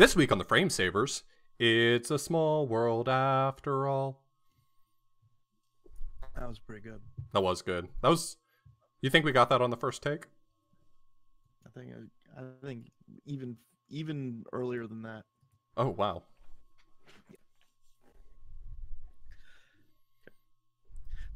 This week on the Frame Savers, it's a small world after all. That was pretty good. That was good. That was. You think we got that on the first take? I think even earlier than that. Oh wow.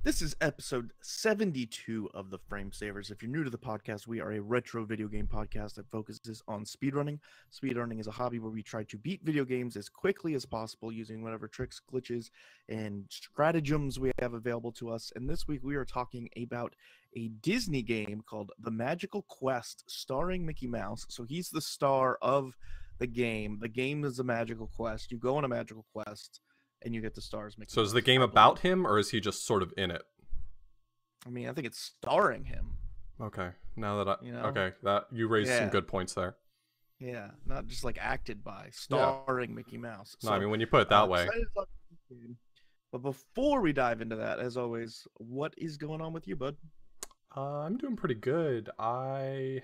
This is episode 72 of the Frame Savers. If you're new to the podcast, we are a retro video game podcast that focuses on speedrunning. Speedrunning is a hobby where we try to beat video games as quickly as possible using whatever tricks, glitches, and stratagems we have available to us. And this week we are talking about a Disney game called The Magical Quest, starring Mickey Mouse. So he's the star of the game. The game is a magical quest. You go on a magical quest, and you get the stars. So is the game about him, or is he just sort of in it? I mean, I think it's starring him. Okay, now that okay, that you raised some good points there. Yeah, not just like acted by, starring Mickey Mouse. No, I mean when you put it that way. But before we dive into that, as always, what is going on with you, bud? I'm doing pretty good. I'm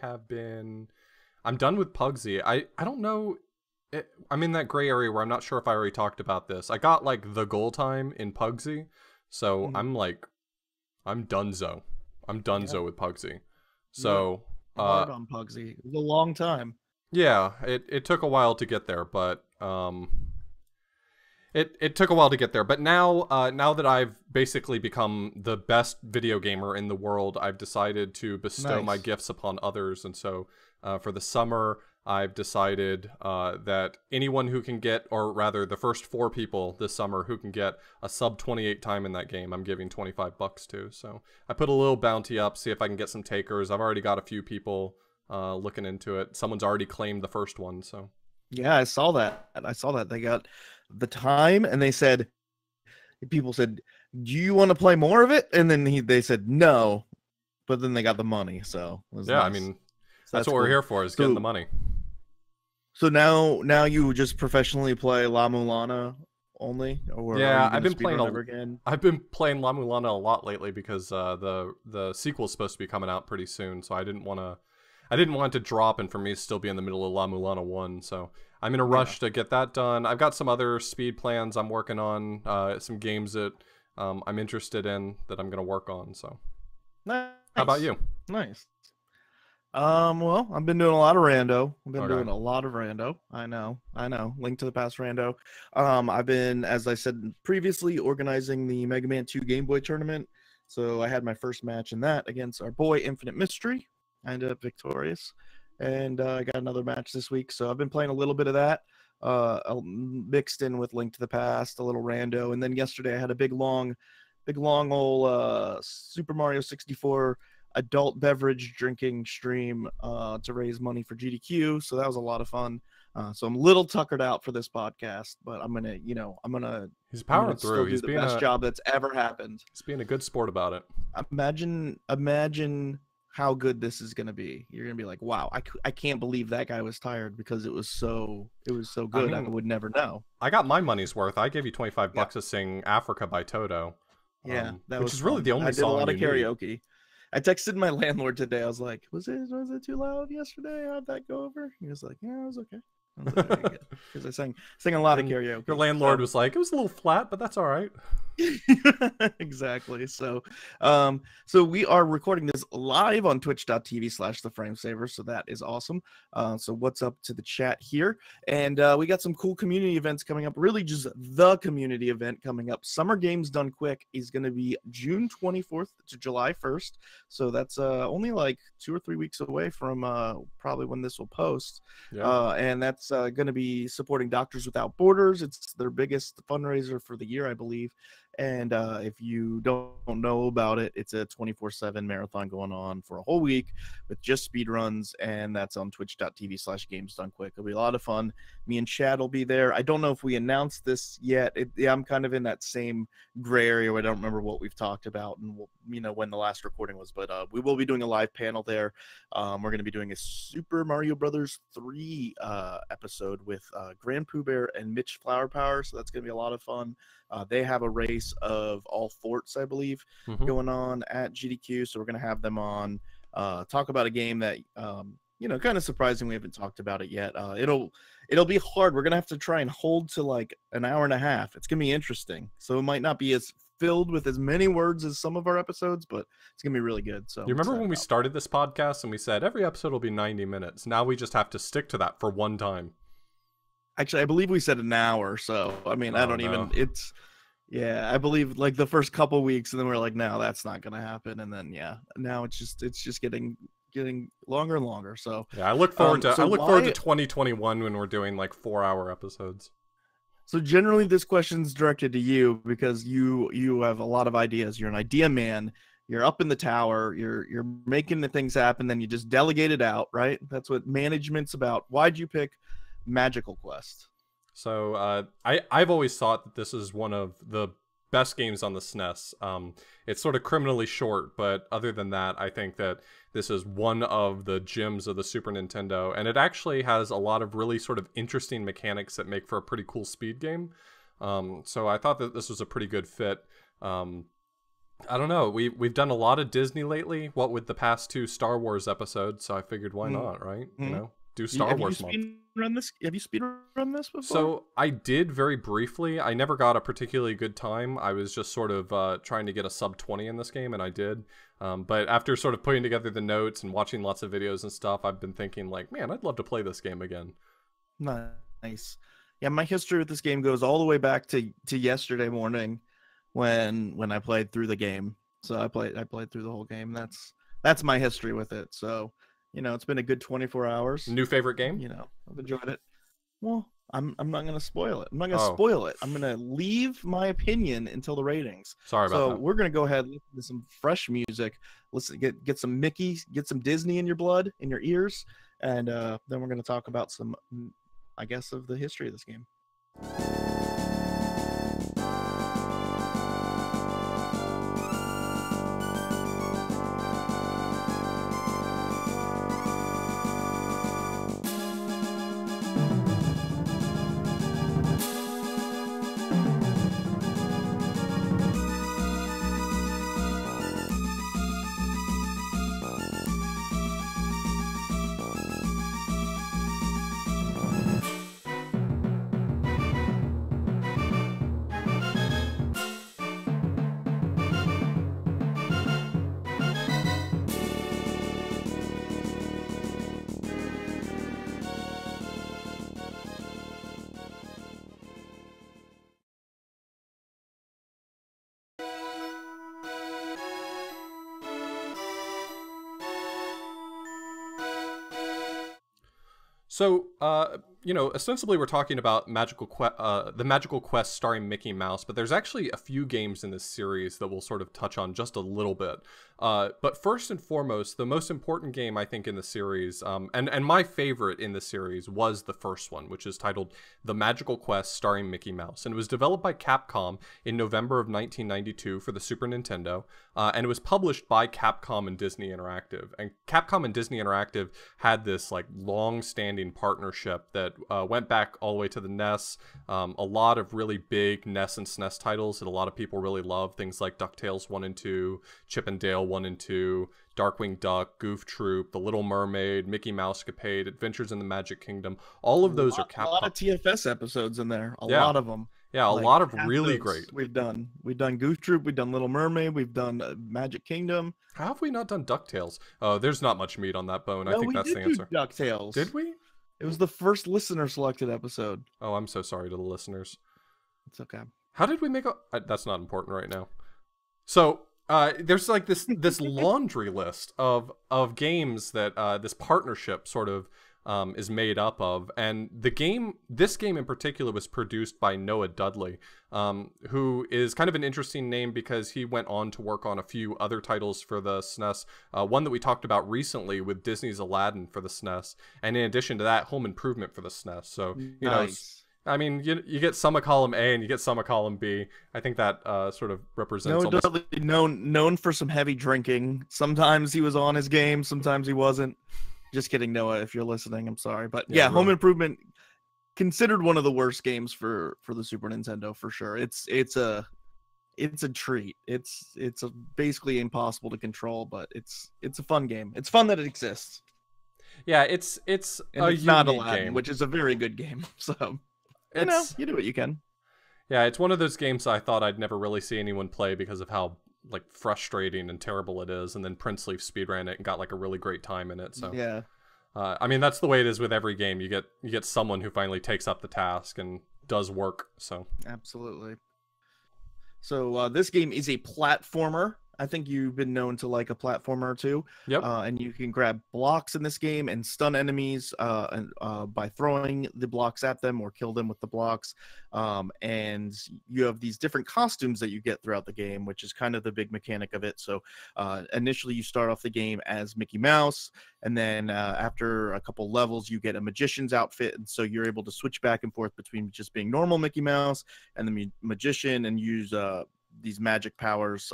done with Pugsy. I don't know. I'm in that gray area where I'm not sure if I already talked about this. I got like the goal time in Pugsy, so I'm donezo. I'm donezo with Pugsy. So hard on Pugsy. It was a long time. Yeah, it took a while to get there, but it took a while to get there. But now now that I've basically become the best video gamer in the world, I've decided to bestow my gifts upon others, and so for the summer, I've decided that anyone who can get, or rather the first 4 people this summer who can get a sub 28 time in that game, I'm giving $25 to. So I put a little bounty up, see if I can get some takers. I've already got a few people looking into it. Someone's already claimed the first one. So yeah, I saw that. They got the time, and people said, "Do you want to play more of it?" And then they said no, but then they got the money. So it was nice. I mean, that's what we're here for, is getting the money. So now you just professionally play La Mulana only, or yeah, I've been playing La Mulana a lot lately because the sequel's supposed to be coming out pretty soon, so I didn't want it to drop and for me to still be in the middle of La Mulana 1, so I'm in a rush to get that done. I've got some other speed plans I'm working on, some games that I'm interested in that I'm going to work on, so. Nice. How about you? Nice. Well, I've been doing a lot of rando. Doing a lot of rando. I know. Link to the Past rando. I've been, as I said previously, organizing the Mega Man 2 Game Boy tournament. So I had my first match in that against our boy Infinite Mystery. I ended up victorious. And I got another match this week. So I've been playing a little bit of that. Mixed in with Link to the Past, a little rando. And then yesterday I had a big long old Super Mario 64 adult beverage drinking stream to raise money for GDQ, so that was a lot of fun. So I'm a little tuckered out for this podcast, but I'm gonna he's powering through. He's being the best job that's ever happened. He's being a good sport about it. Imagine how good this is gonna be. You're gonna be like, wow, I can't believe that guy was tired because it was so good. I would never know. I got my money's worth. I gave you $25 to sing Africa by Toto. Yeah, which is really the only song. I did a lot of karaoke. I texted my landlord today. I was like, was it too loud yesterday? How'd that go over? He was like, yeah, it was okay. Because I sang a lot of karaoke. Your landlord was like, it was a little flat, but that's all right. Exactly. So we are recording this live on twitch.tv/theframesavers, so that is awesome. So what's up to the chat here? And we got some cool community events coming up. Really just the community event coming up. Summer Games Done Quick is going to be June 24th to July 1st. So that's only like 2 or 3 weeks away from probably when this will post. Yeah. And that's going to be supporting Doctors Without Borders. It's their biggest fundraiser for the year, I believe. And if you don't know about it, it's a 24/7 marathon going on for a whole week with just speed runs, and that's on twitch.tv/gamesdonequick. It'll be a lot of fun. Me and Chad will be there. I don't know if we announced this yet. I'm kind of in that same gray area where I don't remember what we've talked about and when the last recording was, but we will be doing a live panel there. We're going to be doing a Super Mario Brothers 3 episode with Grand Pooh Bear and Mitch Flower Power, so that's going to be a lot of fun. They have a race of all forts, I believe, going on at GDQ, so we're going to have them on, talk about a game that you know, kind of surprising we haven't talked about it yet. It'll be hard. We're gonna have to try and hold to like an hour and a half. It's gonna be interesting. So it might not be as filled with as many words as some of our episodes, but it's gonna be really good. So you remember when we started this podcast and we said every episode will be 90 minutes? Now we just have to stick to that for one time. Actually, I believe we said an hour. So I mean, I don't even. It's yeah, I believe like the first couple weeks, and then we're like, no, that's not gonna happen. And then yeah, now it's just getting longer and longer. So yeah, I look forward to forward to 2021 when we're doing like 4-hour episodes. So generally this question's directed to you because you have a lot of ideas. You're an idea man. You're up in the tower. You're making the things happen. Then you just delegate it out, right? That's what management's about. Why'd you pick Magical Quest? So I've always thought that this is one of the best games on the SNES. It's sort of criminally short, but other than that, I think that this is one of the gems of the Super Nintendo, and it actually has a lot of really sort of interesting mechanics that make for a pretty cool speed game. So I thought that this was a pretty good fit. I don't know. We've done a lot of Disney lately, what with the past 2 Star Wars episodes, so I figured why not, right? You know, do Star Wars month. Have you speedrun this before? So I did very briefly. I never got a particularly good time. I was just sort of trying to get a sub 20 in this game, and I did. But after sort of putting together the notes and watching lots of videos and stuff, I've been thinking like, man, I'd love to play this game again. Nice. Yeah, my history with this game goes all the way back to yesterday morning when I played through the game. So I played through the whole game. That's my history with it. So, you know, it's been a good 24 hours. New favorite game? You know, I've enjoyed it. Well, I'm not gonna spoil it. I'm not gonna spoil it. I'm gonna leave my opinion until the ratings. Sorry about that. So we're gonna go ahead and listen to some fresh music. Listen, get some Mickey, get some Disney in your blood, in your ears, and then we're gonna talk about some, I guess, of the history of this game. So, you know, ostensibly we're talking about the Magical Quest starring Mickey Mouse, but there's actually a few games in this series that we'll sort of touch on just a little bit. But first and foremost, the most important game I think in the series, and my favorite in the series was the first one, which is titled The Magical Quest starring Mickey Mouse. And it was developed by Capcom in November of 1992 for the Super Nintendo, and it was published by Capcom and Disney Interactive. And Capcom and Disney Interactive had this like long-standing partnership that went back all the way to the NES. A lot of really big NES and SNES titles that a lot of people really love, things like DuckTales 1 and 2, Chip and Dale 1 and 2, Darkwing Duck, Goof Troop, The Little Mermaid, Mickey Mousecapade, Adventures in the Magic Kingdom. All of those are Capcom. A lot of TFS episodes in there. A lot of them. Yeah, a lot of really great. We've done Goof Troop, we've done Little Mermaid, we've done Magic Kingdom. How have we not done DuckTales? There's not much meat on that bone. No, I think that's the answer. DuckTales. Did we? It was the first listener selected episode. Oh, I'm so sorry to the listeners. It's okay. How did we make that's not important right now. So, there's like this laundry list of games that this partnership sort of is made up of, and this game in particular was produced by Noah Dudley, who is kind of an interesting name because he went on to work on a few other titles for the SNES, one that we talked about recently with Disney's Aladdin for the SNES, and in addition to that, Home Improvement for the SNES. So you know, I mean, you get some of column A and you get some of column B. I think that sort of represents. Noah Dudley, known for some heavy drinking. Sometimes he was on his game, sometimes he wasn't. Just kidding, Noah, if you're listening, I'm sorry. But yeah, really. Home Improvement, considered one of the worst games for the Super Nintendo for sure. It's a treat. It's basically impossible to control, but it's a fun game. It's fun that it exists. Yeah, it's and a it's not unique Aladdin, game. which is a very good game. So you do what you can. Yeah, it's one of those games I thought I'd never really see anyone play because of how like frustrating and terrible it is, and then Princely speedran it and got like a really great time in it. So Yeah. I mean, that's the way it is with every game. You get someone who finally takes up the task and does work. So Absolutely. So this game is a platformer. I think you've been known to like a platformer too. yep. And you can grab blocks in this game and stun enemies by throwing the blocks at them or kill them with the blocks. And you have these different costumes that you get throughout the game, which is kind of the big mechanic of it. So initially you start off the game as Mickey Mouse, and then after a couple levels you get a magician's outfit, and so you're able to switch back and forth between just being normal Mickey Mouse and the magician, and use these magic powers.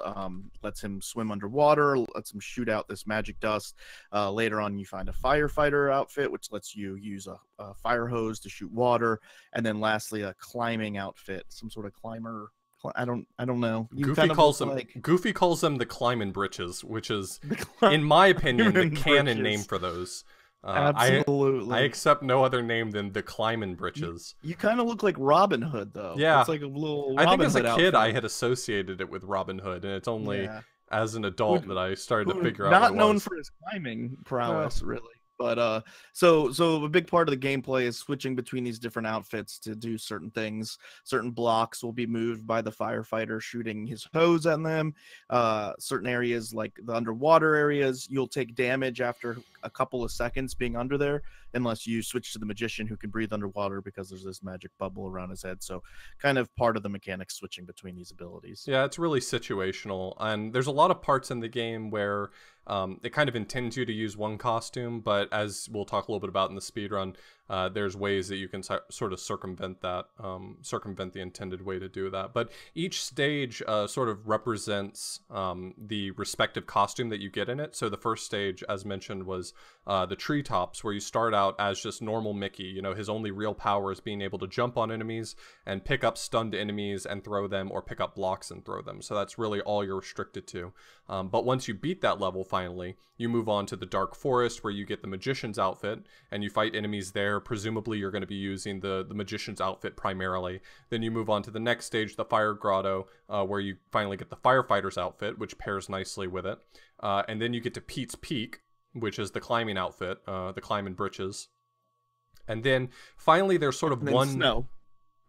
Lets him swim underwater, lets him shoot out this magic dust. Later on you find a firefighter outfit, which lets you use a fire hose to shoot water, and then lastly a climbing outfit, some sort of climber. I don't know. You Goofy calls them the climbing britches, which is, in my opinion, the canon name for those. Absolutely. I accept no other name than the climbing britches. You kind of look like Robin Hood, though. Yeah. It's like a little Robin I think as a Hood kid, outfit. I had associated it with Robin Hood, and it's only as an adult that I started to figure out not what it known was. for his climbing prowess, really. But so a big part of the gameplay is switching between these different outfits to do certain things. Certain blocks will be moved by the firefighter shooting his hose at them. Certain areas, like the underwater areas, you'll take damage after a couple of seconds being under there, unless you switch to the magician, who can breathe underwater because there's this magic bubble around his head. So kind of part of the mechanics switching between these abilities. Yeah, it's really situational, and there's a lot of parts in the game where it kind of intends you to use one costume, but as we'll talk a little bit about in the speedrun, there's ways that you can sort of circumvent that, circumvent the intended way to do that. But each stage sort of represents the respective costume that you get in it. So the first stage, as mentioned, was the treetops, where you start out as just normal Mickey. You know, his only real power is being able to jump on enemies and pick up stunned enemies and throw them, or pick up blocks and throw them. So that's really all you're restricted to. But once you beat that level, finally, you move on to the Dark Forest, where you get the Magician's outfit, and you fight enemies there. Presumably, you're going to be using the Magician's outfit primarily. Then you move on to the next stage, the Fire Grotto, where you finally get the Firefighter's outfit, which pairs nicely with it. And then you get to Pete's Peak, which is the climbing outfit, the climbing britches. And then finally, there's sort of one... Snow.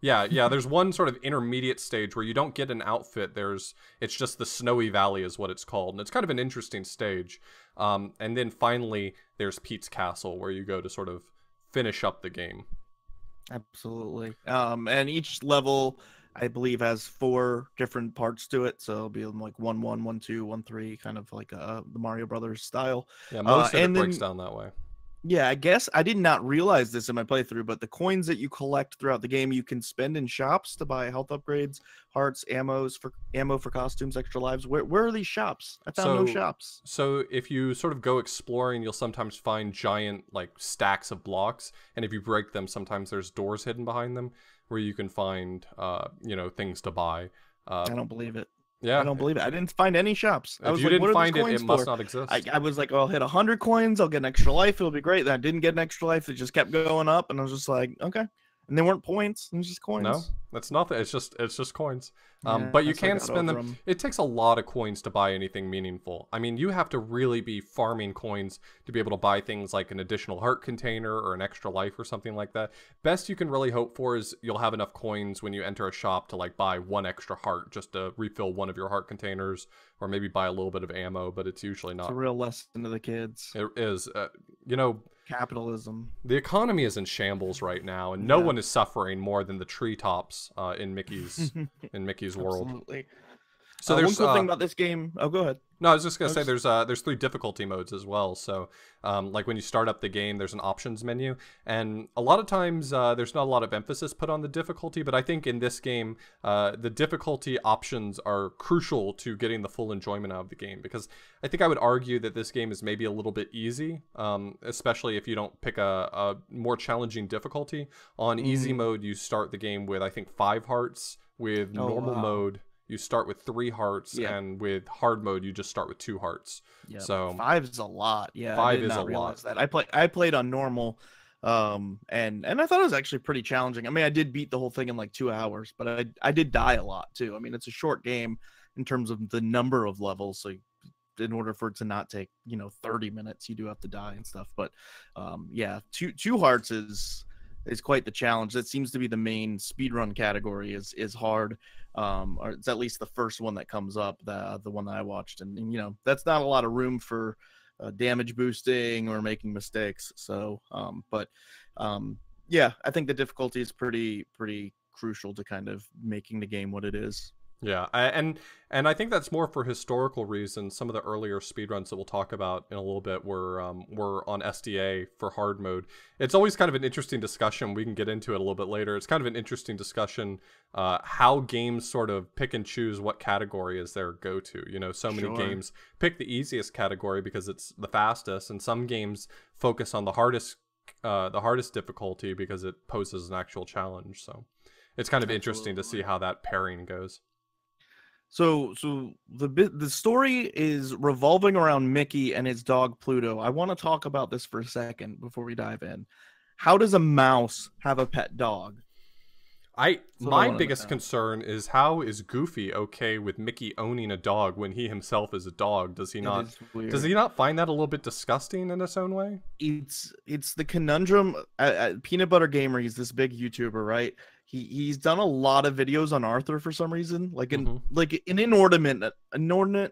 Yeah, there's one sort of intermediate stage where you don't get an outfit. It's just the Snowy Valley is what it's called, and it's kind of an interesting stage. And then finally, there's Pete's Castle, where you go to sort of finish up the game. Absolutely. And each level, I believe, has 4 different parts to it, so it'll be like 1-1, 1-2, 1-3, kind of like the Mario Brothers style. Yeah, most of it breaks down that way. Yeah, I guess I did not realize this in my playthrough, but the coins that you collect throughout the game, you can spend in shops to buy health upgrades, hearts, ammo for costumes, extra lives. Where are these shops? I found no shops. So if you sort of go exploring, you'll sometimes find giant like stacks of blocks, and if you break them, sometimes there's doors hidden behind them where you can find things to buy. I don't believe it. Yeah, I don't believe it. I didn't find any shops. If you didn't find it, it must not exist. I was like, oh, I'll hit 100 coins. I'll get an extra life. It'll be great. Then I didn't get an extra life. It just kept going up, and I was just like, okay. And they weren't points. It was just coins. No, that's nothing. It's just coins. Yeah, but you can spend them. It takes a lot of coins to buy anything meaningful. I mean, you have to really be farming coins to be able to buy things like an additional heart container or an extra life or something like that. Best you can really hope for is you'll have enough coins when you enter a shop to like buy 1 extra heart just to refill one of your heart containers, or maybe buy a little bit of ammo. But it's usually not. It's a real lesson to the kids. It is. Capitalism. The economy is in shambles right now, and no one is suffering more than the treetops in Mickey's world. Absolutely. So there's one cool thing about this game. Oh, go ahead. No, I was just gonna say there's 3 difficulty modes as well. So like when you start up the game, there's an options menu, and a lot of times there's not a lot of emphasis put on the difficulty, but I think in this game the difficulty options are crucial to getting the full enjoyment out of the game, because I think I would argue that this game is maybe a little bit easy, especially if you don't pick a more challenging difficulty. On easy mode, you start the game with I think 5 hearts. With normal mode, you start with 3 hearts, Yep. and with hard mode, you just start with 2 hearts. Yeah, So 5 is a lot. Yeah, 5 I did is not a realize lot. that. I played on normal, and I thought it was actually pretty challenging. I mean, I did beat the whole thing in like 2 hours, but I did die a lot too. I mean, it's a short game in terms of the number of levels, so in order for it to not take 30 minutes, you do have to die and stuff. But yeah, two hearts is quite the challenge. That seems to be the main speedrun category is hard. Or it's at least the first one that comes up, the one that I watched, and that's not a lot of room for damage boosting or making mistakes. So yeah, I think the difficulty is pretty crucial to kind of making the game what it is. Yeah, and I think that's more for historical reasons. Some of the earlier speedruns that we'll talk about in a little bit were on SDA for hard mode. It's always kind of an interesting discussion. We can get into it a little bit later. It's kind of an interesting discussion how games sort of pick and choose what category is their go-to. So many games pick the easiest category because it's the fastest, and some games focus on the hardest difficulty because it poses an actual challenge. So it's kind of interesting to see how that pairing goes. So the story is revolving around Mickey and his dog Pluto. I want to talk about this for a second before we dive in. How does a mouse have a pet dog? My biggest concern is, how is Goofy okay with Mickey owning a dog when he himself is a dog? Does he not find that a little bit disgusting in its own way? It's the conundrum. Peanut Butter Gamer, he's this big YouTuber, right? He's done a lot of videos on Arthur for some reason, like an inordinate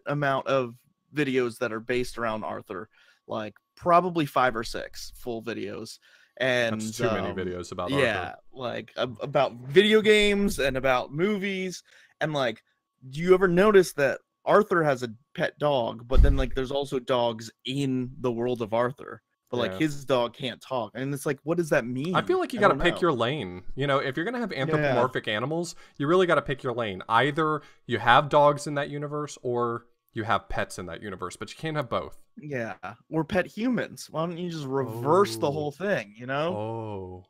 amount of videos that are based around Arthur, like probably 5 or 6 full videos. And that's too many videos about Arthur. Yeah, like about video games and about movies. And like, do you ever notice that Arthur has a pet dog, but then like there's also dogs in the world of Arthur? But like his dog can't talk, and it's like, what does that mean? I feel like you got to pick your lane. If you're gonna have anthropomorphic animals, you really got to pick your lane. Either you have dogs in that universe, or you have pets in that universe, but you can't have both. Yeah, or pet humans. Why don't you just reverse the whole thing? Oh,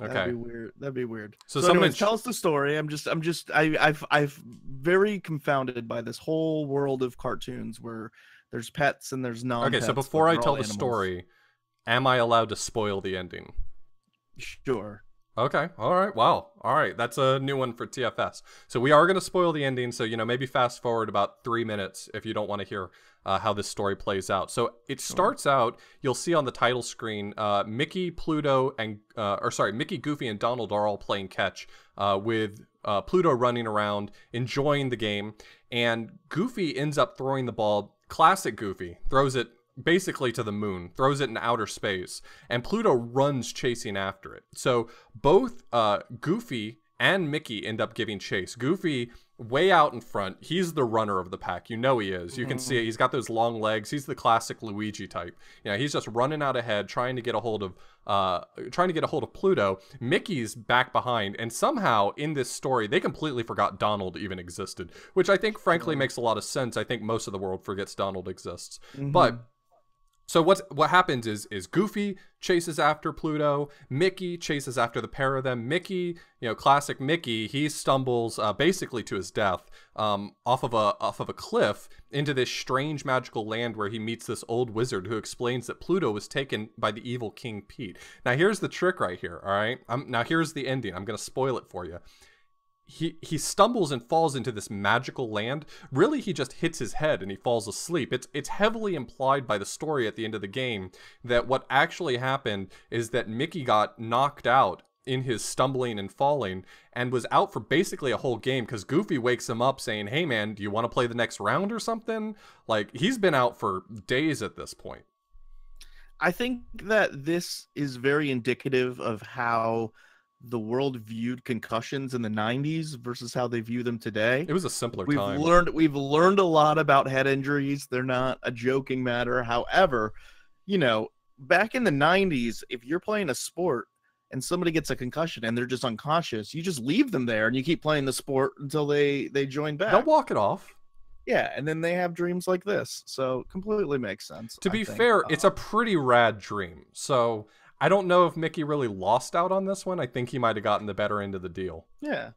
okay. That'd be weird. So anyways, tell us the story. I've very confounded by this whole world of cartoons where there's pets and there's non-pets. Okay, so before I tell the story, am I allowed to spoil the ending? Sure. Okay, all right, wow. All right, that's a new one for TFS. So we are going to spoil the ending, so, maybe fast forward about 3 minutes if you don't want to hear how this story plays out. So it starts out, you'll see on the title screen, Mickey, Pluto, Mickey, Goofy, and Donald are all playing catch with Pluto running around, enjoying the game, and Goofy ends up throwing the ball. Classic Goofy throws it basically to the moon, throws it in outer space, and Pluto runs chasing after it. So both Goofy and Mickey end up giving chase. Goofy way out in front. He's the runner of the pack. He is. You can see it. He's got those long legs. He's the classic Luigi type. He's just running out ahead, trying to get a hold of Pluto. Mickey's back behind, and somehow in this story they completely forgot Donald even existed, which I think frankly makes a lot of sense. I think most of the world forgets Donald exists. But so what happens is Goofy chases after Pluto, Mickey chases after the pair of them. Mickey, classic Mickey, he stumbles basically to his death off of a cliff into this strange magical land where he meets this old wizard who explains that Pluto was taken by the evil King Pete. Now here's the trick right here, all right? Now here's the ending. I'm going to spoil it for you. He stumbles and falls into this magical land. Really, he just hits his head and he falls asleep. It's heavily implied by the story at the end of the game that what actually happened is that Mickey got knocked out in his stumbling and falling and was out for basically a whole game because Goofy wakes him up saying, "Hey man, do you want to play the next round or something?" Like, he's been out for days at this point. I think that this is very indicative of how the world viewed concussions in the 90s versus how they view them today. It was a simpler time. We've learned a lot about head injuries. They're not a joking matter. However, back in the 90s, if you're playing a sport and somebody gets a concussion and they're just unconscious, you just leave them there and you keep playing the sport until they join back. They'll walk it off. Yeah, and then they have dreams like this. So completely makes sense. To be fair, it's a pretty rad dream. So I don't know if Mickey really lost out on this one. I think he might have gotten the better end of the deal. Yeah.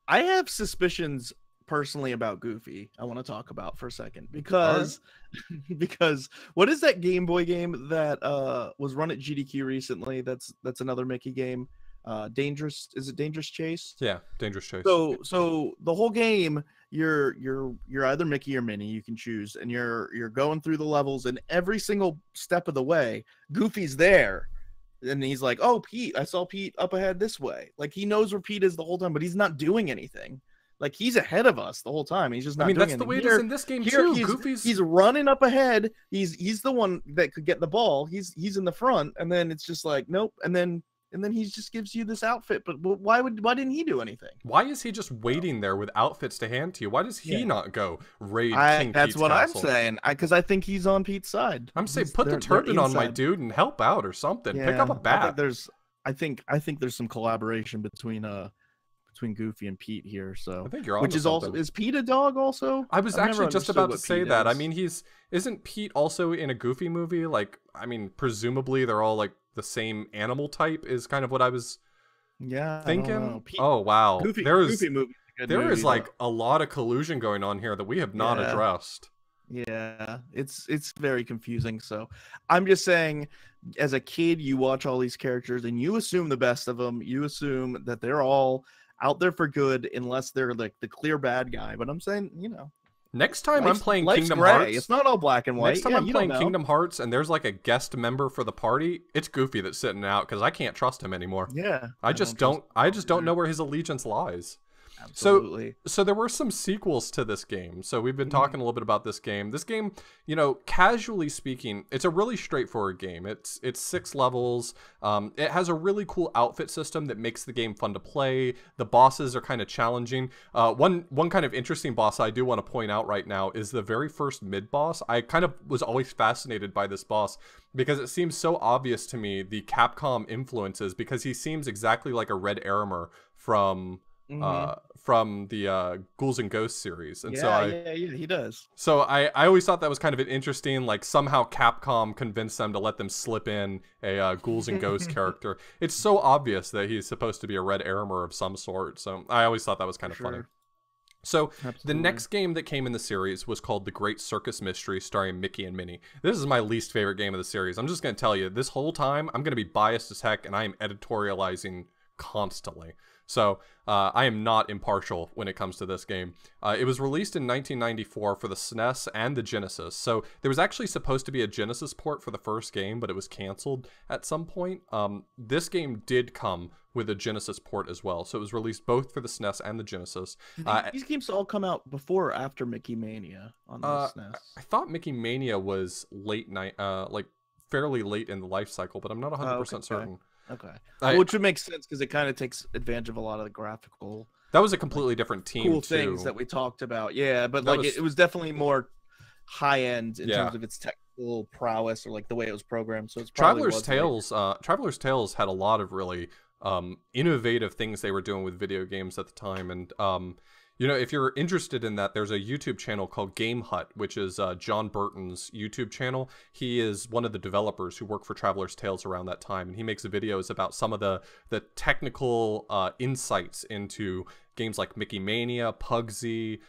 I have suspicions personally about Goofy I want to talk about for a second because because what is that Game Boy game that was run at GDQ recently? That's another Mickey game. Dangerous, is it Dangerous Chase? Yeah, Dangerous Chase. So the whole game, you're either Mickey or Minnie, you can choose, and you're going through the levels, and every single step of the way, Goofy's there. And he's like, "Oh, Pete, I saw Pete up ahead this way." Like, he knows where Pete is the whole time, but he's not doing anything. Like, he's ahead of us the whole time. He's just not doing anything. That's the way it is in this game too. He's running up ahead. He's the one that could get the ball. He's in the front, and then it's just like, nope. And then he just gives you this outfit. But why didn't he do anything? Why is he just waiting there with outfits to hand to you? Why does he not go raid King That's Pete's what castle? I'm saying. Because I think he's on Pete's side. I'm saying put the turban on my dude and help out or something. Pick up a bat. I think there's some collaboration between Goofy and Pete here. So I think you're on. Which is something. also, is Pete a dog also? I was actually just about to say that. I mean, isn't Pete also in a Goofy movie? Like, I mean, presumably they're all like the same animal type is kind of what I was thinking. Oh wow, Goofy movie. There is like a lot of collusion going on here that we have not addressed. Yeah, it's very confusing. So I'm just saying, as a kid, you watch all these characters and you assume the best of them. You assume that they're all out there for good, unless they're like the clear bad guy. But I'm saying, next time I'm playing Kingdom gray. Hearts, it's not all black and white. Next time I'm playing Kingdom Hearts and there's like a guest member for the party, it's Goofy that's sitting out because I can't trust him anymore. Yeah, I just don't know where his allegiance lies. Absolutely. So there were some sequels to this game. So we've been talking a little bit about this game. This game, casually speaking, it's a really straightforward game. It's 6 levels. It has a really cool outfit system that makes the game fun to play. The bosses are kind of challenging. One kind of interesting boss I do want to point out right now is the very first mid boss. I kind of was always fascinated by this boss because it seems so obvious to me the Capcom influences, because he seems exactly like a Red Arimer from the Ghouls and Ghosts series. And he does. So I always thought that was kind of an interesting, like, somehow Capcom convinced them to let them slip in a Ghouls and Ghosts character. It's so obvious that he's supposed to be a Red Arimer of some sort. So I always thought that was kind of funny. So the next game that came in the series was called The Great Circus Mystery, starring Mickey and Minnie. This is my least favorite game of the series. I'm just going to tell you, this whole time I'm going to be biased as heck, and I am editorializing constantly. So I am not impartial when it comes to this game. It was released in 1994 for the SNES and the Genesis. So there was actually supposed to be a Genesis port for the first game, but it was canceled at some point. This game did come with a Genesis port as well. So it was released both for the SNES and the Genesis. These games all come out before or after Mickey Mania on the SNES? I thought Mickey Mania was like fairly late in the life cycle, but I'm not 100% certain. Okay, which would make sense because it kind of takes advantage of a lot of the graphical. That was a completely different team. Cool things that we talked about, but like it was definitely more high end in terms of its technical prowess or like the way it was programmed. So it's Traveler's Tales. Traveler's Tales had a lot of really innovative things they were doing with video games at the time, and if you're interested in that, there's a YouTube channel called Game Hut, which is John Burton's YouTube channel. He is one of the developers who worked for Traveler's Tales around that time, and he makes videos about some of the technical insights into games like Mickey Mania, Pugsy,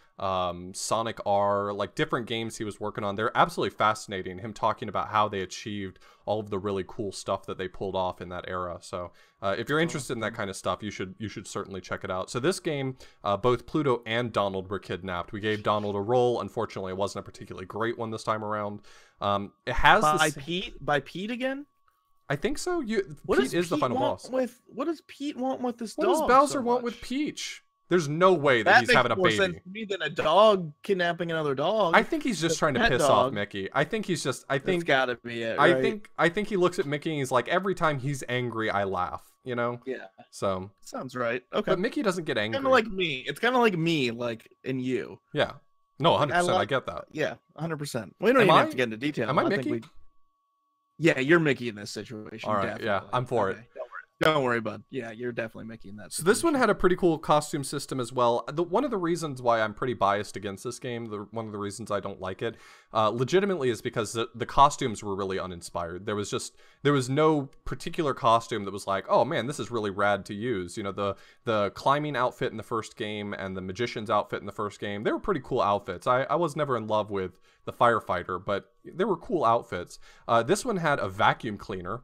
Sonic R, like different games he was working on. They're absolutely fascinating, him talking about how they achieved all of the really cool stuff that they pulled off in that era. So if you're interested in that kind of stuff, you should certainly check it out. So this game, both Pluto and Donald were kidnapped. We gave Donald a role. Unfortunately, it wasn't a particularly great one this time around. It has by Pete again? I think so. Pete is the final boss. What does Pete want with this dog? What does Bowser want with Peach? There's no way that he's having a baby. That makes more sense to me than a dog kidnapping another dog. I think he's just trying to piss off Mickey. I think he's just. That's gotta be it. Right? I think he looks at Mickey and he's like, every time he's angry, I laugh. Yeah. So sounds right. Okay. But Mickey doesn't get angry. Kind of like me. It's kind of like me, like in you. Yeah. No, 100%. I get that. Yeah, 100%. We don't even have to get into detail. Am I Mickey? Yeah, you're Mickey in this situation. All right. definitely. Yeah, I'm for it. Don't worry, bud. Yeah, you're definitely making that. So this one had a pretty cool costume system as well. One of the reasons why I'm pretty biased against this game, one of the reasons I don't like it, legitimately is because the costumes were really uninspired. There was no particular costume that was like, oh man, this is really rad to use. You know, the climbing outfit in the first game and the magician's outfit in the first game, they were pretty cool outfits. I was never in love with the firefighter, but they were cool outfits. This one had a vacuum cleaner.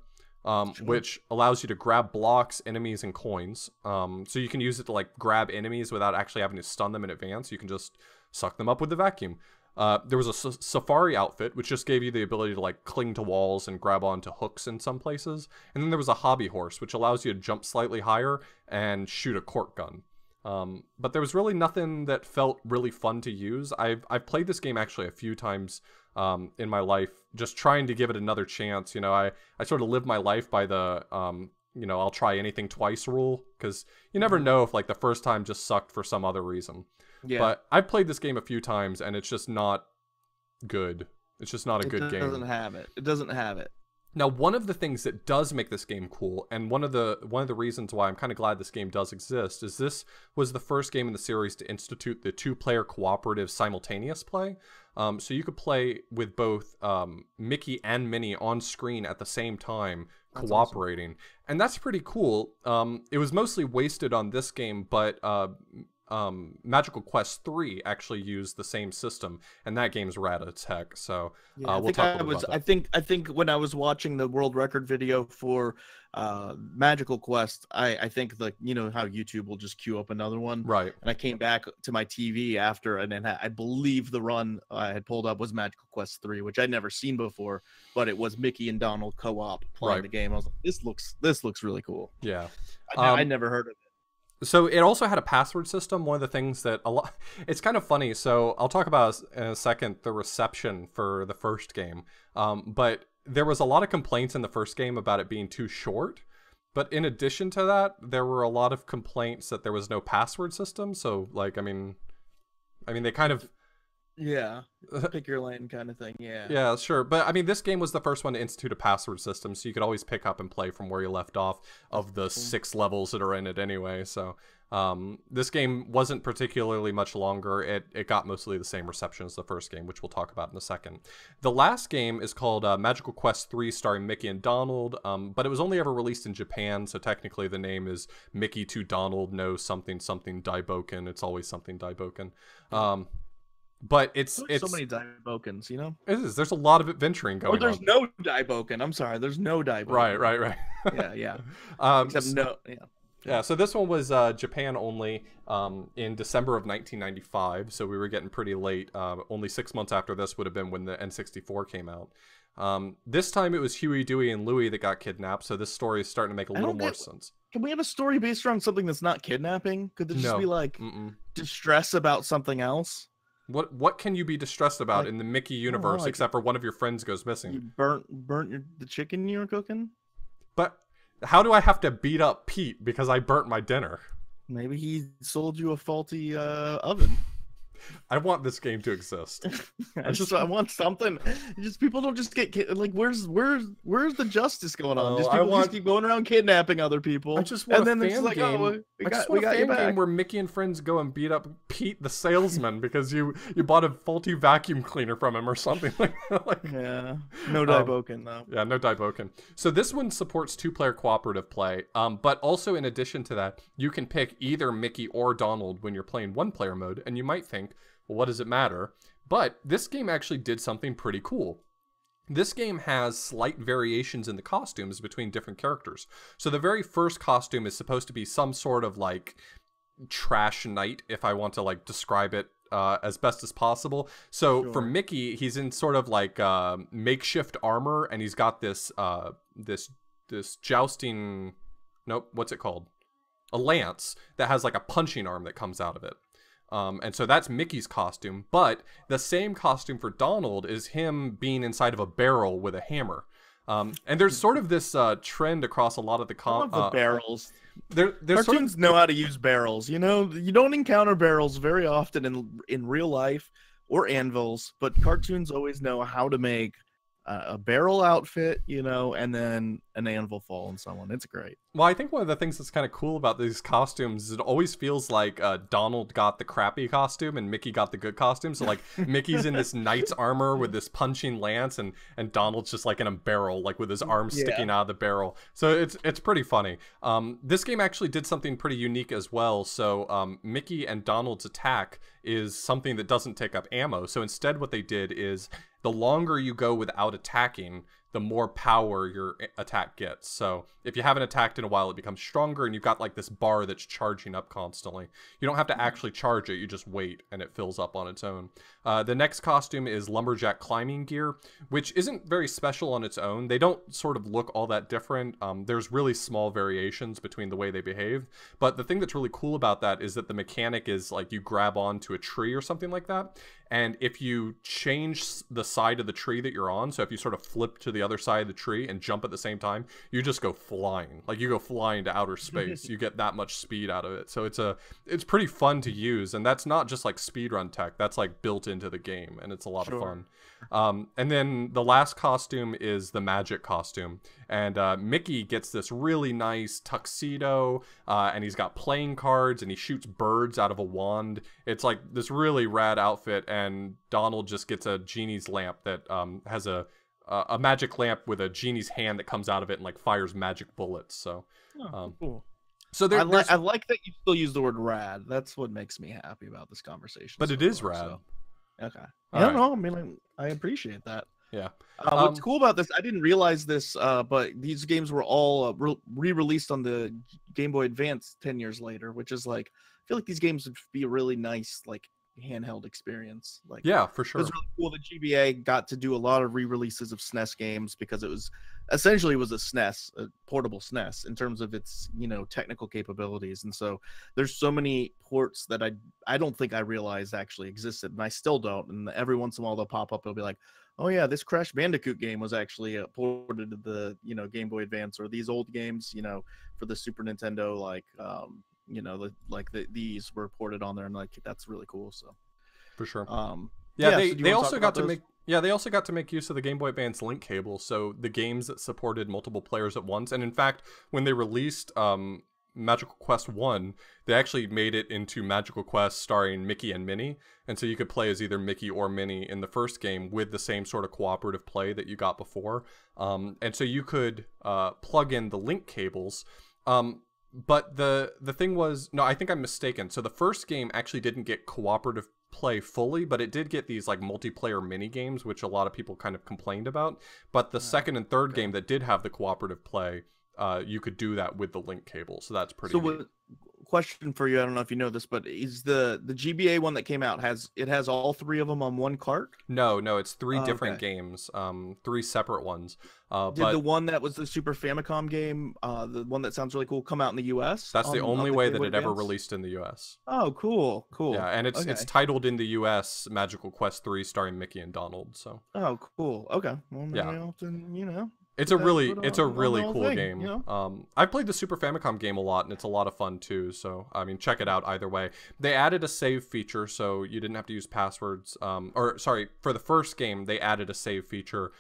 Which allows you to grab blocks, enemies, and coins. So you can use it to like grab enemies without actually having to stun them in advance. You can just suck them up with the vacuum. There was a safari outfit, which just gave you the ability to like cling to walls and grab onto hooks in some places. And then there was a hobby horse, which allows you to jump slightly higher and shoot a cork gun. But there was really nothing that felt really fun to use. I've played this game actually a few times in my life, just trying to give it another chance. You know, I sort of live my life by the, you know, I'll try anything twice rule, because you never know if like the first time just sucked for some other reason. Yeah. But I've played this game a few times and it's just not good. It's just not a good game. It doesn't have it. It doesn't have it. Now, one of the things that does make this game cool, and one of the reasons why I'm kind of glad this game does exist, is this was the first game in the series to institute the 2-player cooperative simultaneous play. So you could play with both Mickey and Minnie on screen at the same time, cooperating. Awesome. And that's pretty cool. It was mostly wasted on this game, but Magical Quest 3 actually used the same system, and that game's rad as heck. So yeah, we'll talk about that. I think when I was watching the world record video for Magical Quest, I think, like, you know how YouTube will just queue up another one, right? And I came back to my TV after, and then I believe the run I had pulled up was Magical Quest 3, which I'd never seen before, but it was Mickey and Donald co-op playing the game. I was like, this looks really cool. Yeah, I never heard of it. So it also had a password system. One of the things that it's kind of funny. So I'll talk about in a second the reception for the first game. But there was a lot of complaints in the first game about it being too short. But in addition to that, there were a lot of complaints that there was no password system. So like, I mean they kind of, yeah, pick your lane kind of thing. Yeah. Yeah, sure. But I mean, this game was the first one to institute a password system, so you could always pick up and play from where you left off of the 6 levels that are in it anyway. So this game wasn't particularly much longer. It got mostly the same reception as the first game, which we'll talk about in a second. The last game is called Magical Quest 3, starring Mickey and Donald, but it was only ever released in Japan, so technically the name is Mickey to Donald No something something Daiboken. It's always something Daiboken. But it's so many Daibokens, you know. It is. There's a lot of adventuring going on. There's no Daiboken. I'm sorry. There's no Daiboken. Right. Yeah. Except no. Yeah. Yeah. So this one was Japan only in December of 1995. So we were getting pretty late. Only 6 months after this would have been when the N64 came out. This time it was Huey, Dewey, and Louie that got kidnapped. So this story is starting to make a little more sense. Can we have a story based around something that's not kidnapping? Could there just be like distress about something else? What can you be distressed about, like, in the Mickey universe, except for one of your friends goes missing? You burnt the chicken you were cooking? But how do I have to beat up Pete because I burnt my dinner? Maybe he sold you a faulty oven. I want this game to exist. I want something. Just people don't just get like, where's the justice going on? Just people just keep going around kidnapping other people. I just want and a then fan like, game. Oh, I just want a fan game where Mickey and friends go and beat up Pete the salesman because you bought a faulty vacuum cleaner from him or something like that. Like, yeah, no Daiboken though. Yeah, no Daiboken. So this one supports 2-player cooperative play, but also in addition to that, you can pick either Mickey or Donald when you're playing 1-player mode, and you might think, well, what does it matter? But this game actually did something pretty cool. This game has slight variations in the costumes between different characters. So the very first costume is supposed to be some sort of like trash knight, if I want to like describe it as best as possible. So for Mickey, he's in sort of like makeshift armor, and he's got this this jousting, nope, what's it called? A lance that has like a punching arm that comes out of it. And so that's Mickey's costume, but the same costume for Donald is him being inside of a barrel with a hammer. And there's sort of this trend across a lot of the barrels. Cartoons sort of know how to use barrels. You know, you don't encounter barrels very often in real life or anvils, but cartoons always know how to make a barrel outfit, you know, and then an anvil fall on someone. It's great. Well, I think one of the things that's kind of cool about these costumes is it always feels like Donald got the crappy costume and Mickey got the good costume. So like Mickey's in this knight's armor with this punching lance, and Donald's just like in a barrel, like with his arms sticking out of the barrel. So it's pretty funny. This game actually did something pretty unique as well. So Mickey and Donald's attack is something that doesn't take up ammo. So instead what they did is the longer you go without attacking, the more power your attack gets. So if you haven't attacked in a while, it becomes stronger, and you've got like this bar that's charging up constantly. You don't have to actually charge it, you just wait and it fills up on its own. The next costume is lumberjack climbing gear, which isn't very special on its own. They don't sort of look all that different. There's really small variations between the way they behave, but the thing that's really cool about that is that the mechanic is like you grab onto a tree or something like that, and if you change the side of the tree that you're on, so if you sort of flip to the other side of the tree and jump at the same time, you just go flying. Like you go flying to outer space. You get that much speed out of it. So it's pretty fun to use, and that's not just like speedrun tech. That's like built into the game, and it's a lot of fun. And then the last costume is the magic costume, and Mickey gets this really nice tuxedo, and he's got playing cards, and he shoots birds out of a wand. It's like this really rad outfit, and Donald just gets a genie's lamp that has a magic lamp with a genie's hand that comes out of it and like fires magic bullets. So cool. So I like that you still use the word rad. That's what makes me happy about this conversation. But it is rad. So. Okay. No, I mean, I appreciate that. Yeah. What's cool about this, I didn't realize this, but these games were all re-released on the Game Boy Advance 10 years later, which is like, I feel like these games would be a really nice, like, handheld experience. Like, yeah, for sure. It was really cool that GBA got to do a lot of re-releases of SNES games, because it was essentially a SNES, a portable SNES, in terms of its, you know, technical capabilities. And so there's so many ports that I don't think I realized actually existed, and I still don't. And every once in a while they'll pop up, it'll be like, oh yeah, this Crash Bandicoot game was actually ported to the, you know, Game Boy Advance, or these old games, you know, for the Super Nintendo, like you know, these were ported on there, and like that's really cool. So for sure. Yeah, they also got to make they also got to make use of the Game Boy Advance link cable, so the games that supported multiple players at once. And in fact, when they released Magical Quest 1, they actually made it into Magical Quest starring Mickey and Minnie, and so you could play as either Mickey or Minnie in the first game with the same sort of cooperative play that you got before. And so you could plug in the link cables. But the thing was, no, I think I'm mistaken. So the first game actually didn't get cooperative play fully, but it did get these like multiplayer mini games, which a lot of people kind of complained about. But the second and third game that did have the cooperative play, you could do that with the link cable. So that's pretty neat. Question for you, I don't know if you know this, but is the GBA one that came out, has all three of them on one cart? No, it's three different games, three separate ones. Did the one that was the Super Famicom game, the one that sounds really cool, come out in the US? That's the only way that it ever released in the US. Oh, cool. Yeah, and it's titled in the US Magical Quest 3 starring Mickey and Donald. So. Oh, cool. Okay. Well, maybe I'll have to, you know. It's a really cool game. You know? I played the Super Famicom game a lot, and it's a lot of fun too. So I mean, check it out either way. They added a save feature, so you didn't have to use passwords. Or sorry, for the first game, they added a save feature,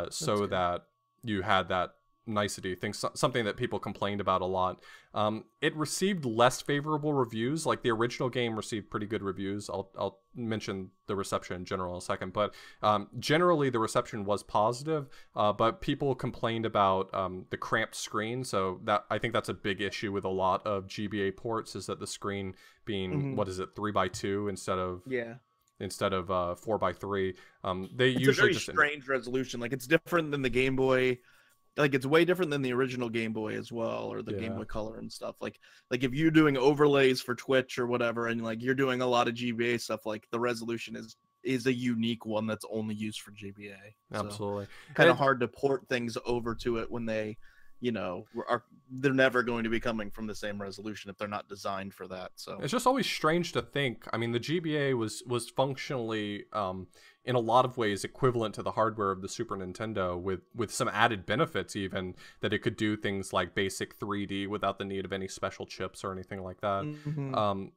so that you had that nicety thing, something that people complained about a lot. It received less favorable reviews. Like the original game received pretty good reviews. I'll mention the reception in general in a second, but generally the reception was positive, but people complained about the cramped screen. So that, I think that's a big issue with a lot of GBA ports, is that the screen being what is it, 3x2 instead of 4x3. It's usually a very strange resolution. Like it's different than the Game Boy. Like it's way different than the original Game Boy as well, or the Game Boy Color and stuff. Like if you're doing overlays for Twitch or whatever, and like you're doing a lot of GBA stuff, like the resolution is a unique one that's only used for GBA. Absolutely. Kind of hard to port things over to it when they, you know, they're never going to be coming from the same resolution if they're not designed for that. So it's just always strange to think. I mean, the GBA was functionally in a lot of ways equivalent to the hardware of the Super Nintendo, with some added benefits, even that it could do things like basic 3D without the need of any special chips or anything like that.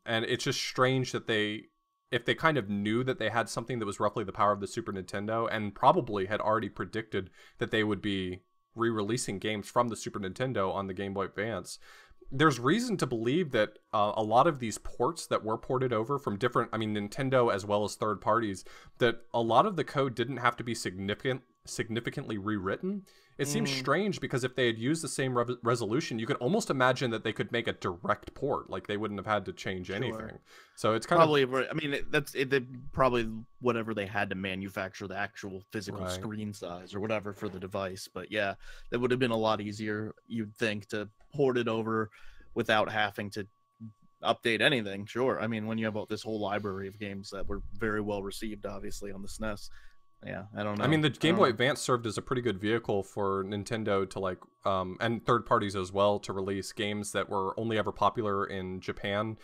And it's just strange that they if they kind of knew that they had something that was roughly the power of the Super Nintendo, and probably had already predicted that they would be re-releasing games from the Super Nintendo on the Game Boy Advance, there's reason to believe that a lot of these ports that were ported over from different, I mean, Nintendo as well as third parties, that a lot of the code didn't have to be significantly rewritten. It seems strange because if they had used the same resolution, you could almost imagine that they could make a direct port, like they wouldn't have had to change anything. So it's kind of, I mean, that's it, probably whatever they had to manufacture the actual physical screen size or whatever for the device. But yeah, that would have been a lot easier, you'd think, to port it over without having to update anything. Sure. I mean, when you have this whole library of games that were very well received, obviously, on the SNES. Yeah, I don't know. I mean, the Game Boy Advance served as a pretty good vehicle for Nintendo to like, and third parties as well, to release games that were only ever popular in Japan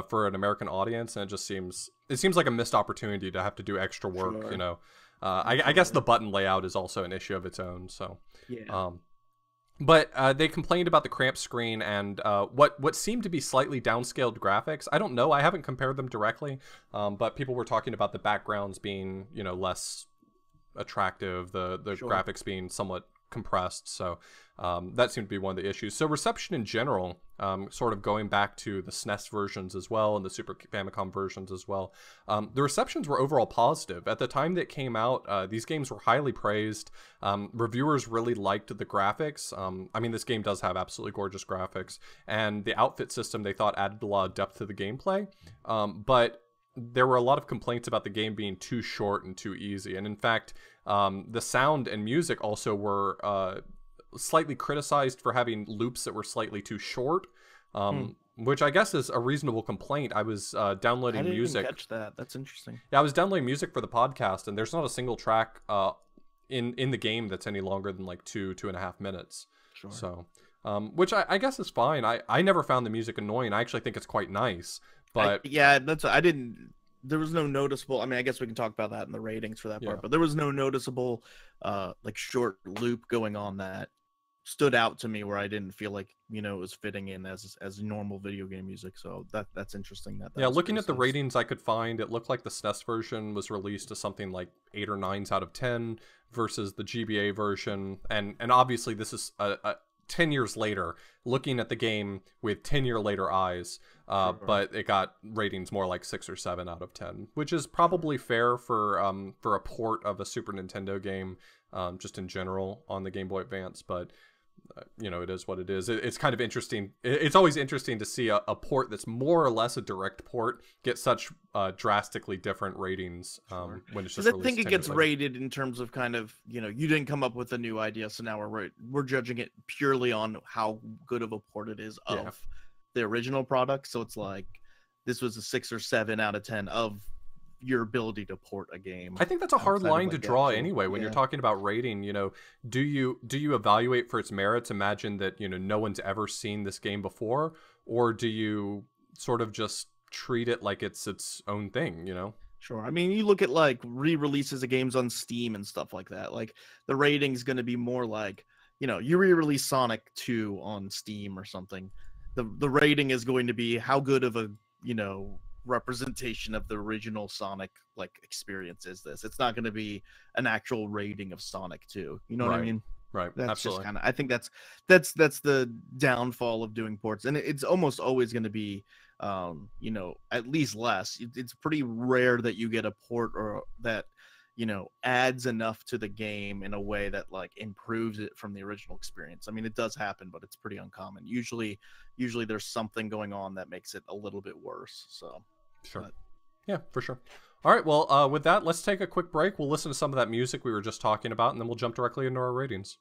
for an American audience, and it seems like a missed opportunity to have to do extra work. You know, I guess the button layout is also an issue of its own. So yeah. But they complained about the cramped screen and what seemed to be slightly downscaled graphics. I don't know. I haven't compared them directly, but people were talking about the backgrounds being, you know, less attractive, the graphics being somewhat compressed. So that seemed to be one of the issues. So reception in general, sort of going back to the SNES versions as well and the Super Famicom versions as well, the receptions were overall positive. At the time that came out, these games were highly praised. Reviewers really liked the graphics. I mean, this game does have absolutely gorgeous graphics, and the outfit system they thought added a lot of depth to the gameplay. But there were a lot of complaints about the game being too short and too easy. And in fact, the sound and music also were slightly criticized for having loops that were slightly too short, which I guess is a reasonable complaint. I was downloading music. I didn't catch that. That's interesting. Yeah, I was downloading music for the podcast, and there's not a single track in the game that's any longer than like 2.5 minutes. Sure. So, which I guess is fine. I never found the music annoying. I actually think it's quite nice. But there was no noticeable, I mean, I guess we can talk about that in the ratings for that part, but there was no noticeable like short loop going on that stood out to me where I didn't feel like, you know, it was fitting in as normal video game music. So that's interesting. Yeah, looking at the ratings I could find, it looked like the SNES version was released to something like 8 or 9 out of 10 versus the GBA version, and obviously this is a 10 years later, looking at the game with 10-year later eyes, but it got ratings more like 6 or 7 out of 10, which is probably fair for a port of a Super Nintendo game, just in general on the Game Boy Advance. But you know, it is what it is. It's kind of interesting. It's always interesting to see a port that's more or less a direct port get such drastically different ratings when it's just released. I think it gets rated in terms of kind of, you know, you didn't come up with a new idea, so now we're judging it purely on how good of a port it is of the original product. So it's like this was a 6 or 7 out of 10 of your ability to port a game. I think that's a hard line to draw anyway when you're talking about rating. You know, do you evaluate for its merits, imagine that, you know, no one's ever seen this game before, or do you sort of just treat it like it's its own thing, you know? Sure. I mean, you look at like re-releases of games on Steam and stuff like that. Like the rating's going to be more like, you know, you re-release Sonic 2 on Steam or something. The rating is going to be how good of a, you know, representation of the original Sonic like experience is this. It's not going to be an actual rating of Sonic 2. You know what I mean? Right. That's absolutely. Just kind of, I think that's the downfall of doing ports, and it's almost always going to be you know, at least less. It's pretty rare that you get a port or that, you know, adds enough to the game in a way that like improves it from the original experience. I mean, it does happen, but it's pretty uncommon. Usually there's something going on that makes it a little bit worse. So sure. Yeah, for sure. All right, well, with that, let's take a quick break. We'll listen to some of that music we were just talking about, and then we'll jump directly into our ratings.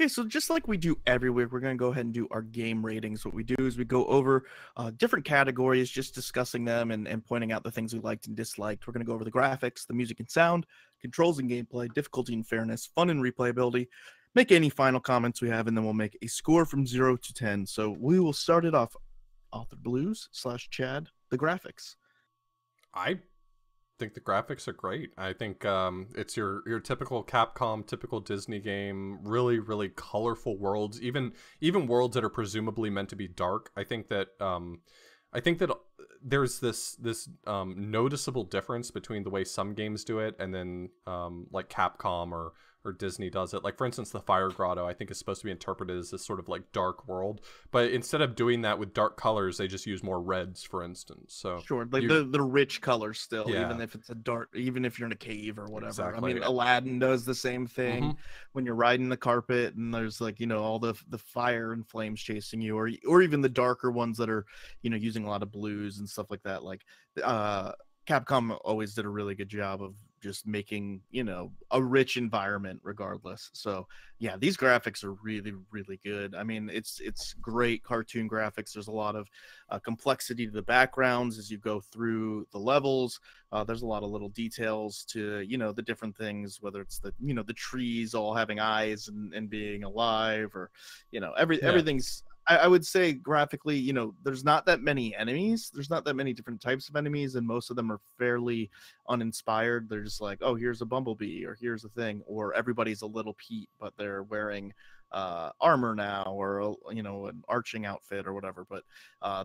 Okay, so just like we do every week, we're going to go ahead and do our game ratings. What we do is we go over different categories, just discussing them and pointing out the things we liked and disliked. We're going to go over the graphics, the music and sound, controls and gameplay, difficulty and fairness, fun and replayability, make any final comments we have, and then we'll make a score from 0 to 10. So we will start it off. Author Blues / Chad, the graphics. I think the graphics are great. I think it's your typical Capcom, typical Disney game. Really, really colorful worlds. Even worlds that are presumably meant to be dark. I think that there's this noticeable difference between the way some games do it and then like Capcom or Disney does it. Like, for instance, the Fire Grotto, I think, is supposed to be interpreted as this sort of like dark world, but instead of doing that with dark colors, they just use more reds, for instance. So sure, like the rich colors still, yeah. Even if it's a dark, even if you're in a cave or whatever. Exactly. I mean, Aladdin does the same thing when you're riding the carpet and there's like, you know, all the fire and flames chasing you, or even the darker ones that are, you know, using a lot of blues and stuff like that. Like Capcom always did a really good job of just making, you know, a rich environment regardless. So yeah, these graphics are really, really good. I mean, it's great cartoon graphics. There's a lot of complexity to the backgrounds as you go through the levels. There's a lot of little details to, you know, the different things, whether it's the, you know, the trees all having eyes and being alive, or, you know, everything's, I would say graphically, you know, there's not that many enemies. There's not that many different types of enemies, and most of them are fairly uninspired. They're just like, oh, here's a bumblebee, or here's a thing, or everybody's a little Pete, but they're wearing armor now, or, you know, an arching outfit or whatever. But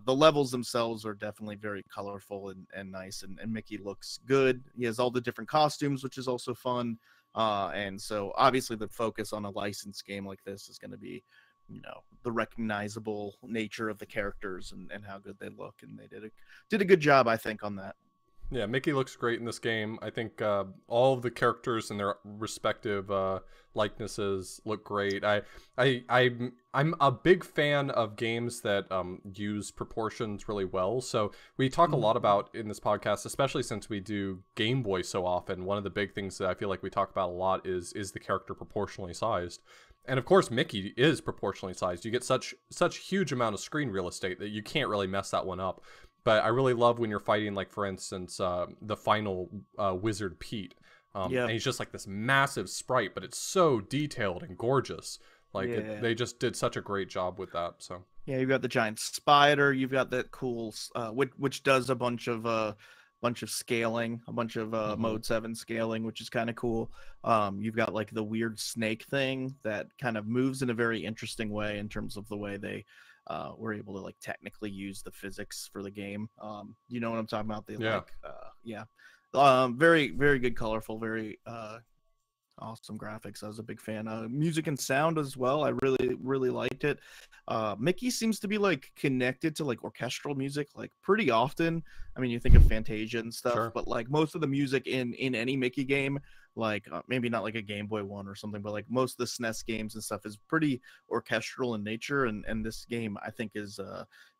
the levels themselves are definitely very colorful and nice, and Mickey looks good. He has all the different costumes, which is also fun. And so obviously the focus on a licensed game like this is going to be, you know, the recognizable nature of the characters and how good they look, and they did a good job, I think, on that. Yeah, Mickey looks great in this game. I think all of the characters and their respective likenesses look great. I'm a big fan of games that use proportions really well. So we talk a lot about in this podcast, especially since we do Game Boy so often. One of the big things that I feel like we talk about a lot is the character proportionally sized. And of course, Mickey is proportionally sized. You get such huge amount of screen real estate that you can't really mess that one up. But I really love when you're fighting, like, for instance, the final Wizard Pete. And he's just like this massive sprite, but it's so detailed and gorgeous. Like, they just did such a great job with that. So yeah, you've got the giant spider. You've got that cool, which does a bunch of scaling, a bunch of mode 7 scaling, which is kind of cool. You've got like the weird snake thing that kind of moves in a very interesting way in terms of the way they were able to like technically use the physics for the game. You know what I'm talking about? Very, very good, colorful, very awesome graphics. I was a big fan. Music and sound as well. I really, really liked it. Mickey seems to be like connected to like orchestral music like pretty often. I mean, you think of Fantasia and stuff, but like most of the music in any Mickey game, like maybe not like a Game Boy one or something, but like most of the SNES games and stuff is pretty orchestral in nature, and this game I think is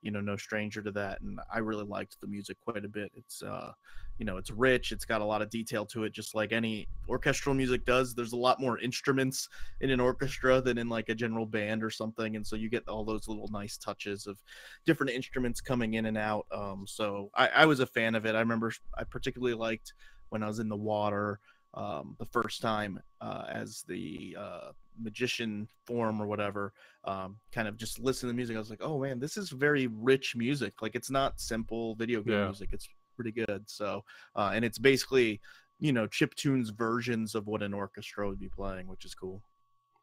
you know, no stranger to that, and I really liked the music quite a bit. It's you know, it's rich, it's got a lot of detail to it, just like any orchestral music does. There's a lot more instruments in an orchestra than in like a general band or something, and so you get all those little nice touches of different instruments coming in and out. So I was a fan of it. I remember I particularly liked when I was in the water the first time as the magician form or whatever, kind of just listen to the music. I was like, oh man, this is very rich music. Like, it's not simple video game music. It's pretty good. So and it's basically, you know, chiptunes versions of what an orchestra would be playing, which is cool.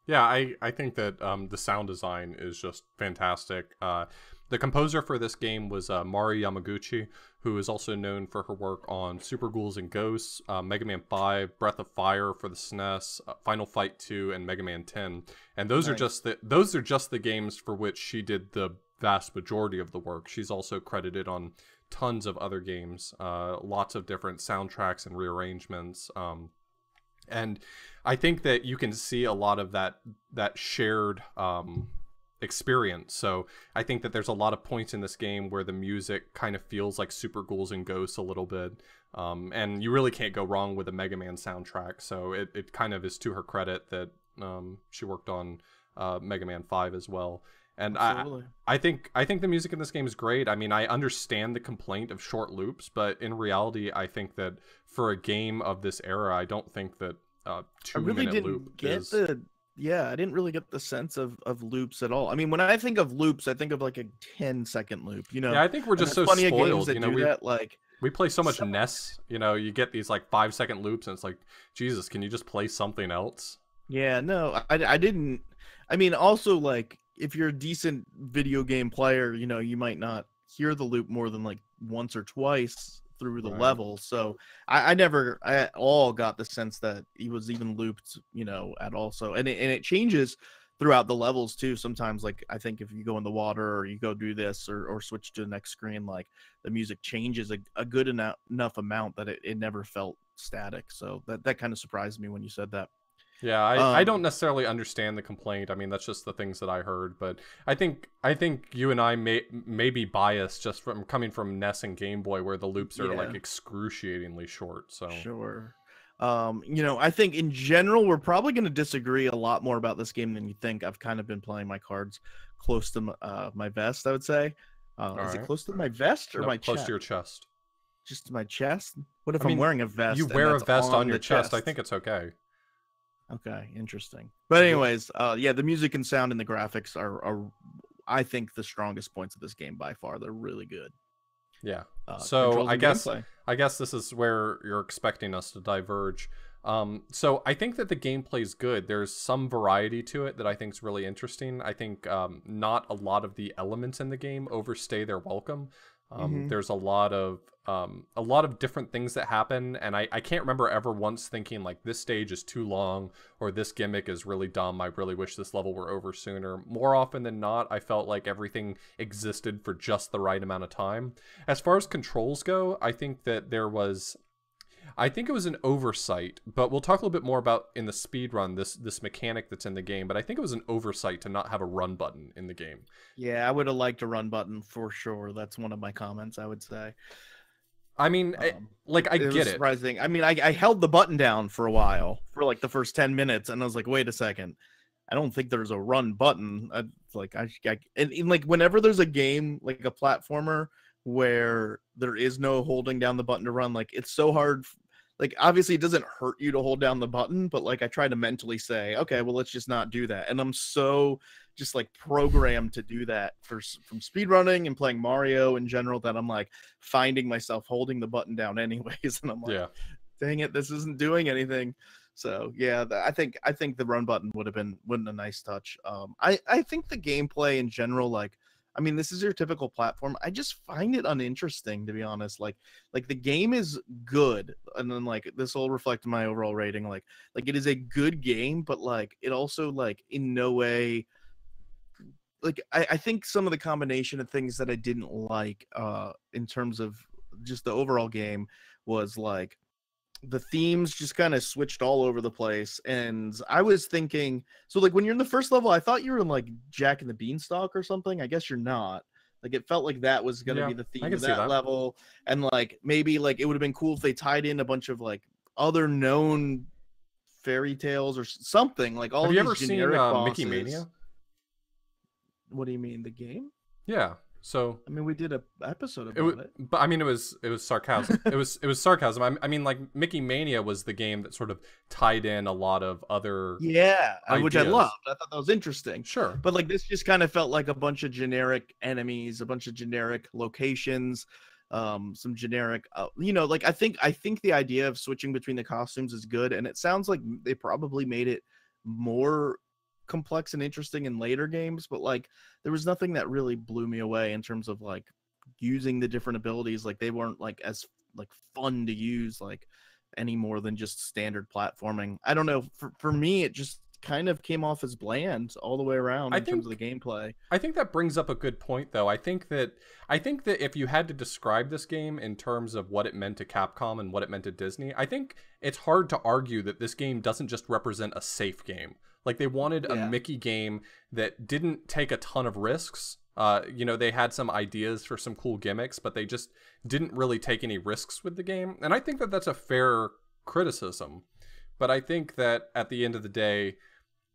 Yeah, I think that the sound design is just fantastic. The composer for this game was Mari Yamaguchi, who is also known for her work on Super Ghouls and Ghosts, Mega Man 5, Breath of Fire for the SNES, Final Fight 2, and Mega Man 10. And those are just the games for which she did the vast majority of the work. She's also credited on tons of other games, lots of different soundtracks and rearrangements. And I think that you can see a lot of that shared experience. So I think that there's a lot of points in this game where the music kind of feels like Super Ghouls and Ghosts a little bit. And you really can't go wrong with a Mega Man soundtrack. So it kind of is to her credit that she worked on Mega Man 5 as well. And Absolutely. I think the music in this game is great. I mean, I understand the complaint of short loops, but in reality, I think that for a game of this era, I don't think that I 2 minute really didn't loop get is. yeah, I didn't really get the sense of loops at all. I mean, when I think of loops, I think of like a 10-second loop, you know. Yeah, I think we're And just there's so plenty of games spoiled. that You know, do that, like we play so much some, NES. You know, you get these like 5 second loops, and it's like, Jesus, can you just play something else? yeah, no, I didn't. I mean, also like if you're a decent video game player, you know, you might not hear the loop more than like once or twice through the Right. level. So I never at all got the sense that he was even looped, you know, at all. So and it changes throughout the levels too. Sometimes like I think if you go in the water or you go do this or switch to the next screen, like the music changes a good enough amount that it never felt static. So that kind of surprised me when you said that. Yeah, I don't necessarily understand the complaint. I mean, that's just the things that I heard, but I think you and I may be biased just from coming from NES and Game Boy, where the loops are like Yeah. excruciatingly short. So Sure. You know, I think in general we're probably going to disagree a lot more about this game than you think. I've kind of been playing my cards close to my vest, I would say. all Is it right, close to my vest or no, my close chest? to your chest. Just my chest? What if I I'm mean, wearing a vest you and wear a that's vest on your the chest. I think it's okay. Okay, interesting. But anyways, yeah, the music and sound and the graphics are I think the strongest points of this game by far. They're really good. Yeah. So Controls and gameplay. I guess this is where you're expecting us to diverge. So I think that the gameplay is good. There's some variety to it that I think is really interesting. I think not a lot of the elements in the game overstay their welcome. Hmm. There's a lot of different things that happen, and I can't remember ever once thinking like this stage is too long or this gimmick is really dumb. I really wish this level were over sooner. More often than not, I felt like everything existed for just the right amount of time. As far as controls go, I think that I think it was an oversight, but we'll talk a little bit more about in the speed run this mechanic that's in the game. But I think it was an oversight to not have a run button in the game. Yeah, I would have liked a run button for sure. That's one of my comments, I would say. I mean, like I It get was it. surprising. I mean, I held the button down for a while for like the first 10 minutes, and I was like, wait a second. I don't think there's a run button. Like and like whenever there's a game like a platformer where there is no holding down the button to run, like it's so hard. Like obviously it doesn't hurt you to hold down the button, but like I try to mentally say, okay, well let's just not do that. And I'm so just like programmed to do that from speedrunning and playing Mario in general that I'm like finding myself holding the button down anyways, and I'm like, Yeah. dang it, this isn't doing anything. So yeah, I think the run button would have been a nice touch. I think the gameplay in general, like, I mean, this is your typical platform. I just find it uninteresting, to be honest. Like the game is good, and then like this will reflect my overall rating. Like it is a good game, but like it also like in no way. Like I think some of the combination of things that I didn't like in terms of just the overall game was like the themes just kind of switched all over the place. And I was thinking, so like when you're in the first level, I thought you were in like Jack and the Beanstalk or something. I guess you're not. Like it felt like that was going to Yeah, be the I theme can of see that that. level. And like maybe like it would have been cool if they tied in a bunch of like other known fairy tales or something, like all Have of you these ever seen generic Mickey bosses. Mania? What do you mean, the game? Yeah. So I mean, we did a episode it was, about it. but I mean, it was sarcasm. it was sarcasm. I mean, like Mickey Mania was the game that sort of tied in a lot of other Yeah, which I ideas. loved. I thought that was interesting. Sure. But like this just kind of felt like a bunch of generic enemies, a bunch of generic locations, some generic you know, like I think the idea of switching between the costumes is good, and it sounds like they probably made it more complex and interesting in later games, but like there was nothing that really blew me away in terms of like using the different abilities. Like they weren't like as like fun to use like any more than just standard platforming. I don't know, for me it just kind of came off as bland all the way around I in terms of think the gameplay. I think that brings up a good point, though. I think that if you had to describe this game in terms of what it meant to Capcom and what it meant to Disney, I think it's hard to argue that this game doesn't just represent a safe game. Like they wanted a Yeah. Mickey game that didn't take a ton of risks. You know, they had some ideas for some cool gimmicks, but they just didn't really take any risks with the game. And I think that that's a fair criticism. But I think that at the end of the day,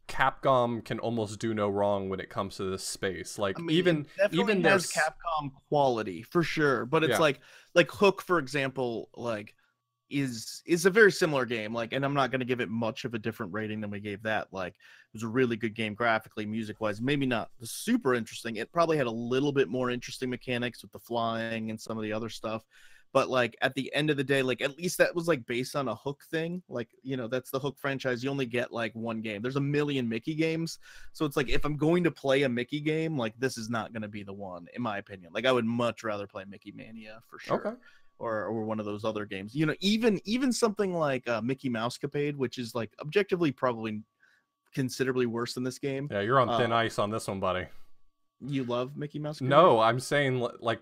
Capcom can almost do no wrong when it comes to this space. Like, I mean, even it definitely even has there's Capcom quality for sure, but it's yeah. like Hook, for example, like is a very similar game. Like, and I'm not going to give it much of a different rating than we gave that. Like, it was a really good game graphically, music wise. Maybe not super interesting. It probably had a little bit more interesting mechanics with the flying and some of the other stuff. But like at the end of the day, like at least that was like based on a Hook thing. Like, you know, that's the Hook franchise. You only get like one game. There's a million Mickey games. So it's like if I'm going to play a Mickey game, like this is not going to be the one, in my opinion. Like I would much rather play Mickey Mania for sure. Okay. Or one of those other games. You know, even something like Mickey Mouse Capade, which is like objectively probably considerably worse than this game. Yeah, you're on thin ice on this one, buddy. You love Mickey Mouse Capade? No, I'm saying like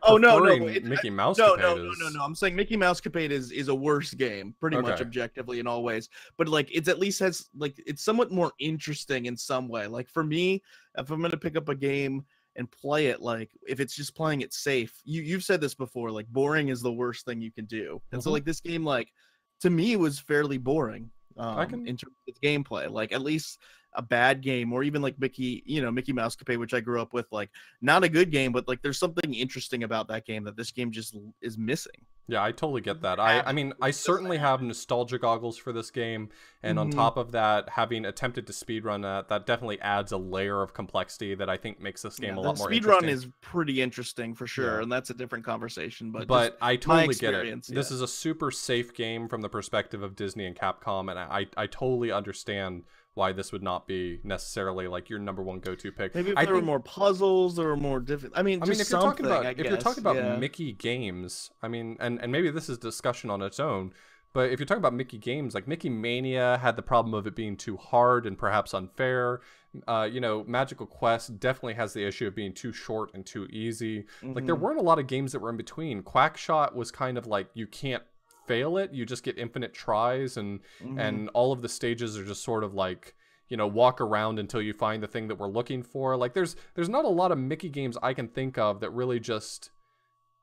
Mickey Mouse no, Capade no. I'm saying Mickey Mouse Capade is a worse game, pretty much objectively in all ways. But like it's at least has like it's somewhat more interesting in some way. Like for me, if I'm gonna pick up a game and play it, like if it's just playing it safe, you've said this before, like boring is the worst thing you can do. And so like this game, like to me was fairly boring in terms of its gameplay. Like at least a bad game, or even like Mickey Mouse Capade, which I grew up with, like not a good game, but like there's something interesting about that game that this game just is missing. Yeah, I totally get that. I mean, I certainly have nostalgia goggles for this game, and on top of that, having attempted to speedrun that definitely adds a layer of complexity that I think makes this game a lot more interesting. Speedrun is pretty interesting for sure, and that's a different conversation. But I totally get it. This is a super safe game from the perspective of Disney and Capcom, and I totally understand why this would not be necessarily like your number one go-to pick. Maybe if there were more puzzles, there were more different. I mean, if you're talking about Mickey games, I mean, and maybe this is discussion on its own, but if you're talking about Mickey games, like Mickey Mania had the problem of it being too hard and perhaps unfair. You know, Magical Quest definitely has the issue of being too short and too easy. Like there weren't a lot of games that were in between. Quackshot was kind of like you can't fail it, you just get infinite tries, and all of the stages are just sort of like, you know, walk around until you find the thing that we're looking for. Like there's not a lot of Mickey games I can think of that really just,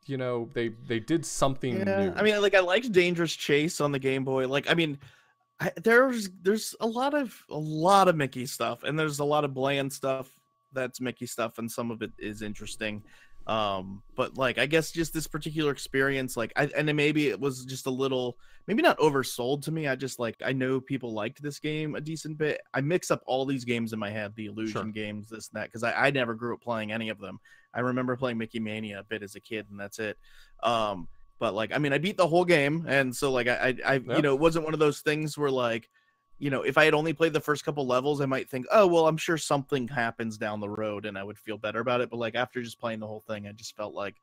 you know, they did something new. I mean, like I liked Dangerous Chase on the Game Boy. Like I mean, there's a lot of Mickey stuff, and there's a lot of bland stuff that's Mickey stuff, and some of it is interesting. But like I guess just this particular experience, like and maybe it was just a little, maybe not oversold to me. I just like, I know people liked this game a decent bit. I mix up all these games in my head, the Illusion games, this and that, because I never grew up playing any of them. I remember playing Mickey Mania a bit as a kid, and that's it. But like I mean, I beat the whole game, and so like I you know, it wasn't one of those things where like, you know, if I had only played the first couple levels, I might think, oh, well, I'm sure something happens down the road and I would feel better about it. But like after just playing the whole thing, I just felt like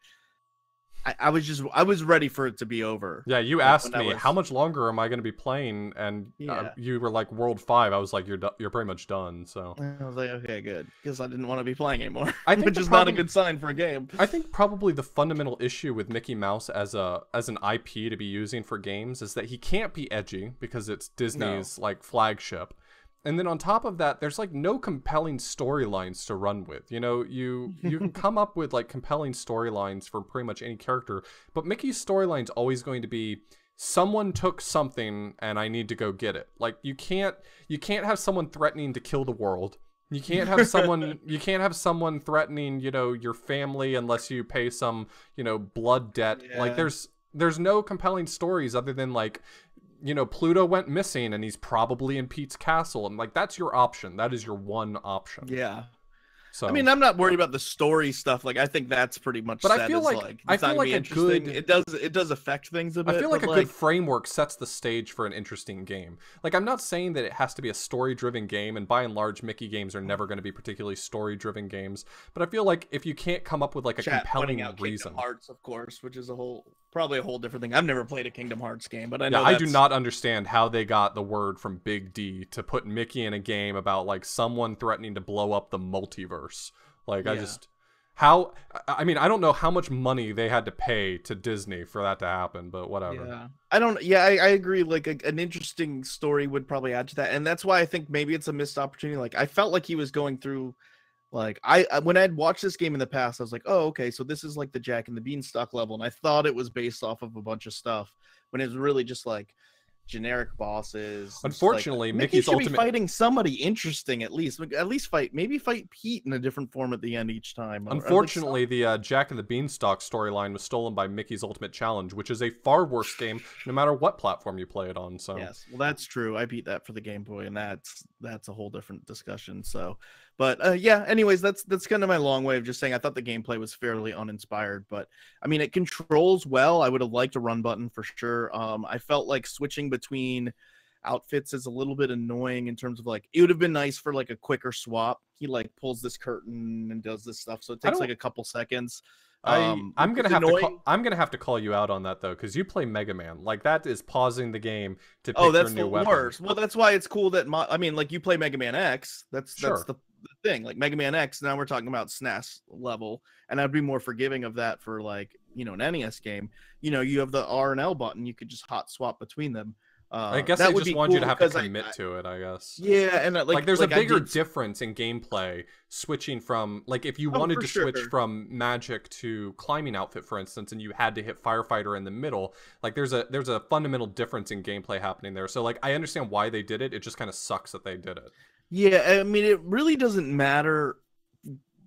I was ready for it to be over. Yeah, you asked me how much longer am I going to be playing, and you were like World 5. I was like, you're pretty much done. So I was like, okay, good, because I didn't want to be playing anymore. Which is not a good sign for a game. I think probably the fundamental issue with Mickey Mouse as an IP to be using for games is that he can't be edgy because it's Disney's like flagship. And then on top of that, there's like no compelling storylines to run with. You know, you can come up with like compelling storylines for pretty much any character, but Mickey's storyline's always going to be someone took something and I need to go get it. Like you can't have someone threatening to kill the world. You can't have someone threatening, you know, your family unless you pay some, you know, blood debt. Yeah. Like there's no compelling stories other than like, you know, Pluto went missing and he's probably in Pete's castle, and like that's your option. That is your one option. Yeah. So I mean, I'm not worried about the story stuff. Like I think that's pretty much. But I feel like it does affect things a bit. I feel like a good framework sets the stage for an interesting game. Like I'm not saying that it has to be a story-driven game, and by and large, Mickey games are never going to be particularly story-driven games. But I feel like if you can't come up with like a compelling reason, Kingdom Hearts, of course, which is probably a whole different thing. I've never played a Kingdom Hearts game, but I know I do not understand how they got the word from Big D to put Mickey in a game about like someone threatening to blow up the multiverse. Like I mean, I don't know how much money they had to pay to Disney for that to happen, but whatever. Yeah, I agree. Like an interesting story would probably add to that, and that's why I think maybe it's a missed opportunity. Like I felt like he was going through, like when I'd watched this game in the past, I was like, oh, okay, so this is like the Jack and the Beanstalk level, and I thought it was based off of a bunch of stuff when it was really just like, generic bosses. Unfortunately, like, Mickey's should ultimate be fighting somebody interesting at least. Maybe fight Pete in a different form at the end each time. Unfortunately, the Jack and the Beanstalk storyline was stolen by Mickey's Ultimate Challenge, which is a far worse game, no matter what platform you play it on. So yes, well, that's true. I beat that for the Game Boy, and that's a whole different discussion. So, but yeah. Anyways, that's kind of my long way of just saying I thought the gameplay was fairly uninspired, but I mean it controls well. I would have liked a run button for sure. I felt like switching between outfits is a little bit annoying in terms of like it would have been nice for like a quicker swap. He like pulls this curtain and does this stuff, so it takes like a couple seconds. I'm gonna have to call you out on that though, because you play Mega Man. Like that is pausing the game to pick your new weapon. Worst. Well, that's why it's cool that I mean, like you play Mega Man X. That's the thing. Like Mega Man X. Now we're talking about SNES level, and I'd be more forgiving of that for like an NES game. You have the R and L button. You could just hot swap between them. I guess they just want you to have to commit to it, I guess. Yeah, and like there's a bigger difference in gameplay switching from, like, if you wanted to switch from magic to climbing outfit, for instance, and you had to hit firefighter in the middle, like there's a fundamental difference in gameplay happening there. So like I understand why they did it. It just kind of sucks that they did it. Yeah, I mean it really doesn't matter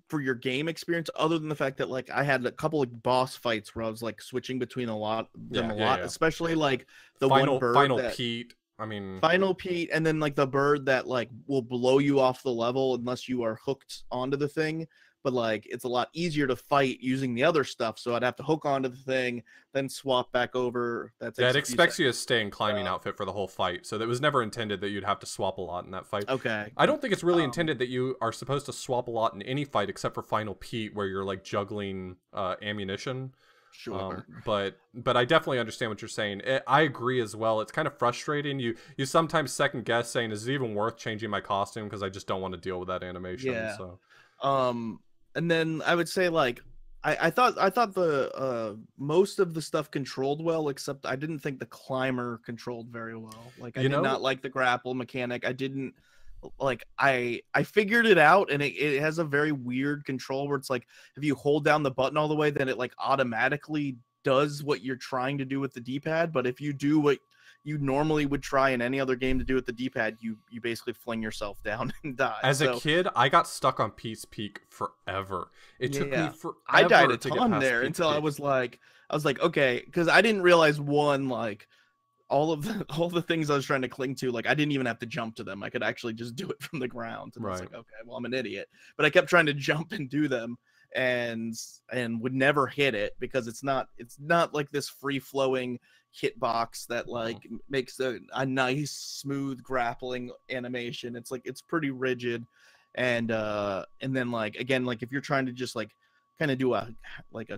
for your game experience, other than the fact that like I had a couple of boss fights where I was like switching between a lot, especially like the Final Pete. I mean, Final Pete, and then like the bird that like will blow you off the level unless you are hooked onto the thing. But like it's a lot easier to fight using the other stuff, so I'd have to hook onto the thing, then swap back over. It expects you to stay in climbing outfit for the whole fight, so that was never intended that you'd have to swap a lot in that fight. Okay. I don't think it's really intended that you are supposed to swap a lot in any fight except for Final Pete, where you're like juggling ammunition. Sure. But I definitely understand what you're saying. I agree as well. It's kind of frustrating. You sometimes second guess saying, is it even worth changing my costume, because I just don't want to deal with that animation. Yeah. So and then I would say like I thought the most of the stuff controlled well, except I didn't think the climber controlled very well. Like I did not like the grapple mechanic. I didn't like I figured it out, and it has a very weird control where it's like if you hold down the button all the way, then it like automatically does what you're trying to do with the D-pad. But if you do what you normally would try in any other game to do with the D-pad, you basically fling yourself down and die. As a kid, I got stuck on Pete's Peak forever. It took me forever. I died a ton there until I was like, okay, because I didn't realize like all the things I was trying to cling to, like I didn't even have to jump to them. I could actually just do it from the ground. And I was like, okay, well, I'm an idiot. But I kept trying to jump and do them, and would never hit it because it's not like this free flowing hitbox that like makes a nice smooth grappling animation. It's like it's pretty rigid, and then like again, like if you're trying to just like kind of do a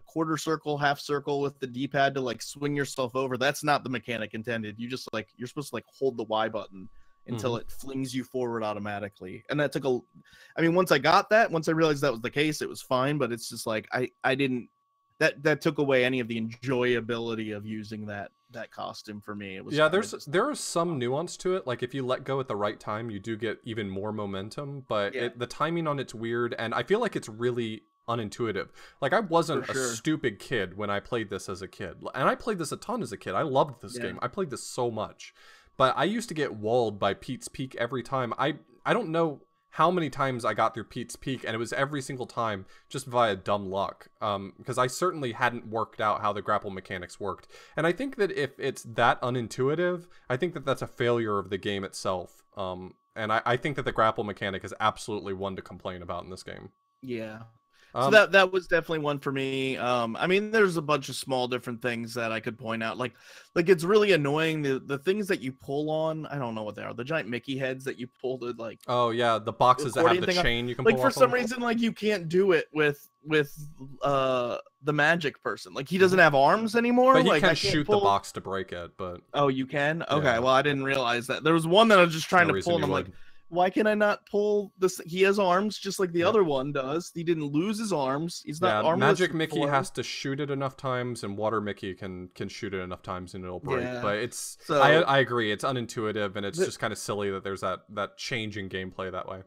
quarter circle, half circle with the D-pad to like swing yourself over, that's not the mechanic intended. You're supposed to like hold the Y button until it flings you forward automatically. And that took once I realized that was the case, it was fine, but it's just like I didn't that took away any of the enjoyability of using that costume for me. It was there is some nuance to it. Like if you let go at the right time, you do get even more momentum, but the timing on it's weird, and I feel like it's really unintuitive. Like I wasn't a stupid kid when I played this as a kid, and I played this a ton as a kid. I loved this game. I played this so much, but I used to get walled by Pete's Peak every time. I don't know how many times I got through Pete's Peak, and it was every single time just via dumb luck, because I certainly hadn't worked out how the grapple mechanics worked. And I think that if it's that unintuitive, I think that that's a failure of the game itself. And I think that the grapple mechanic is absolutely one to complain about in this game. Yeah. So that was definitely one for me. I mean, there's a bunch of small different things that I could point out. Like it's really annoying. The things that you pull on, I don't know what they are. The giant Mickey heads that you pull to like. Oh yeah, the boxes that have the chain you can pull like for some reason, like you can't do it with the magic person. Like he doesn't have arms anymore. But he like can shoot the box to break it. But oh, you can. Okay, well I didn't realize that. There was one that I was just trying to pull, and I'm like, why can I not pull this? He has arms just like the other one does. He didn't lose his arms. He's not armless. Magic Mickey has to shoot it enough times, and Water Mickey can shoot it enough times and it'll break. Yeah. But it's I agree, it's unintuitive, and it's just kind of silly that there's that change in gameplay that way.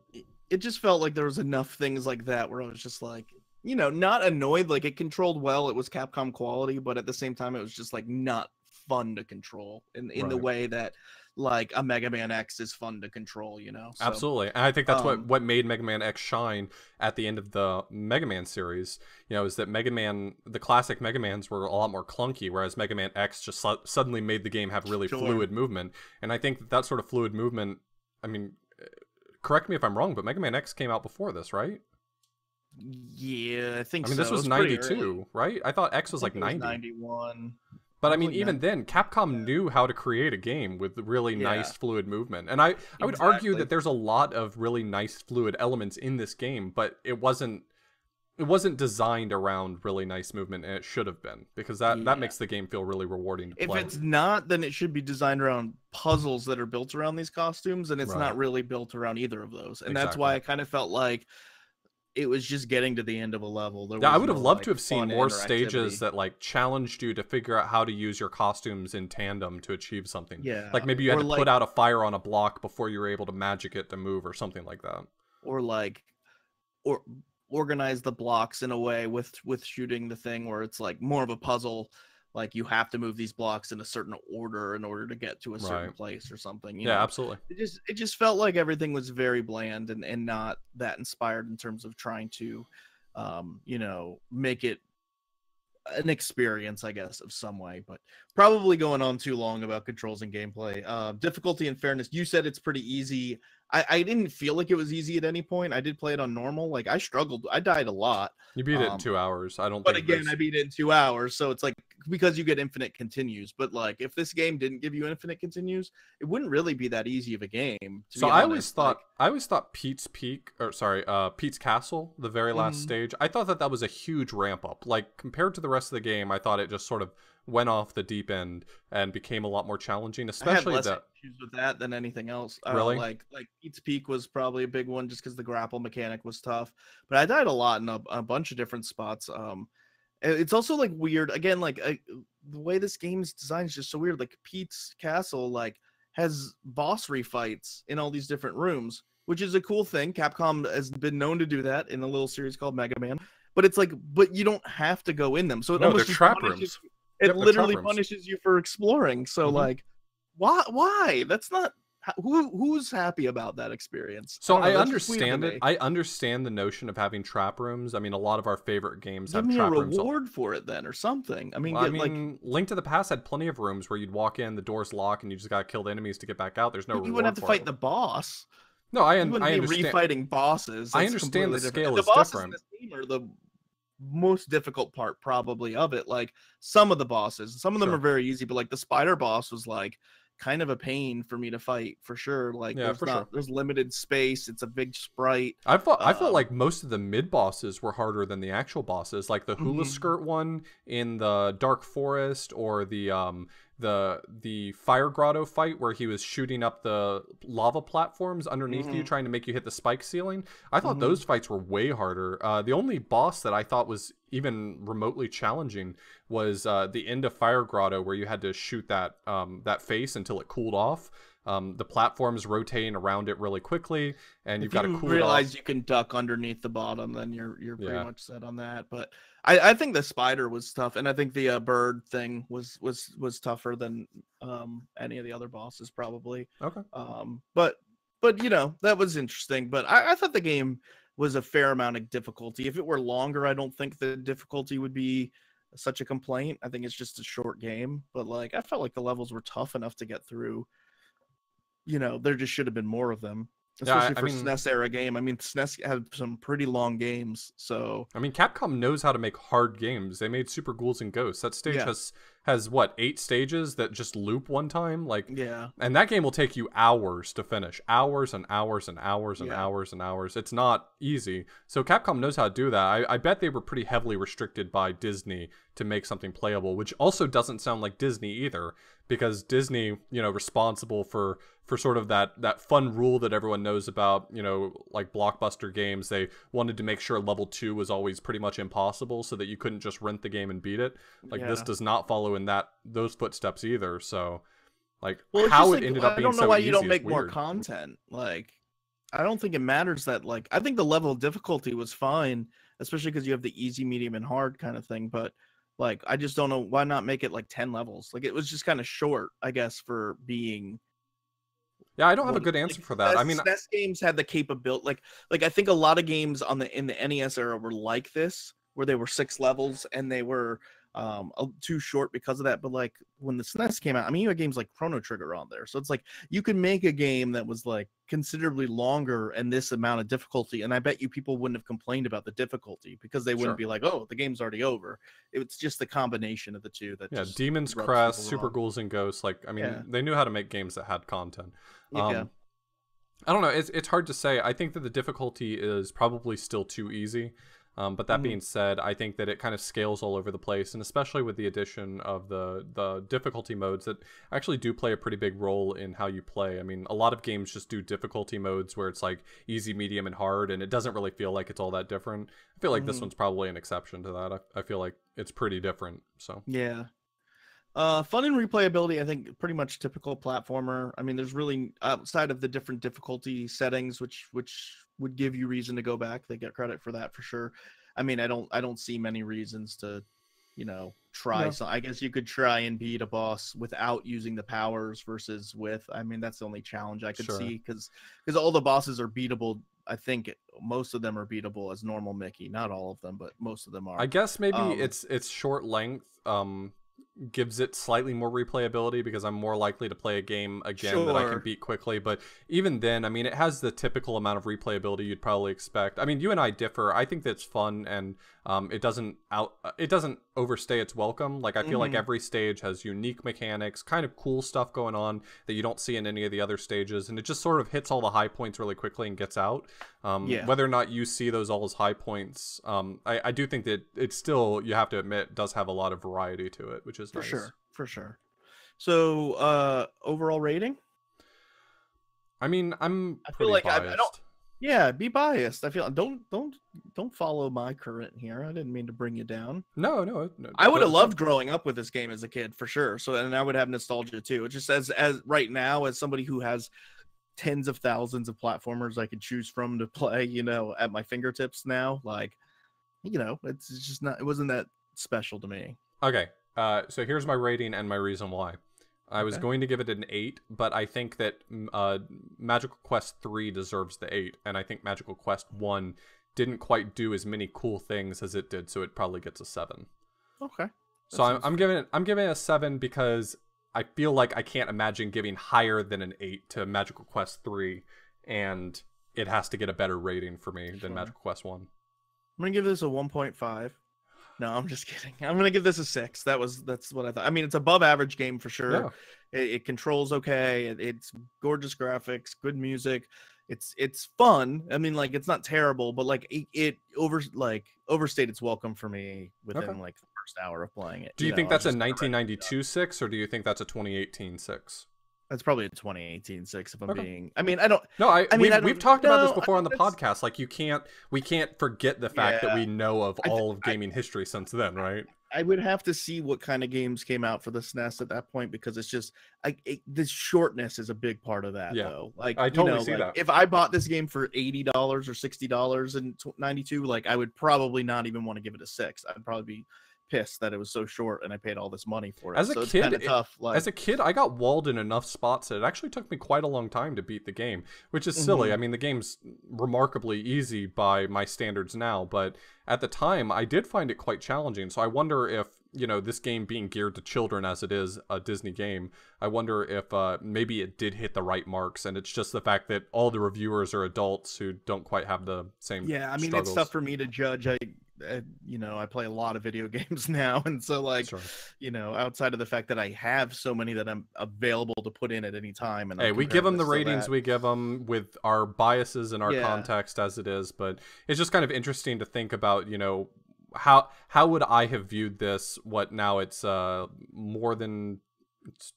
It just felt like there was enough things like that where I was just like, not annoyed. Like it controlled well. It was Capcom quality, but at the same time, it was just like not fun to control in the Right. way that like a Mega Man X is fun to control, you know. So, Absolutely. And I think that's what made Mega Man X shine at the end of the Mega Man series, you know, is that Mega Man, the classic Mega Mans were a lot more clunky, whereas Mega Man X just suddenly made the game have really fluid movement. And I think that sort of fluid movement, I mean, correct me if I'm wrong, but Mega Man X came out before this, right? Yeah, I think I mean, so. this was 92, right? I thought X was like 90. 91. But I mean, even then, Capcom knew how to create a game with really nice fluid movement. And I would argue that there's a lot of really nice fluid elements in this game, but it wasn't designed around really nice movement, and it should have been, because that makes the game feel really rewarding to play. If it's not, then it should be designed around puzzles that are built around these costumes, and it's not really built around either of those. And that's why I kind of felt like it was just getting to the end of a level. I would have loved to have seen more stages that like challenged you to figure out how to use your costumes in tandem to achieve something. Yeah. Like maybe you had to put out a fire on a block before you were able to magic it to move or something like that. Or like, or organize the blocks in a way with shooting the thing where it's like more of a puzzle. Like you have to move these blocks in a certain order in order to get to a certain place or something. You know? Absolutely. It just felt like everything was very bland and not that inspired in terms of trying to, you know, make it an experience, I guess, of some way. But probably going on too long about controls and gameplay. Difficulty and fairness. You said it's pretty easy. I didn't feel like it was easy at any point. I did play it on normal. Like I struggled. I died a lot. You beat it in 2 hours. I don't. But again, I beat it in 2 hours, so it's like because you get infinite continues. But like if this game didn't give you infinite continues, it wouldn't really be that easy of a game. So I always thought Pete's Peak, or sorry, Pete's Castle, the very last stage. I thought that was a huge ramp up. Like compared to the rest of the game, I thought it just sort of went off the deep end and became a lot more challenging, especially I had less issues with that than anything else. Really? Like Pete's Peak was probably a big one just because the grapple mechanic was tough. But I died a lot in a bunch of different spots. It's also like weird. Again, like the way this game is designed is just so weird. Like Pete's Castle like has boss refights in all these different rooms, which is a cool thing. Capcom has been known to do that in a little series called Mega Man. But it's like, but you don't have to go in them. So it almost they're trap rooms. It literally punishes you for exploring. So like, why? That's not who's happy about that experience. So I understand it. I understand the notion of having trap rooms. I mean, a lot of our favorite games have trap rooms. Give me a reward for it then, or something. I mean, like Link to the Past had plenty of rooms where you'd walk in, the doors lock, and you just got to kill the enemies to get back out. There's no. You wouldn't have to fight the boss. No, I wouldn't be refighting bosses. I understand the scale is different. different. The bosses in this game are the most difficult part probably of it. Like some of the bosses, some of them are very easy, but like the spider boss was like kind of a pain for me to fight for sure. Like there's limited space. It's a big sprite. I felt like most of the mid bosses were harder than the actual bosses, like the hula skirt one in the Dark Forest, or the fire grotto fight where he was shooting up the lava platforms underneath you, trying to make you hit the spike ceiling. I thought those fights were way harder. The only boss that I thought was even remotely challenging was the end of Fire Grotto, where you had to shoot that face until it cooled off. The platforms rotating around it really quickly, and you've got to cool it off. If you realize you can duck underneath the bottom, then you're pretty much set on that. But I think the spider was tough, and I think the bird thing was tougher than any of the other bosses probably. Okay. But you know, that was interesting. But I thought the game was a fair amount of difficulty. If it were longer, I don't think the difficulty would be such a complaint. I think it's just a short game, but like I felt like the levels were tough enough to get through. You know, there just should have been more of them, especially for SNES era game. I mean, SNES had some pretty long games, so I mean, Capcom knows how to make hard games. They made Super Ghouls and Ghosts. That stage has what, 8 stages that just loop one time, like and that game will take you hours to finish, hours and hours and hours and hours and hours. It's not easy. So Capcom knows how to do that. I bet they were pretty heavily restricted by Disney to make something playable, which also doesn't sound like Disney either, because Disney, you know, responsible for sort of that fun rule that everyone knows about, you know, like blockbuster games. They wanted to make sure level 2 was always pretty much impossible so that you couldn't just rent the game and beat it. Like this does not follow in those footsteps either. So like how it ended up being so easy. I don't know why you don't make more content. Like I don't think it matters that, like, I think the level of difficulty was fine, especially because you have the easy, medium, and hard kind of thing. But Like, I just don't know why not make it like 10 levels. Like, it was just kind of short, I guess, for being. Yeah, I don't have a good answer for that. I mean, SNES games had the capability, like I think a lot of games in the NES era were like this, where they were 6 levels and they were too short because of that. But like when the SNES came out, I mean, you had games like Chrono Trigger on there, so it's like you could make a game that was like considerably longer and this amount of difficulty, and I bet you people wouldn't have complained about the difficulty because they wouldn't be like, oh, the game's already over. It's just the combination of the two that yeah, Demon's Crest, Super Ghouls and Ghosts, like, I mean, they knew how to make games that had content. I don't know, it's hard to say. I think that the difficulty is probably still too easy. But that being said, I think that it kind of scales all over the place, and especially with the addition of the difficulty modes that actually do play a pretty big role in how you play. I mean, a lot of games just do difficulty modes where it's like easy, medium, and hard, and it doesn't really feel like it's all that different. I feel like this one's probably an exception to that. I feel like it's pretty different. So yeah. Fun and replayability, I think, pretty much typical platformer. I mean, there's really, outside of the different difficulty settings, which would give you reason to go back. They get credit for that for sure. I mean, I don't see many reasons to, try. No. So I guess you could try and beat a boss without using the powers versus with. I mean, that's the only challenge I could see, because all the bosses are beatable. I think most of them are beatable as normal Mickey. Not all of them, but most of them are. I guess maybe it's short length. Gives it slightly more replayability because I'm more likely to play a game again that I can beat quickly. But even then, I mean, it has the typical amount of replayability you'd probably expect. I mean, you and I differ. I think that's fun, and it doesn't overstay its welcome. Like, I feel like every stage has unique mechanics, kind of cool stuff going on that you don't see in any of the other stages, and it just sort of hits all the high points really quickly and gets out. Whether or not you see those all as high points, I do think that it's still, you have to admit, does have a lot of variety to it, which is nice. For sure. So overall rating? I mean, I feel like biased. I don't. Yeah, be biased. I feel don't follow my current here. I didn't mean to bring you down. No. I would have loved growing up with this game as a kid for sure. So, and I would have nostalgia too. It just as right now, as somebody who has tens of thousands of platformers I could choose from to play, at my fingertips now, like, it's just not. It wasn't that special to me. Okay. So here's my rating and my reason why. I was going to give it an 8, but I think that Magical Quest 3 deserves the 8, and I think Magical Quest 1 didn't quite do as many cool things as it did, so it probably gets a 7. Okay. So I'm giving it a 7 because I feel like I can't imagine giving higher than an 8 to Magical Quest 3, and it has to get a better rating for me than Magical Quest 1. I'm gonna give this a 1.5. No, I'm just kidding. I'm gonna give this a 6. That's what I thought. I mean, it's above average game for sure. Yeah. It controls okay. It's gorgeous graphics, good music. It's fun. I mean, like, it's not terrible, but like it overstayed its welcome for me within like the first hour of playing it. Do you think that's a 1992 6, or do you think that's a 2018 6? That's probably a 2018 6 if I'm being. I mean, I don't. No, we've talked about this before on the podcast. Like, we can't forget the fact that we know of all of gaming history since then, right? I would have to see what kind of games came out for the SNES at that point, because it's just the shortness is a big part of that, though. Like, I totally see that. If I bought this game for $80 or $60 in '92, like, I would probably not even want to give it a 6. I'd probably be pissed that it was so short and I paid all this money for it. As a kid, it's tough. As a kid, I got walled in enough spots that it actually took me quite a long time to beat the game, which is silly. I mean, the game's remarkably easy by my standards now, but at the time, I did find it quite challenging. So I wonder if, this game being geared to children as it is a Disney game, I wonder if maybe it did hit the right marks, and it's just the fact that all the reviewers are adults who don't quite have the same struggles. It's tough for me to judge. I play a lot of video games now, and so outside of the fact that I have so many that I'm available to put in at any time, and we give them the ratings we give them with our biases and our context as it is, but it's just kind of interesting to think about, how would I have viewed this? What now? It's more than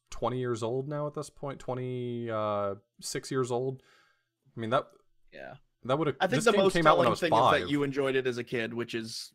20 years old now at this point, 26 years old. I mean that. Yeah. That would have. I think the most telling thing is that you enjoyed it as a kid, which is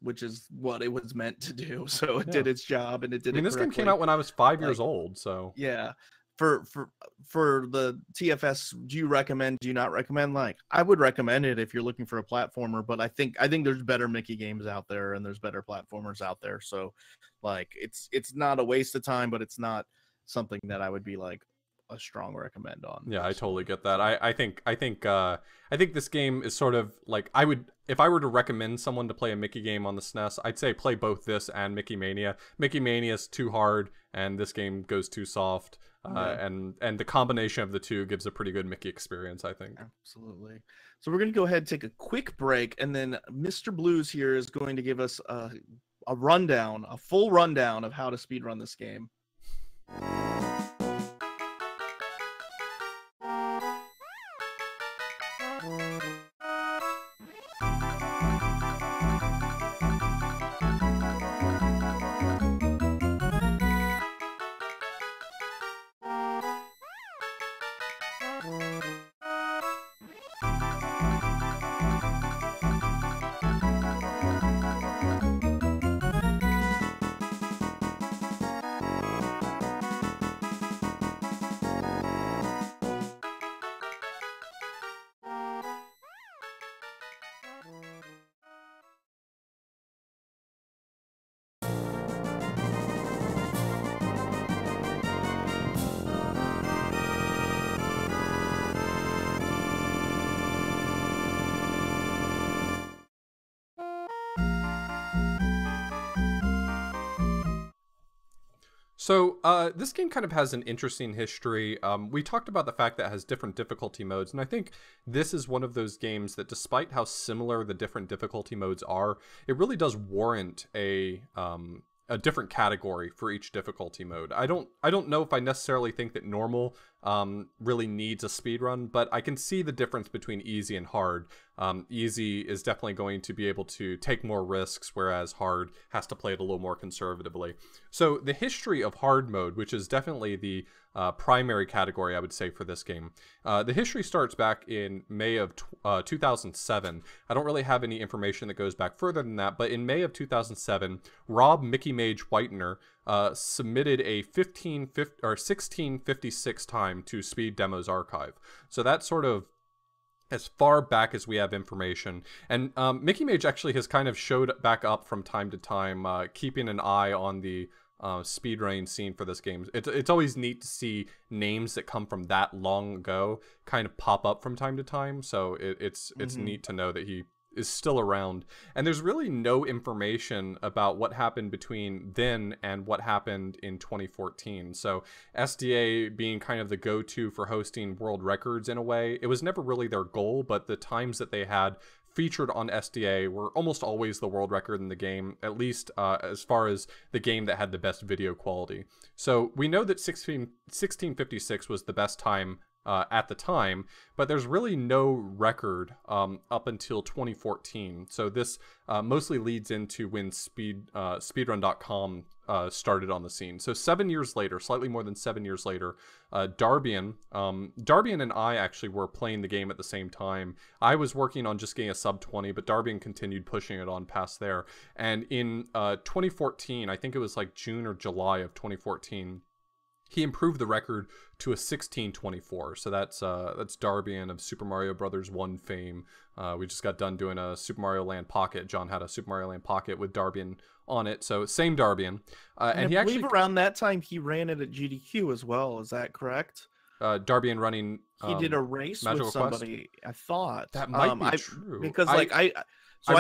what it was meant to do. So it did its job, and it did. I mean, this game came out when I was 5 years old. So yeah, for the TFS, do you recommend, do you not recommend? Like, I would recommend it if you're looking for a platformer, but I think there's better Mickey games out there and there's better platformers out there. So like it's not a waste of time, but it's not something that I would be like a strong recommend on. Yeah, I totally get that. I think this game is sort of like, I would, if I were to recommend someone to play a Mickey game on the SNES, I'd say play both this and Mickey Mania. Mickey Mania is too hard and this game goes too soft. And the combination of the two gives a pretty good Mickey experience, I think. Absolutely. So we're going to go ahead and take a quick break, and then Mr. Blues here is going to give us a rundown, a full rundown of how to speedrun this game. So this game kind of has an interesting history. We talked about the fact that it has different difficulty modes, and I think this is one of those games that, despite how similar the different difficulty modes are, it really does warrant a different category for each difficulty mode. I don't know if I necessarily think that normal really needs a speedrun, but I can see the difference between easy and hard. Easy is definitely going to be able to take more risks, whereas hard has to play it a little more conservatively. So the history of hard mode, which is definitely the primary category, I would say, for this game. The history starts back in May of 2007. I don't really have any information that goes back further than that, but in May of 2007, Rob Mickey Mage Whitener submitted a 1656 time to Speed Demos Archive. So that's sort of as far back as we have information. And Mickey Mage actually has kind of showed back up from time to time, keeping an eye on the speedrunning scene for this game. It's always neat to see names that come from that long ago kind of pop up from time to time. So it's neat to know that he is still around. And there's really no information about what happened between then and what happened in 2014. So SDA being kind of the go-to for hosting world records in a way, it was never really their goal, but the times that they had featured on SDA were almost always the world record in the game, at least as far as the game that had the best video quality. So we know that 1656 was the best time at the time, but there's really no record up until 2014. So this mostly leads into when speedrun.com started on the scene. So 7 years later, slightly more than 7 years later, Darbian and I actually were playing the game at the same time. I was working on just getting a sub 20, but Darbian continued pushing it on past there. And in 2014, I think it was like June or July of 2014, he improved the record to a 1624. So that's Darbian of Super Mario Brothers 1 fame. We just got done doing a Super Mario Land Pocket. John had a Super Mario Land Pocket with Darbian on it. So same Darbian. And he I actually, believe around that time he ran it at GDQ as well. Is that correct? Darbian running. He did a race with somebody. I thought that might be true, because I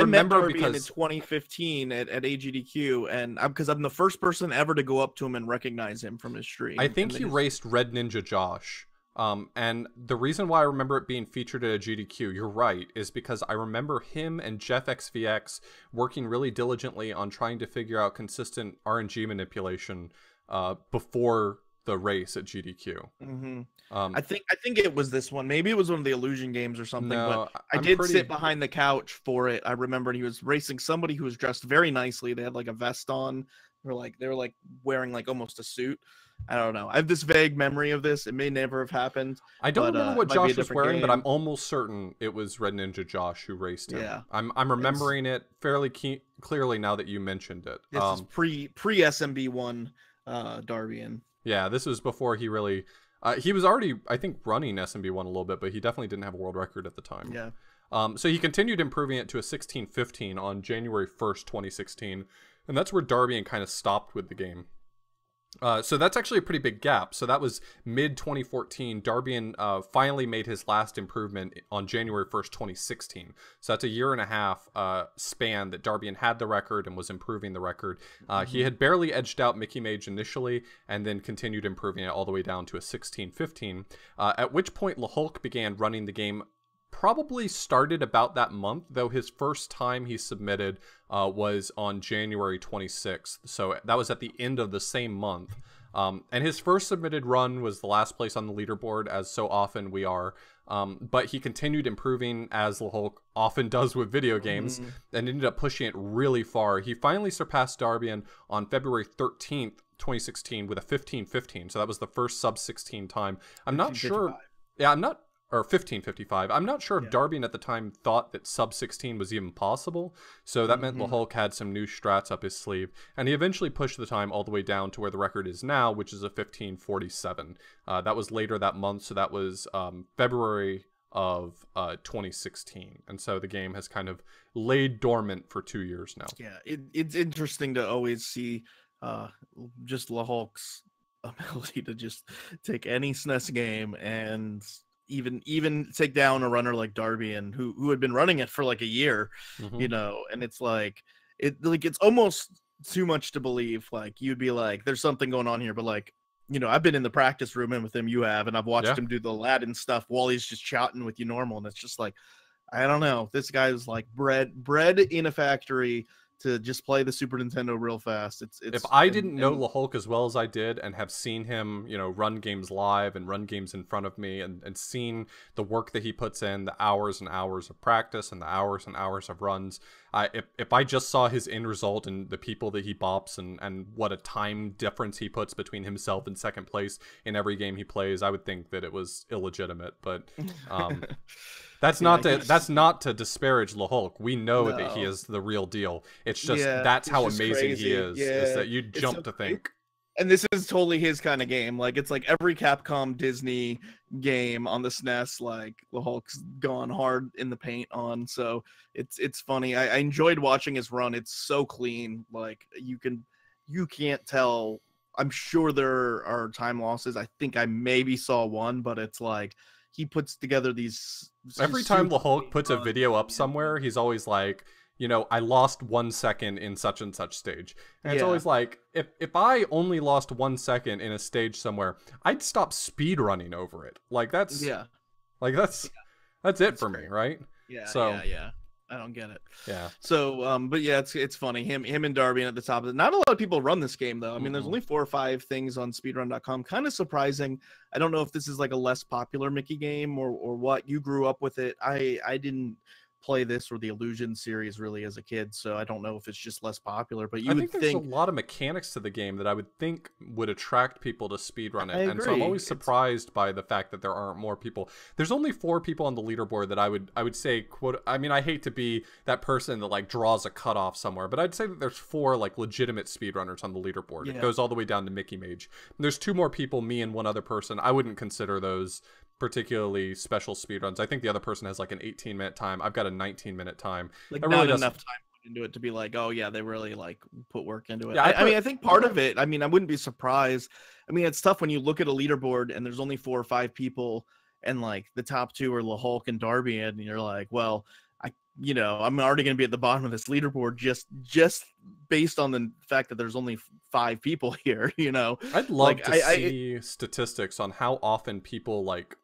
met Darbian in 2015 at AGDQ, and because I'm the first person ever to go up to him and recognize him from his stream. I think he raced Red Ninja Josh. And the reason why I remember it being featured at a GDQ, you're right, is because I remember him and Jeff XVX working really diligently on trying to figure out consistent RNG manipulation before the race at GDQ. I think it was this one. Maybe it was one of the Illusion games or something. No, but I did sit behind the couch for it. I remembered he was racing somebody who was dressed very nicely. They had like a vest on, or they were wearing like almost a suit. I don't know. I have this vague memory of this. It may never have happened. I don't remember what Josh was wearing, but I'm almost certain it was Red Ninja Josh who raced him. Yeah, I'm remembering it fairly clearly now that you mentioned it. This is pre SMB1 Darbian. Yeah, this was before he really He was already, I think, running SMB1 a little bit, but he definitely didn't have a world record at the time. Yeah. So he continued improving it to a 16:15 on January 1st, 2016, and that's where Darbian kind of stopped with the game. So that's actually a pretty big gap. So that was mid-2014. Darbian finally made his last improvement on January 1st, 2016. So that's a year and a half span that Darbian had the record and was improving the record. He had barely edged out Mickey Mage initially and then continued improving it all the way down to a 16:15, at which point LaHulk began running the game. Probably started about that month, though his first time he submitted was on January 26th. So that was at the end of the same month. And his first submitted run was the last place on the leaderboard, as so often we are. But he continued improving, as LaHulk often does with video games, and ended up pushing it really far. He finally surpassed Darbian on February 13th, 2016 with a 15:15. So that was the first sub-16 time. I'm not sure. Yeah, or 15:55. I'm not sure if Darbian at the time thought that sub-16 was even possible, so that meant LaHulk had some new strats up his sleeve, and he eventually pushed the time all the way down to where the record is now, which is a 15:47. That was later that month, so that was February of 2016, and so the game has kind of laid dormant for 2 years now. Yeah, it's interesting to always see just LaHulk's ability to just take any SNES game and even take down a runner like Darbian who had been running it for like a year, you know, and it's like it's almost too much to believe. Like you'd be like, there's something going on here, but like, you know, I've been in the practice room and with him, you have, and I've watched him do the Aladdin stuff while he's just chatting with you normal, and it's just like, I don't know, this guy's like bred in a factory to just play the Super Nintendo real fast. If I didn't know LaHulk as well as I did and have seen him, you know, run games live and run games in front of me and seen the work that he puts in, the hours and hours of practice and the hours and hours of runs, if I just saw his end result and the people that he bops and what a time difference he puts between himself and second place in every game he plays, I would think that it was illegitimate. But that's not to disparage LaHulk. We know that he is the real deal. It's just that's how amazing he is. Is that you jump to think. And this is totally his kind of game. Like it's like every Capcom Disney game on the SNES, like LaHulk's gone hard in the paint on. So it's funny. I enjoyed watching his run. It's so clean. Like you can't tell. I'm sure there are time losses. I think I maybe saw one, but it's like he puts together these. Every time LaHulk puts a video up somewhere, he's always like, you know, I lost 1 second in such and such stage. And it's always like, if I only lost 1 second in a stage somewhere, I'd stop speedrunning over it. Like that's that's it for me, right? Yeah. So yeah. I don't get it. Yeah. So, but yeah, it's funny. Him and Darbian at the top of it. Not a lot of people run this game though. I mean, there's only 4 or 5 things on speedrun.com. Kind of surprising. I don't know if this is like a less popular Mickey game or what. You grew up with it. I didn't play this or the Illusion series really as a kid, so I don't know if it's just less popular. But I think there's a lot of mechanics to the game that I would think would attract people to speedrun it, and so I'm always surprised by the fact that there aren't more people. There's only 4 people on the leaderboard that I would say, quote, I mean, I hate to be that person that like draws a cutoff somewhere, but I'd say that there's 4 like legitimate speedrunners on the leaderboard. It goes all the way down to Mickey Mage. There's 2 more people, me and one other person. I wouldn't consider those particularly special speedruns. I think the other person has like an 18-minute time. I've got a 19-minute time. Like not really enough time put into it to be like, oh yeah, they really like put work into it. Yeah, I mean, I think part of it, I mean, I wouldn't be surprised. I mean, it's tough when you look at a leaderboard and there's only 4 or 5 people and like the top 2 are LaHulk and Darbian, and you're like, well, I'm already going to be at the bottom of this leaderboard just based on the fact that there's only 5 people here, you know. I'd love to see statistics on how often people like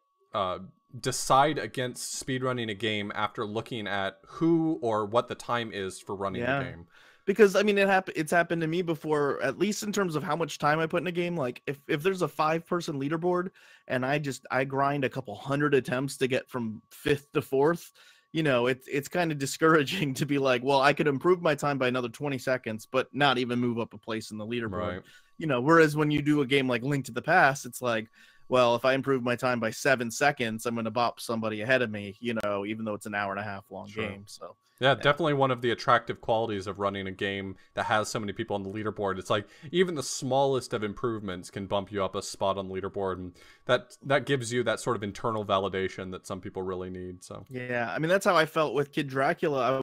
decide against speedrunning a game after looking at who or what the time is for running the game. Because I mean, it's happened to me before, at least in terms of how much time I put in a game. Like if there's a 5-person leaderboard and I grind a couple hundred attempts to get from 5th to 4th, you know, it's kind of discouraging to be like, well, I could improve my time by another 20 seconds, but not even move up a place in the leaderboard. Right. You know, whereas when you do a game like Link to the Past, it's like, well, if I improve my time by 7 seconds, I'm going to bop somebody ahead of me, you know, even though it's an hour and a half long Sure. game. So, Yeah, yeah. definitely one of the attractive qualities of running a game that has so many people on the leaderboard. It's like even the smallest of improvements can bump you up a spot on the leaderboard, and that gives you that sort of internal validation that some people really need. So Yeah, I mean that's how I felt with Kid Dracula.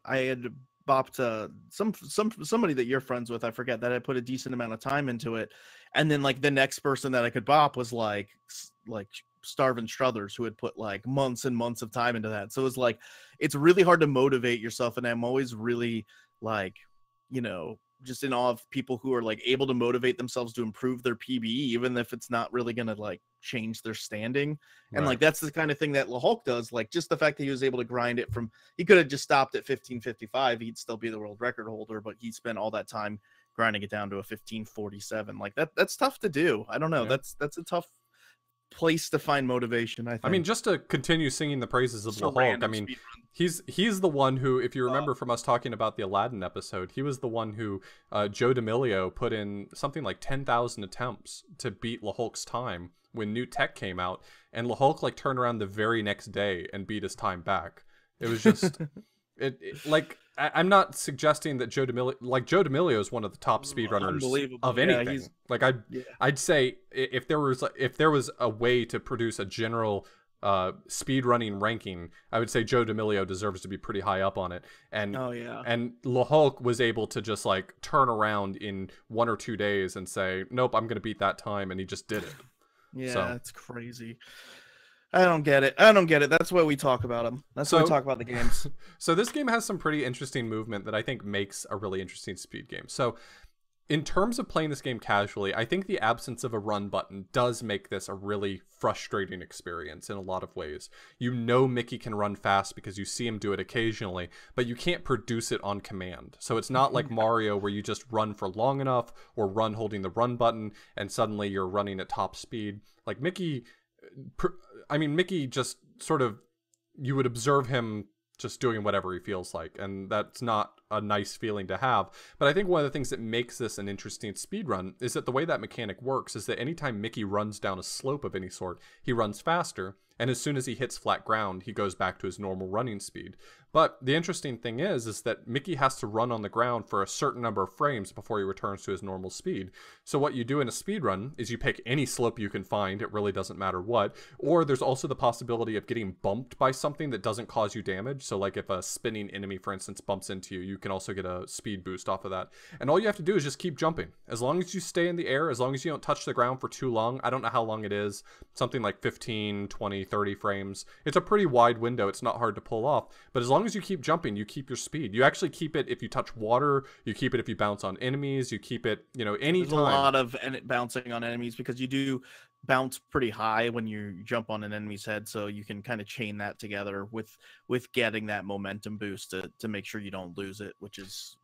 I had bopped somebody that you're friends with, I forget, that I put a decent amount of time into it, and then like the next person that I could bop was like Starvin Struthers, who had put like months and months of time into that. So it was like it's really hard to motivate yourself, and I'm always really like, you know, just in awe of people who are like able to motivate themselves to improve their PBE, even if it's not really gonna like change their standing. And right. like that's the kind of thing that Hulk does. Like just the fact that he was able to grind it from, he could have just stopped at 15:55, he'd still be the world record holder, but he spent all that time grinding it down to a 15:47. Like that's tough to do. I don't know. Yeah. That's a tough place to find motivation, I I mean, think. just to continue singing the praises of Just a Hulk, I random mean, speed he's the one who, if you run. remember from us talking about the Aladdin episode, he was the one who Joe D'Amelio put in something like 10,000 attempts to beat Hulk's time when new tech came out, and Hulk like turned around the very next day and beat his time back. It was just like I'm not suggesting that Joe D'Amelio is one of the top speedrunners Unbelievable. of Yeah, anything. he's Like yeah. I'd say if there was a way to produce a general speedrunning ranking, I would say Joe D'Amelio deserves to be pretty high up on it. And Oh yeah. and Hulk was able to just like turn around in 1 or 2 days and say, nope, I'm gonna beat that time, and he just did it. Yeah, So it's crazy. I don't get it. I don't get it. That's why we talk about them. That's why we so talk about the games. so this game has some pretty interesting movement that I think makes a really interesting speed game. So in terms of playing this game casually, I think the absence of a run button does make this a really frustrating experience in a lot of ways. You know Mickey can run fast because you see him do it occasionally, but you can't produce it on command. So it's not like Mario where you just run for long enough or run holding the run button and suddenly you're running at top speed. Like Mickey, Mickey just sort of, you would observe him just doing whatever he feels like, and that's not a nice feeling to have. But I think one of the things that makes this an interesting speedrun is that the way that mechanic works is that anytime Mickey runs down a slope of any sort, he runs faster, and as soon as he hits flat ground, he goes back to his normal running speed. But the interesting thing is that Mickey has to run on the ground for a certain number of frames before he returns to his normal speed. So what you do in a speedrun is you pick any slope you can find, it really doesn't matter what, or there's also the possibility of getting bumped by something that doesn't cause you damage. So like if a spinning enemy, for instance, bumps into you, you can also get a speed boost off of that. And all you have to do is just keep jumping. As long as you stay in the air, as long as you don't touch the ground for too long, I don't know how long it is, something like 15, 20, 30 frames. It's a pretty wide window, it's not hard to pull off, but as long as you keep jumping, you keep your speed. You actually keep it if you touch water, you keep it if you bounce on enemies, you keep it, anytime. There's a lot of bouncing on enemies because you do bounce pretty high when you jump on an enemy's head, so you can kind of chain that together with getting that momentum boost to make sure you don't lose it, which is,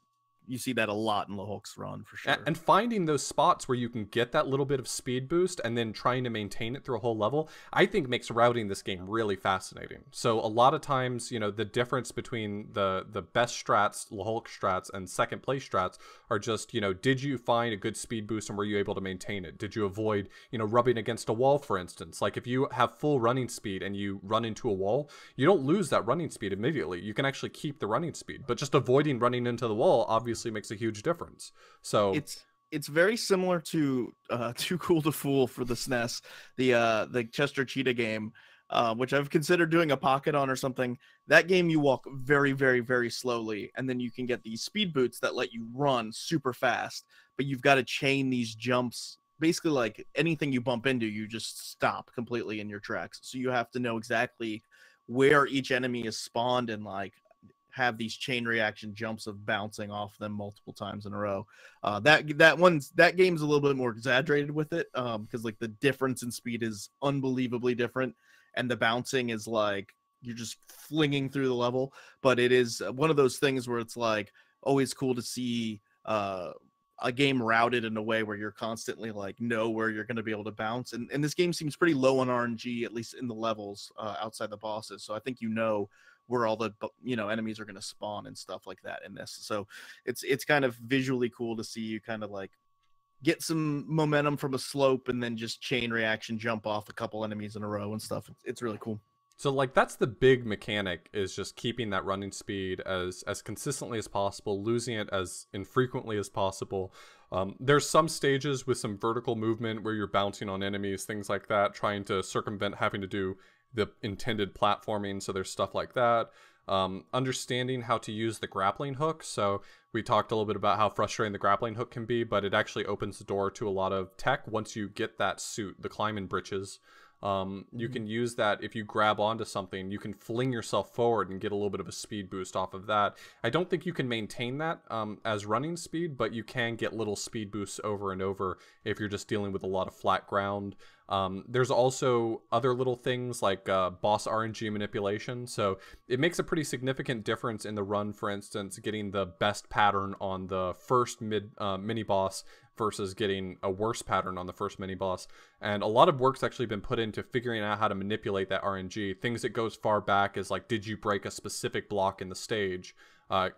you see that a lot in the Hulk's run for sure. And finding those spots where you can get that little bit of speed boost and then trying to maintain it through a whole level, I think makes routing this game really fascinating. So a lot of times, the difference between the best strats, Hulk strats, and second place strats are just, did you find a good speed boost and were you able to maintain it? Did you avoid, rubbing against a wall, for instance? Like if you have full running speed and you run into a wall, you don't lose that running speed immediately. You can actually keep the running speed, but just avoiding running into the wall obviously makes a huge difference. So it's very similar to Too Cool to Fool for the SNES, the Chester Cheetah game, which I've considered doing a pocket on or something. That game you walk very, very, very slowly, and then you can get these speed boots that let you run super fast, but you've got to chain these jumps. Basically, like anything you bump into, you just stop completely in your tracks. So you have to know exactly where each enemy is spawned and like have these chain reaction jumps of bouncing off them multiple times in a row. That game's a little bit more exaggerated with it, because like the difference in speed is unbelievably different, and the bouncing is like you're just flinging through the level. But it is one of those things where it's like always cool to see a game routed in a way where you're constantly like know where you're going to be able to bounce. And this game seems pretty low on RNG, at least in the levels outside the bosses. So I think where all the enemies are going to spawn and stuff like that in this. So it's kind of visually cool to see you kind of like get some momentum from a slope and then just chain reaction jump off a couple enemies in a row and stuff. It's really cool. So like that's the big mechanic, is just keeping that running speed as consistently as possible, losing it as infrequently as possible. There's some stages with some vertical movement where you're bouncing on enemies, things like that, trying to circumvent having to do the intended platforming. So there's stuff like that. Understanding how to use the grappling hook. So we talked a little bit about how frustrating the grappling hook can be, but it actually opens the door to a lot of tech once you get that suit, the climbing breeches. You can use that. If you grab onto something, you can fling yourself forward and get a little bit of a speed boost off of that. I don't think you can maintain that as running speed, but you can get little speed boosts over and over if you're just dealing with a lot of flat ground. There's also other little things like boss RNG manipulation. So it makes a pretty significant difference in the run, for instance, getting the best pattern on the first mini boss versus getting a worse pattern on the first mini boss. And a lot of work's actually been put into figuring out how to manipulate that RNG. Things that goes far back is like, did you break a specific block in the stage,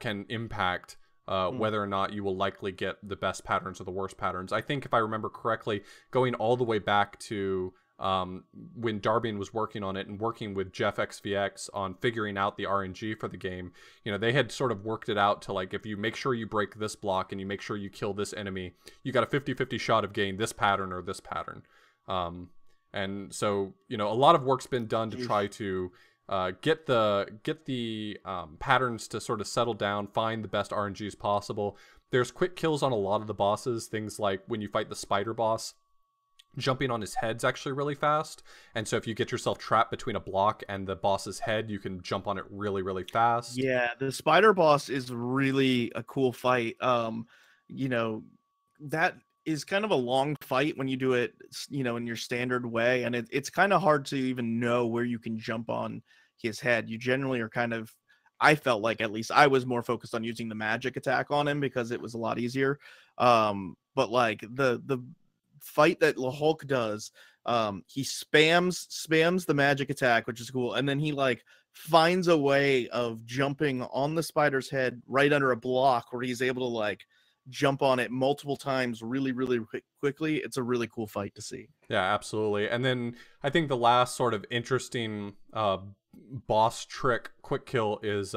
can impact whether or not you will likely get the best patterns or the worst patterns. I think if I remember correctly, going all the way back to when Darbian was working on it and working with Jeff XVX on figuring out the RNG for the game, you know, they had sort of worked it out to like, if you make sure you break this block and you make sure you kill this enemy, you got a 50-50 shot of getting this pattern or this pattern. And so, you know, a lot of work's been done to try to get the patterns to sort of settle down, find the best RNGs possible. There's quick kills on a lot of the bosses, things like when you fight the spider boss, jumping on his head's actually really fast, and so if you get yourself trapped between a block and the boss's head, you can jump on it really, really fast. Yeah, the spider boss is really a cool fight. You know, that is kind of a long fight when you do it, you know, in your standard way, and it's kind of hard to even know where you can jump on his head. You generally are kind of, I felt like, at least I was more focused on using the magic attack on him because it was a lot easier. But like the fight that Hulk does, he spams the magic attack, which is cool, and then he like finds a way of jumping on the spider's head right under a block where he's able to like jump on it multiple times really, really quickly. It's a really cool fight to see. Yeah, absolutely. And then I think the last sort of interesting boss trick quick kill is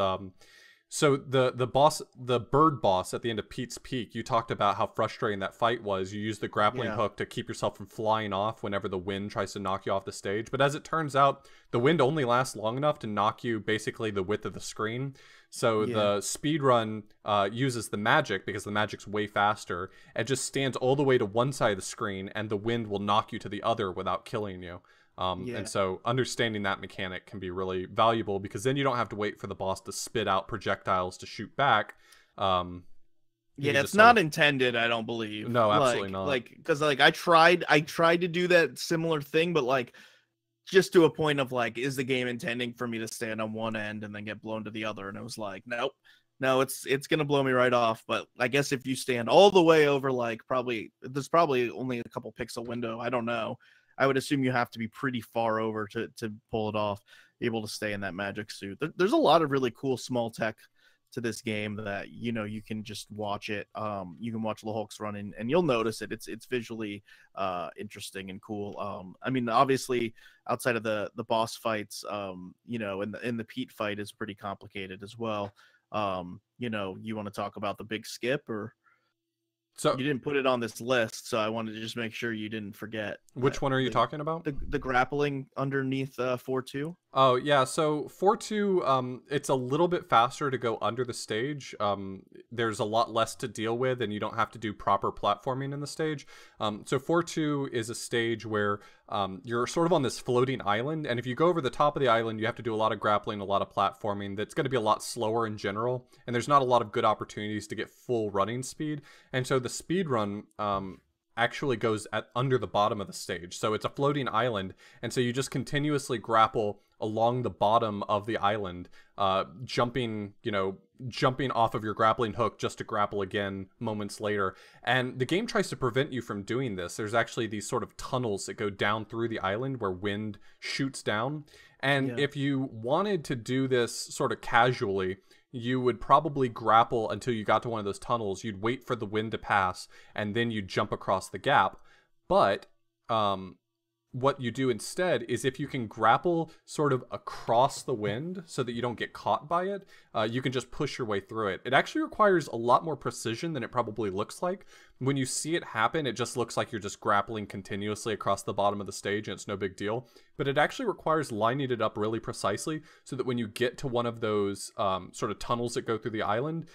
so the bird boss at the end of Pete's Peak, you talked about how frustrating that fight was. You use the grappling hook to keep yourself from flying off whenever the wind tries to knock you off the stage. But as it turns out, the wind only lasts long enough to knock you basically the width of the screen. So the speedrun uses the magic, because the magic's way faster. It just stands all the way to one side of the screen, and the wind will knock you to the other without killing you. And so understanding that mechanic can be really valuable, because then you don't have to wait for the boss to spit out projectiles to shoot back. Yeah, it's not intended, I don't believe. No, absolutely not. Like, because like I tried to do that similar thing, but like just to a point of like, is the game intending for me to stand on one end and then get blown to the other? And it was like, nope. No, it's gonna blow me right off. But I guess if you stand all the way over, like there's probably only a couple pixel window. I don't know. I would assume you have to be pretty far over to pull it off, able to stay in that magic suit. There's a lot of really cool small tech to this game that, you know, you can just watch it. You can watch Hulk's run and you'll notice it. It's visually interesting and cool. I mean, obviously outside of the boss fights, you know, and the Pete fight is pretty complicated as well. You know, you want to talk about the big skip, or so you didn't put it on this list, so I wanted to just make sure you didn't forget. Which one are you talking about? The grappling underneath 4-2. Oh yeah, so 4-2, it's a little bit faster to go under the stage. There's a lot less to deal with, and you don't have to do proper platforming in the stage. So 4-2 is a stage where you're sort of on this floating island, and if you go over the top of the island, you have to do a lot of grappling, a lot of platforming. That's going to be a lot slower in general, and there's not a lot of good opportunities to get full running speed. And so the speed run actually goes under the bottom of the stage. So it's a floating island, and so you just continuously grapple along the bottom of the island, jumping off of your grappling hook just to grapple again moments later. And the game tries to prevent you from doing this. There's actually these sort of tunnels that go down through the island where wind shoots down. And if you wanted to do this sort of casually, you would probably grapple until you got to one of those tunnels. You'd wait for the wind to pass, and then you'd jump across the gap. But what you do instead is, if you can grapple sort of across the wind so that you don't get caught by it, you can just push your way through it. It actually requires a lot more precision than it probably looks like. When you see it happen, it just looks like you're just grappling continuously across the bottom of the stage, and it's no big deal. But it actually requires lining it up really precisely so that when you get to one of those sort of tunnels that go through the island,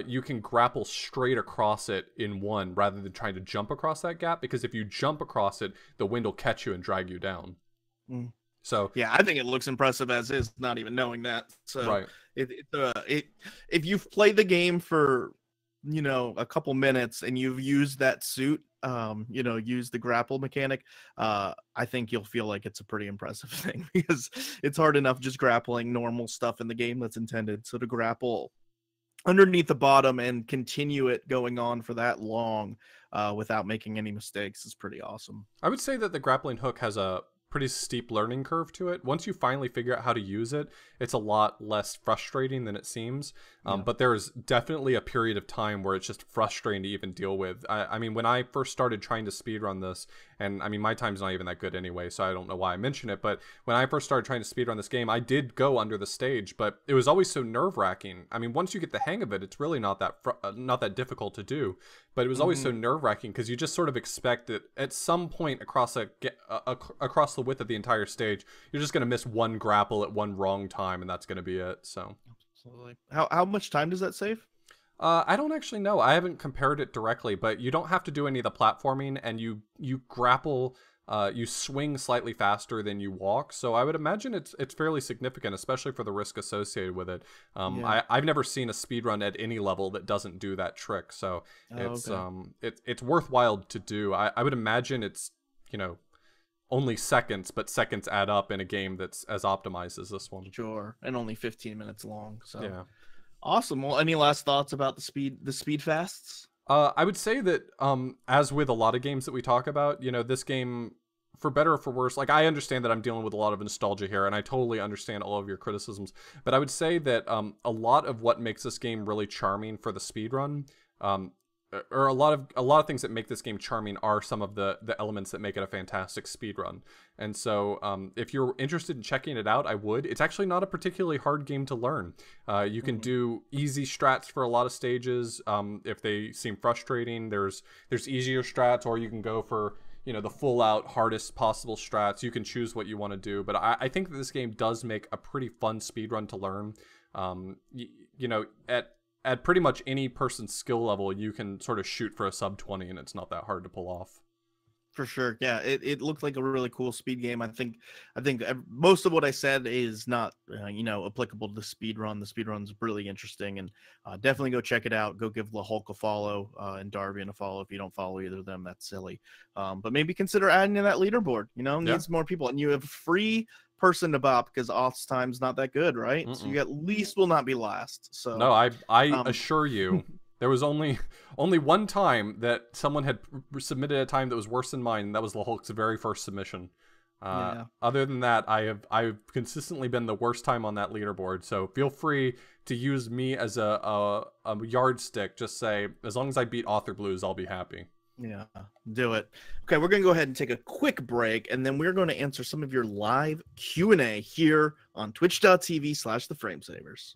you can grapple straight across it in one rather than trying to jump across that gap, because if you jump across it, the wind will catch you and drag you down. So yeah, I think it looks impressive as is, not even knowing that. So right. If you've played the game for a couple minutes and you've used that suit, use the grapple mechanic, I think you'll feel like it's a pretty impressive thing, because it's hard enough just grappling normal stuff in the game that's intended. So to grapple underneath the bottom and continue it going on for that long without making any mistakes is pretty awesome. I would say that the grappling hook has a pretty steep learning curve to it. Once you finally figure out how to use it, it's a lot less frustrating than it seems. But there is definitely a period of time where it's just frustrating to even deal with. I mean, when I first started trying to speedrun this, and I mean, my time's not even that good anyway, so I don't know why I mention it, but when I first started trying to speedrun this game, I did go under the stage, but it was always so nerve-wracking. I mean, once you get the hang of it, it's really not that difficult to do, but it was always so nerve-wracking because you just sort of expect that at some point across the width of the entire stage, you're just going to miss one grapple at one wrong time, and that's going to be it. So absolutely. How much time does that save? I don't actually know. I haven't compared it directly, but you don't have to do any of the platforming, and you grapple, you swing slightly faster than you walk. So I would imagine it's fairly significant, especially for the risk associated with it. I've never seen a speedrun at any level that doesn't do that trick. So it's worthwhile to do. I would imagine it's, only seconds, but seconds add up in a game that's as optimized as this one. Sure, and only 15 minutes long. So yeah. Awesome. Well, any last thoughts about the speed fasts? I would say that as with a lot of games that we talk about, this game, for better or for worse, like, I understand that I'm dealing with a lot of nostalgia here, and I totally understand all of your criticisms, but I would say that a lot of what makes this game really charming for the speedrun, or a lot of things that make this game charming are some of the elements that make it a fantastic speedrun. And so if you're interested in checking it out, I would. It's actually not a particularly hard game to learn. You can do easy strats for a lot of stages. If they seem frustrating, there's easier strats, or you can go for the full out hardest possible strats. You can choose what you want to do, but I think that this game does make a pretty fun speedrun to learn. At pretty much any person's skill level, you can sort of shoot for a sub 20, and it's not that hard to pull off. For sure. Yeah, it looked like a really cool speed game. I think most of what I said is not applicable to the speedrun. The speedrun's really interesting, and definitely go check it out. Go give the Hulk a follow and Darbian a follow. If you don't follow either of them, that's silly. But maybe consider adding to that leaderboard. Needs more people, and you have a free person to bop, because Oth's time's not that good, right? So you at least will not be last. So no, I assure you. There was only one time that someone had submitted a time that was worse than mine, and that was the Hulk's very first submission. Other than that, I've consistently been the worst time on that leaderboard. So feel free to use me as a yardstick. Just say, as long as I beat Author Blues, I'll be happy. Yeah, do it. Okay, we're going to go ahead and take a quick break, and then we're going to answer some of your live Q&A here on twitch.tv/theframesavers.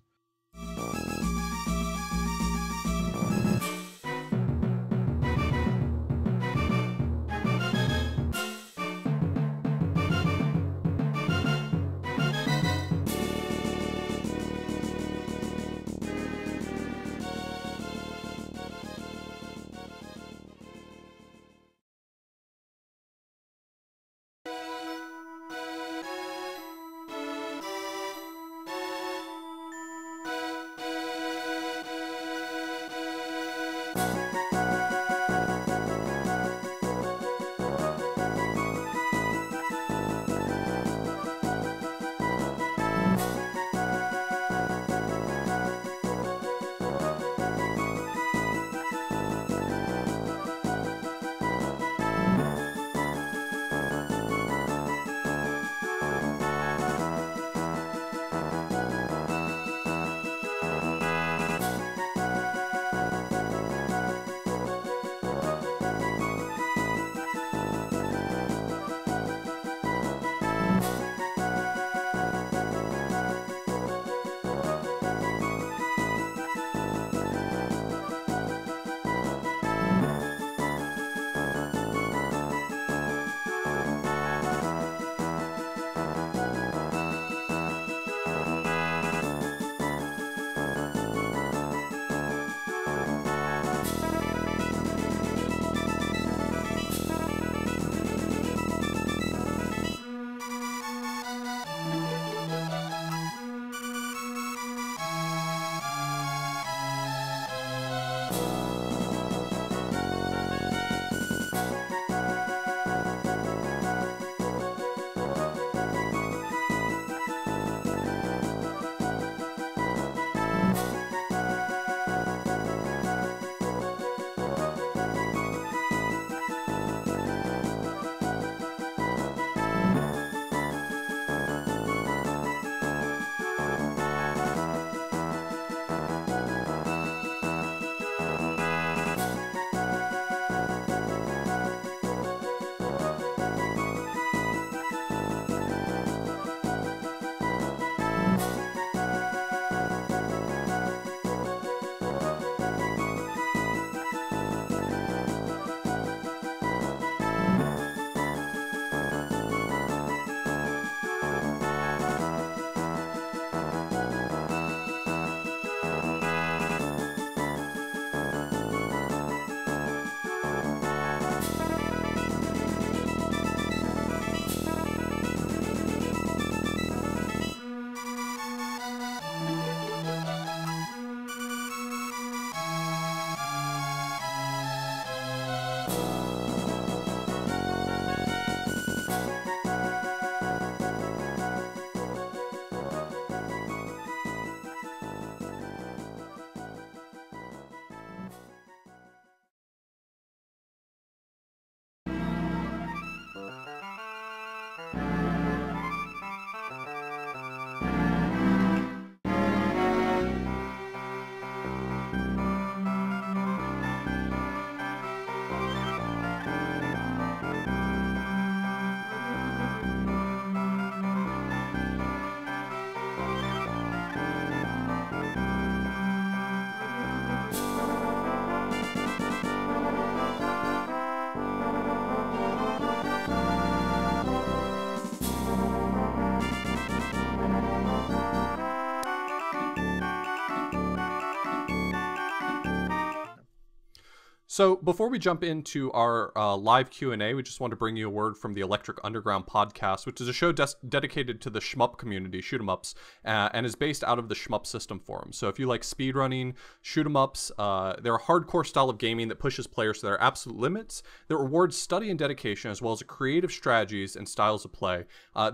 So before we jump into our live Q&A, we just want to bring you a word from the Electric Underground podcast, which is a show dedicated to the Shmup community, shoot 'em ups, and is based out of the Shmup system forum. So if you like speedrunning, shoot 'em ups, they're a hardcore style of gaming that pushes players to their absolute limits, that rewards study and dedication, as well as creative strategies and styles of play,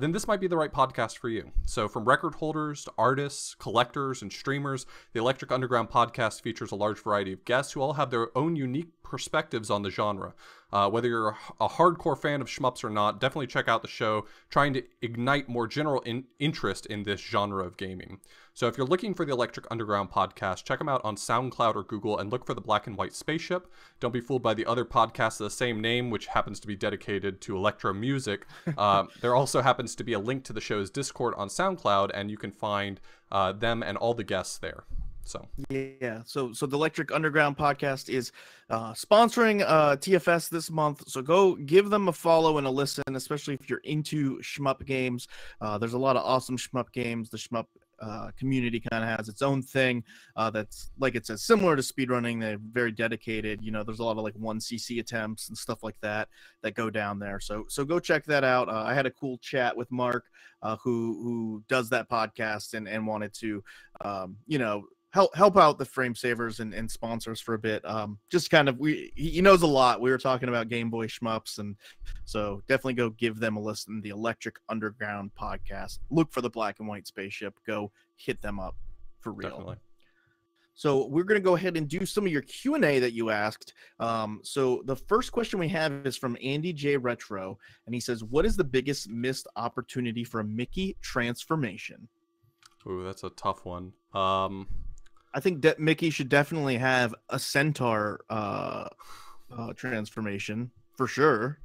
then this might be the right podcast for you. So from record holders to artists, collectors, and streamers, the Electric Underground podcast features a large variety of guests who all have their own unique perspectives on the genre. Whether you're a hardcore fan of shmups or not, definitely check out the show, trying to ignite more general interest in this genre of gaming. So if you're looking for the Electric Underground podcast, check them out on SoundCloud or Google and look for the Black and White Spaceship. Don't be fooled by the other podcasts of the same name, which happens to be dedicated to electro music. There also happens to be a link to the show's Discord on SoundCloud, and you can find them and all the guests there. So the Electric Underground podcast is sponsoring TFS this month, so go give them a follow and a listen, especially if you're into shmup games. There's a lot of awesome shmup games. The shmup community kind of has its own thing that's, like it says, similar to speedrunning. They're very dedicated. You know, there's a lot of like 1cc attempts and stuff like that go down there. So go check that out. I had a cool chat with Mark, who does that podcast and wanted to, help out the Frame Savers and sponsors for a bit. Just kind of, he knows a lot. We were talking about Game Boy shmups, and so definitely go give them a listen. The Electric Underground podcast. Look for the Black and White Spaceship. Go hit them up for real. Definitely. So we're going to go ahead and do some of your Q&A that you asked. So the first question we have is from Andy J. Retro, and he says, what is the biggest missed opportunity for a Mickey transformation? Ooh, that's a tough one. I think that Mickey should definitely have a centaur transformation for sure.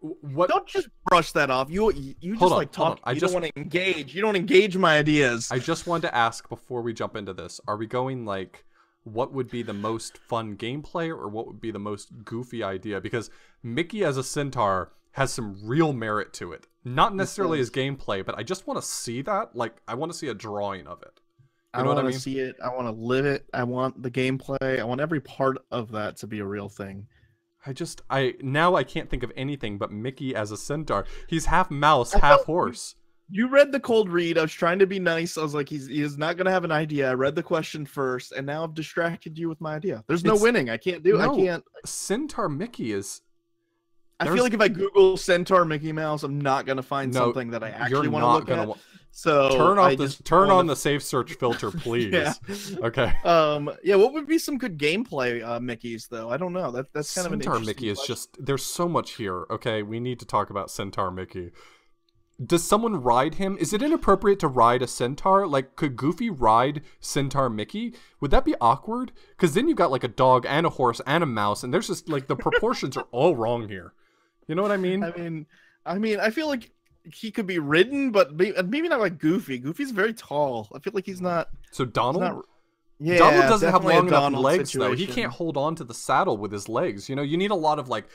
What? Don't just brush that off. You just like talk. You don't want to engage. You don't engage my ideas. I just wanted to ask before we jump into this: are we going like, what would be the most fun gameplay, or what would be the most goofy idea? Because Mickey as a centaur has some real merit to it. Not necessarily as gameplay, but I just want to see that. Like, I want to see a drawing of it. You know what I mean? I want to see it. I want to live it. I want the gameplay. I want every part of that to be a real thing. Now I can't think of anything but Mickey as a centaur. He's half mouse, half horse. You read the cold read. I was trying to be nice. I was like, he's not going to have an idea. I read the question first, and now I've distracted you with my idea. There's no winning. I can't do it. I can't. Centaur Mickey is... I feel like if I Google Centaur Mickey Mouse, I'm not going to find something that I actually want to look at. So turn on the safe search filter, please. Yeah. Okay. What would be some good gameplay Mickeys though? I don't know. That's kind of an interesting Centaur Mickey is just, there's so much here. Okay, we need to talk about Centaur Mickey. Does someone ride him? Is it inappropriate to ride a centaur? Like, could Goofy ride Centaur Mickey? Would that be awkward? Because then you've got like a dog and a horse and a mouse, and there's just like the proportions are all wrong here. You know what I mean? I mean, I feel like he could be ridden, but maybe not like Goofy. Goofy's very tall. I feel like he's not. So Donald? Donald doesn't have long enough legs, though. He can't hold on to the saddle with his legs. You know, you need a lot of like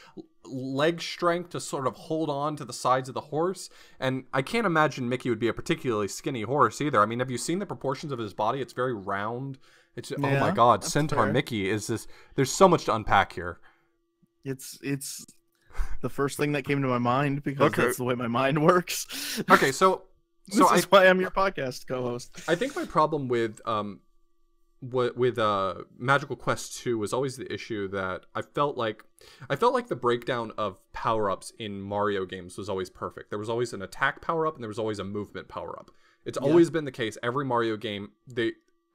leg strength to sort of hold on to the sides of the horse. And I can't imagine Mickey would be a particularly skinny horse either. I mean, have you seen the proportions of his body? It's very round. Oh my God, Centaur Mickey is this. There's so much to unpack here. It's the first thing that came to my mind because that's the way my mind works. Okay, so this is why I'm your podcast co-host. I think my problem with Magical Quest 2 was always the issue that I felt like the breakdown of power-ups in Mario games was always perfect. There was always an attack power-up and there was always a movement power-up. It's always been the case. Every Mario game,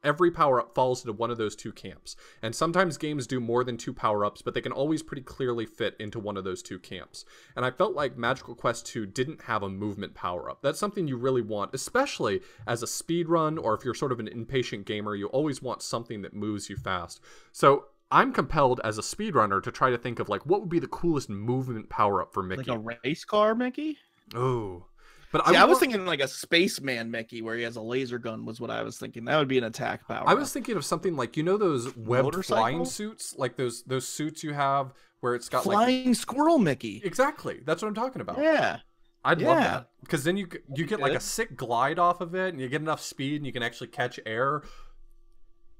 every power-up falls into one of those two camps. And sometimes games do more than two power-ups, but they can always pretty clearly fit into one of those two camps. And I felt like Magical Quest 2 didn't have a movement power-up. That's something you really want, especially as a speedrun, or if you're sort of an impatient gamer, you always want something that moves you fast. So I'm compelled as a speedrunner to try to think of like, what would be the coolest movement power-up for Mickey? Like a race car Mickey? Oh. But I was thinking like a spaceman Mickey where he has a laser gun was what I was thinking. That would be an attack power. I was thinking of something like, you know, those webbed flying suits? Like those suits you have where it's got flying squirrel Mickey. Exactly. That's what I'm talking about. Yeah. I'd love that. Because then you get like a sick glide off of it and you get enough speed and you can actually catch air.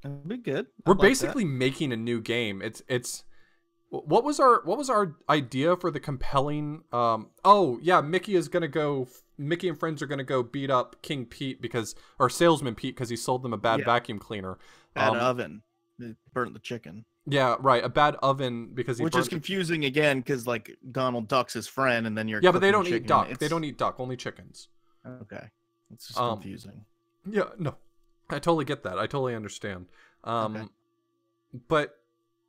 That'd be good. We're I'd like that. basically making a new game. It's what was our idea for the compelling oh yeah, Mickey and friends are gonna go beat up King Pete or Salesman Pete because he sold them a bad vacuum cleaner. Bad oven. They burnt the chicken. Yeah, right. A bad oven because Which is confusing again because like Donald Duck's his friend, and then you're but they don't eat duck. They don't eat duck. Only chickens. Okay, it's just confusing. Yeah, no, I totally get that. I totally understand. But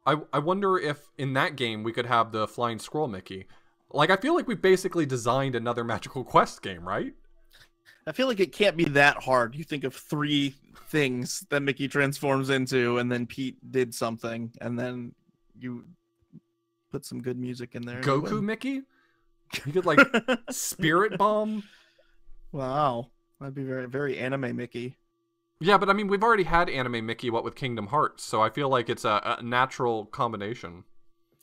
I wonder if in that game we could have the flying squirrel Mickey. Like, I feel like we basically designed another Magical Quest game, right? I feel like it can't be that hard. You think of 3 things that Mickey transforms into, and then Pete did something, and then you put some good music in there. Goku Mickey? You could, like, Spirit Bomb? Wow. That'd be very, very anime Mickey. Yeah, but I mean, we've already had anime Mickey, with Kingdom Hearts, so I feel like it's a natural combination.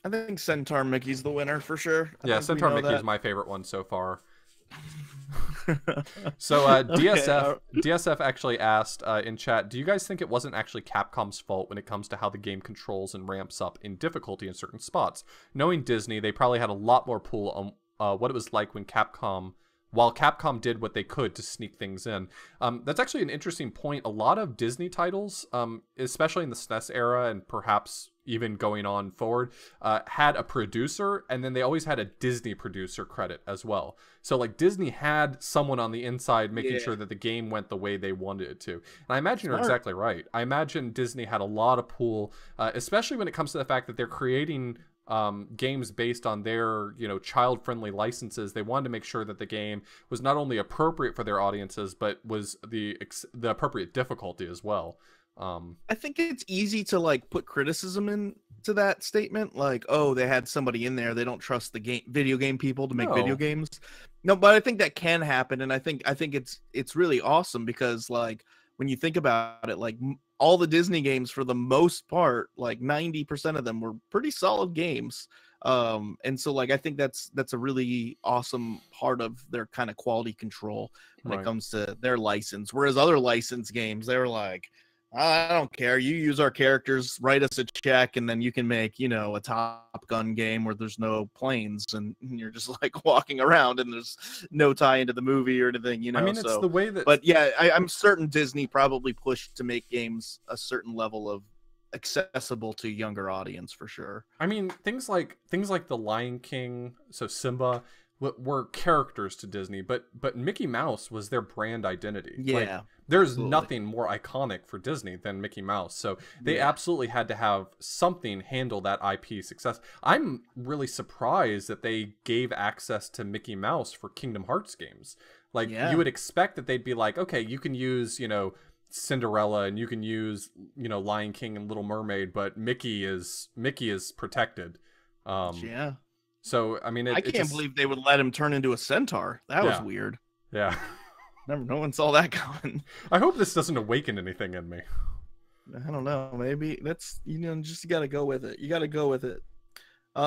I think Centaur Mickey's the winner for sure. Yeah, Centaur Mickey is my favorite one so far. So DSF actually asked in chat, do you guys think it wasn't actually Capcom's fault when it comes to how the game controls and ramps up in difficulty in certain spots? Knowing Disney, they probably had a lot more pull on what it was like while Capcom did what they could to sneak things in. That's actually an interesting point. A lot of Disney titles, especially in the SNES era and perhaps even going on forward, had a producer, and then they always had a Disney producer credit as well. So like Disney had someone on the inside making sure that the game went the way they wanted it to. And I imagine you're exactly right. I imagine Disney had a lot of pull, especially when it comes to the fact that they're creating games based on their, child-friendly licenses. They wanted to make sure that the game was not only appropriate for their audiences, but was the appropriate difficulty as well. I think it's easy to like put criticism into that statement, like, oh, they had somebody in there, they don't trust the video game people to make video games. No, but I think that can happen, and I think it's really awesome because like when you think about it, like all the Disney games for the most part, like 90% of them were pretty solid games. And so like I think that's a really awesome part of their kind of quality control when it comes to their license. Whereas other licensed games, they were like, I don't care. You use our characters, write us a check, and then you can make, a Top Gun game where there's no planes and you're just like walking around and there's no tie into the movie or anything, I mean, it's the way that. But yeah, I'm certain Disney probably pushed to make games a certain level of accessible to younger audience for sure. I mean, things like The Lion King, so Simba, were characters to Disney, but Mickey Mouse was their brand identity. Yeah. Like, there's nothing more iconic for Disney than Mickey Mouse. So they absolutely had to have something handle that IP success. I'm really surprised that they gave access to Mickey Mouse for Kingdom Hearts games. Like, you would expect that they'd be like, okay, you can use, Cinderella and you can use, Lion King and Little Mermaid, but Mickey is protected. So, I mean, I can't believe they would let him turn into a centaur. That was weird. Yeah. No one saw that coming. I hope this doesn't awaken anything in me. I don't know. Maybe that's, just you got to go with it. You got to go with it.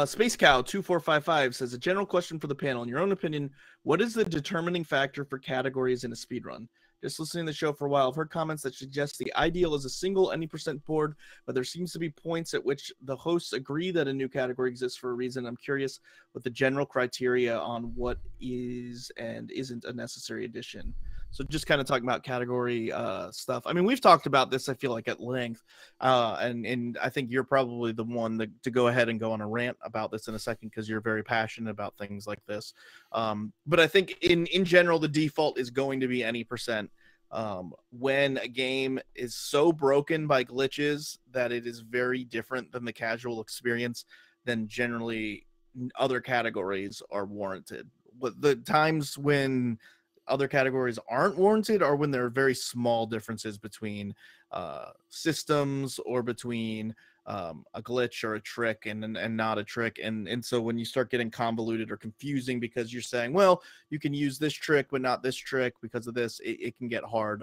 Space Cow 2455 says, a general question for the panel. In your own opinion, what is the determining factor for categories in a speedrun? Just listening to the show for a while, I've heard comments that suggest the ideal is a single any percent board, but there seems to be points at which the hosts agree that a new category exists for a reason. I'm curious what the general criteria on what is and isn't a necessary addition. So just kind of talking about category stuff. I mean, we've talked about this, I feel like, at length, and I think you're probably the one to go ahead and go on a rant about this in a second because you're very passionate about things like this. But I think in general, the default is going to be any percent. When a game is so broken by glitches that it is very different than the casual experience, then generally other categories are warranted. But the times when other categories aren't warranted are when there are very small differences between systems or between a glitch or a trick and not a trick. And so when you start getting convoluted or confusing because you're saying, well, you can use this trick but not this trick because of this, it can get hard.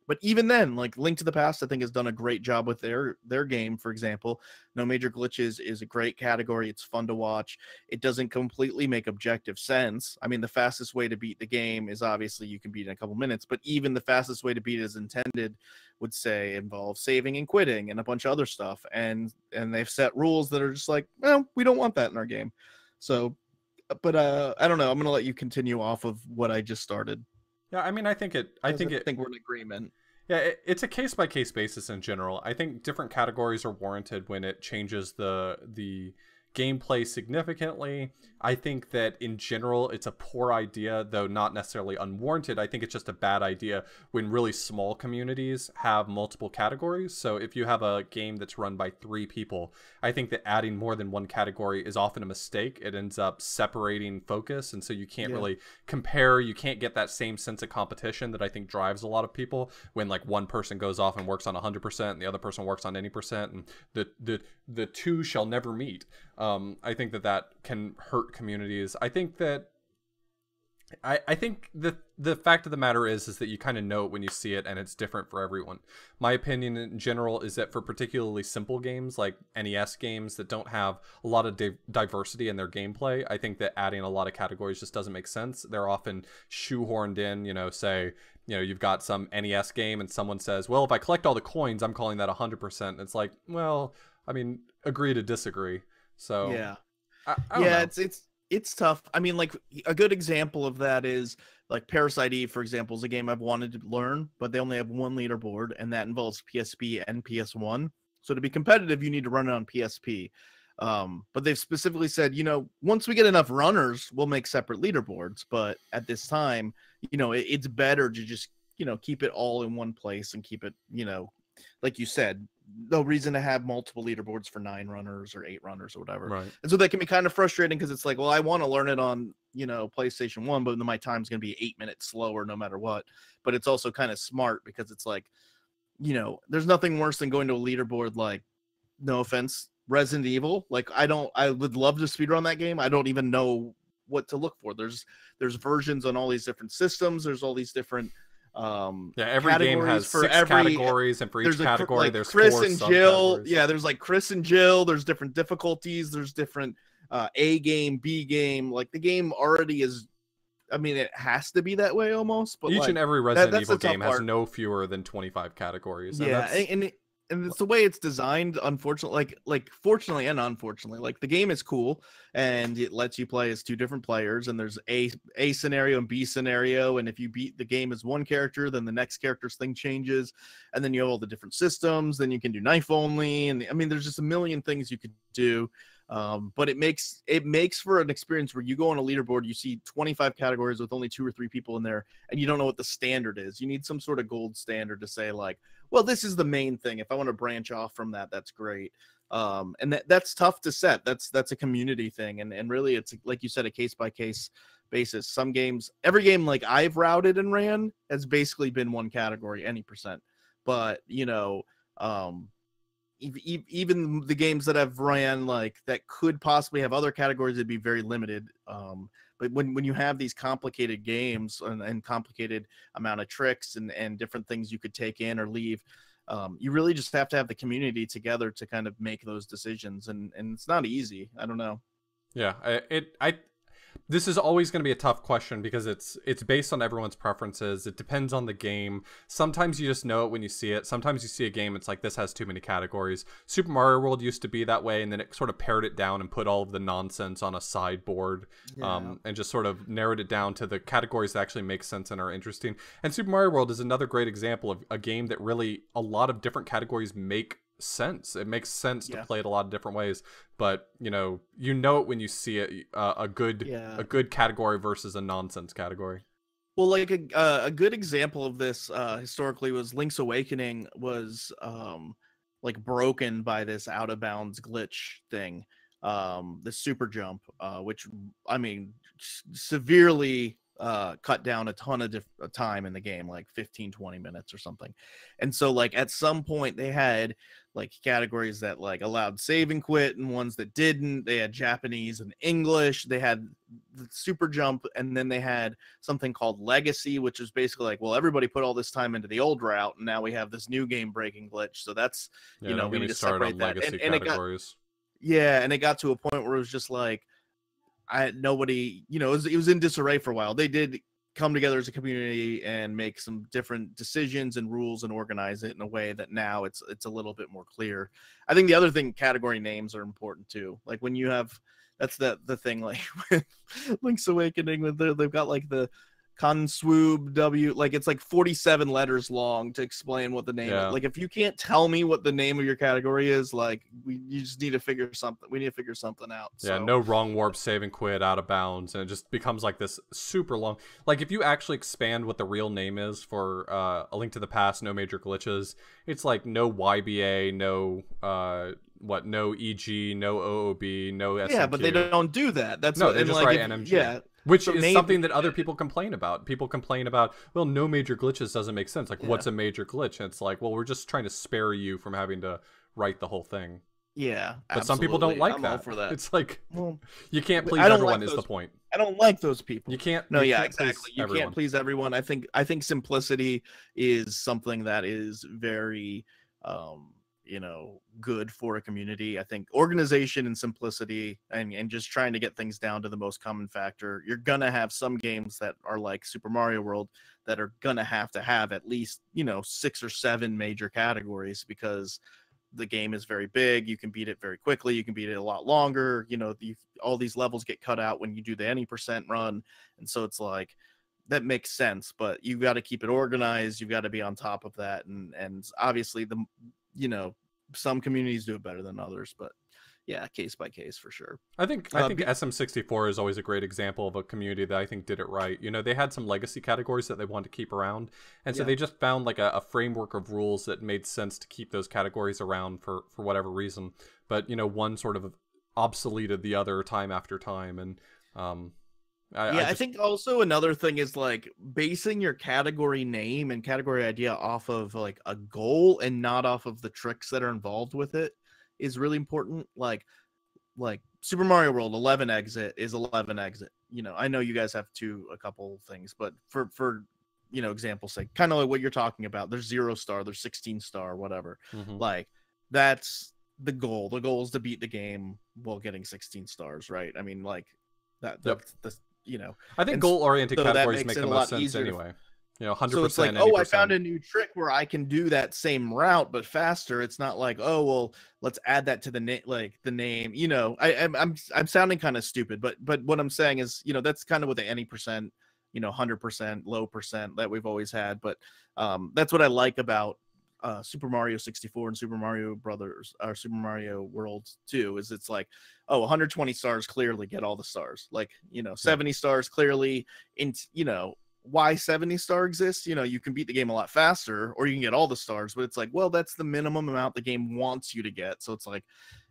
But even then, like Link to the Past, I think has done a great job with their game. For example, No Major Glitches is a great category. It's fun to watch. It doesn't completely make objective sense. I mean, the fastest way to beat the game is obviously you can beat it in a couple minutes, but even the fastest way to beat it as intended would say involve saving and quitting and a bunch of other stuff. And they've set rules that are just like, well, we don't want that in our game. So, but I don't know. I'm gonna let you continue off of what I just started. Yeah, I mean, I think I think we're in agreement. Yeah, it's a case by case basis in general. I think different categories are warranted when it changes the gameplay significantly. I think that in general it's a poor idea, though not necessarily unwarranted. I think it's just a bad idea when really small communities have multiple categories. So if you have a game that's run by 3 people, I think that adding more than one category is often a mistake. It ends up separating focus, and so you can't really compare. You can't get that same sense of competition that I think drives a lot of people when like one person goes off and works on 100% and the other person works on any percent, and the two shall never meet. I think that can hurt communities. I think that I think the fact of the matter is that you kind of know it when you see it, and it's different for everyone. My opinion in general is that for particularly simple games like NES games that don't have a lot of diversity in their gameplay, I think that adding a lot of categories just doesn't make sense. They're often shoehorned in, say, you've got some NES game and someone says, well, if I collect all the coins, I'm calling that 100%. And it's like, well, I mean, agree to disagree. So yeah, I don't know. It's tough. I mean, like a good example of that is like Parasite Eve, for example, is a game I've wanted to learn, but they only have one leaderboard, and that involves PSP and PS1. So to be competitive, you need to run it on PSP. But they've specifically said, once we get enough runners, we'll make separate leaderboards. But at this time, it's better to just, keep it all in one place and keep it, like you said, no reason to have multiple leaderboards for 9 runners or 8 runners or whatever. Right. And so that can be kind of frustrating because it's like, well, I want to learn it on, PlayStation 1, but then my time's going to be 8 minutes slower no matter what. But it's also kind of smart because it's like, there's nothing worse than going to a leaderboard like, no offense, Resident Evil. Like, I would love to speedrun that game. I don't even know what to look for. There's versions on all these different systems. There's all these different every game has 6 categories, and for each category there's Chris 4 and Jill. Yeah, there's like Chris and Jill. There's different difficulties. There's different A game, B game. Like the game already is. I mean, it has to be that way almost. But each and every Resident Evil game has no fewer than 25 categories. And it's the way it's designed, unfortunately, like fortunately and unfortunately. Like the game is cool and it lets you play as 2 different players, and there's A scenario and B scenario, and if you beat the game as one character, then the next character's thing changes, and then you have all the different systems. Then you can do knife only, and I mean there's just a million things you could do. But it makes for an experience where you go on a leaderboard, you see 25 categories with only 2 or 3 people in there, and you don't know what the standard is. You need some sort of gold standard to say like, well, this is the main thing. If I want to branch off from that, that's great. And that's tough to set. That's a community thing. And really it's like you said, a case by case basis. Some games, every game like I've routed and ran has basically been one category, any percent. But even the games that I've ran like that could possibly have other categories, it'd be very limited. But when you have these complicated games and complicated amount of tricks and different things you could take in or leave, you really just have to have the community together to kind of make those decisions. And it's not easy. I don't know. Yeah, this is always going to be a tough question because it's based on everyone's preferences. It depends on the game. Sometimes you just know it when you see it. Sometimes you see a game, it's like, this has too many categories. Super Mario World used to be that way, and then it sort of pared it down and put all of the nonsense on a sideboard, and just sort of narrowed it down to the categories that actually make sense and are interesting. And Super Mario World is another great example of a game that really a lot of different categories make sense. It makes sense to play it a lot of different ways, but you know it when you see it, a good category versus a nonsense category. Well, like a good example of this historically was Link's Awakening was like broken by this out of bounds glitch thing, the super jump, which I mean severely cut down a ton of time in the game, like 15-20 minutes or something. And so like at some point they had like categories that like allowed save and quit and ones that didn't. They had Japanese and English. They had the super jump, and then they had something called legacy, which is basically like, well, everybody put all this time into the old route, and now we have this new game breaking glitch. So that's, you know, we need to separate that. And categories. And it got to a point where it was just like, nobody, you know, it was in disarray for a while. They did come together as a community and make some different decisions and rules and organize it in a way that now it's a little bit more clear. I think the other thing, category names are important too. Like when you have, that's the thing, like with Link's Awakening, when they've got like the Conswoob W, like it's like 47 letters long to explain what the name is. Like if you can't tell me what the name of your category is, like you just need to figure something. We need to figure something out. Yeah, no wrong warp, save and quit, out of bounds, and it just becomes like this super long. Like if you actually expand what the real name is for A Link to the Past, no major glitches, it's like no YBA, no no EG, no OOB, no SMQ. Yeah, but they don't do that. That's no, they just like, write NMG. Yeah. Which is something that other people complain about. People complain about, well, no major glitches doesn't make sense. Like, what's a major glitch? And it's like, well, we're just trying to spare you from having to write the whole thing. Yeah, but some people don't like that. All for that. It's like, well, you can't please everyone is the point. I don't like those people. You can't. No, yeah, exactly. You can't please everyone. I think simplicity is something that is very, you know, good for a community. I think organization and simplicity and just trying to get things down to the most common factor. You're gonna have some games that are like Super Mario World that are gonna have to have at least, you know, 6 or 7 major categories, because the game is very big. You can beat it very quickly. You can beat it a lot longer. You know, all these levels get cut out when you do the any % run. And so it's like, that makes sense, but you got to keep it organized. You've got to be on top of that. And obviously you know, some communities do it better than others, but yeah, case by case for sure. I think SM64 is always a great example of a community that I think did it right. You know, they had some legacy categories that they wanted to keep around, and so they just found like a framework of rules that made sense to keep those categories around for whatever reason. But you know, one sort of obsoleted the other time after time, and I think also another thing is like basing your category name and category idea off of like a goal and not off of the tricks that are involved with it is really important. Like Super Mario World 11 exit is 11 exit. You know, I know you guys have a couple things, but for you know, example's sake, kind of like what you're talking about, there's 0 star, there's 16 star, whatever. Like that's the goal. The goal is to beat the game while getting 16 stars, right? I mean, like that's you know, I think goal-oriented categories make the most sense anyway. You know, 100%. So it's like, oh, I found a new trick where I can do that same route but faster. It's not like, oh, well, let's add that to the name, like the name. You know, I'm sounding kind of stupid, but what I'm saying is, you know, that's kind of what the any %, you know, 100%, low % that we've always had. But that's what I like about Super Mario 64 and Super Mario Brothers or Super Mario World 2 is it's like, oh, 120 stars, clearly get all the stars. Like, you know, 70 stars clearly, in, you know, why 70 star exists, you know, you can beat the game a lot faster or you can get all the stars, but it's like, well, that's the minimum amount the game wants you to get. So it's like,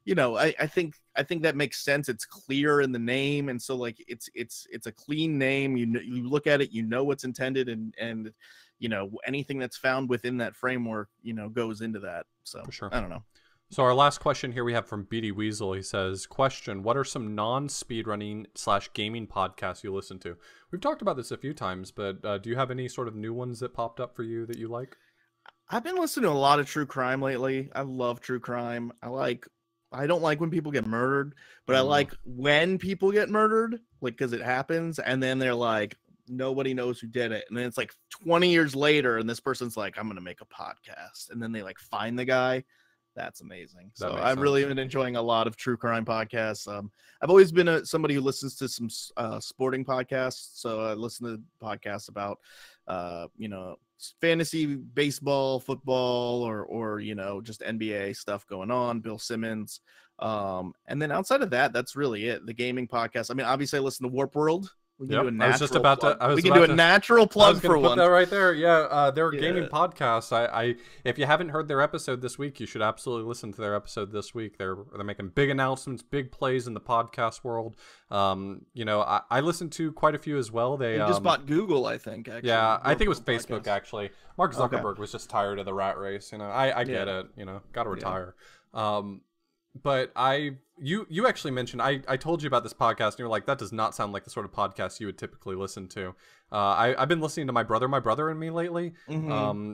you know, I think that makes sense. It's clear in the name, and so like it's a clean name. You look at it, you know what's intended, and you know, anything that's found within that framework, you know, goes into that. So for sure. I don't know. So our last question here we have from Beady Weasel. He says, question, what are some non-speedrunning / gaming podcasts you listen to? We've talked about this a few times, but do you have any sort of new ones that popped up for you that you like? I've been listening to a lot of true crime lately. I love true crime. I don't like when people get murdered, but I like when people get murdered, like, because it happens, and then they're like, nobody knows who did it, and then it's like 20 years later and this person's like, I'm gonna make a podcast, and then they like find the guy. That's amazing. So I've really been enjoying a lot of true crime podcasts. I've always been somebody who listens to some sporting podcasts, so I listen to podcasts about you know, fantasy baseball, football, or you know, just NBA stuff going on, Bill Simmons, and then outside of that, that's really it. The gaming podcast, I mean, obviously I listen to Warp World, We can do a I was just about plug. to. We can do a natural plug for put one. that right there. Yeah, they're a gaming podcast. If you haven't heard their episode this week, you should absolutely listen to their episode this week. They're making big announcements, big plays in the podcast world. You know, I listened to quite a few as well. They just bought Google, I think. Actually, yeah, I think it was Facebook. Podcast. Actually, Mark Zuckerberg was just tired of the rat race. You know, I get it. You know, got to retire. But you actually mentioned, I told you about this podcast and you were like, that does not sound like the sort of podcast you would typically listen to. I've been listening to My Brother and Me lately,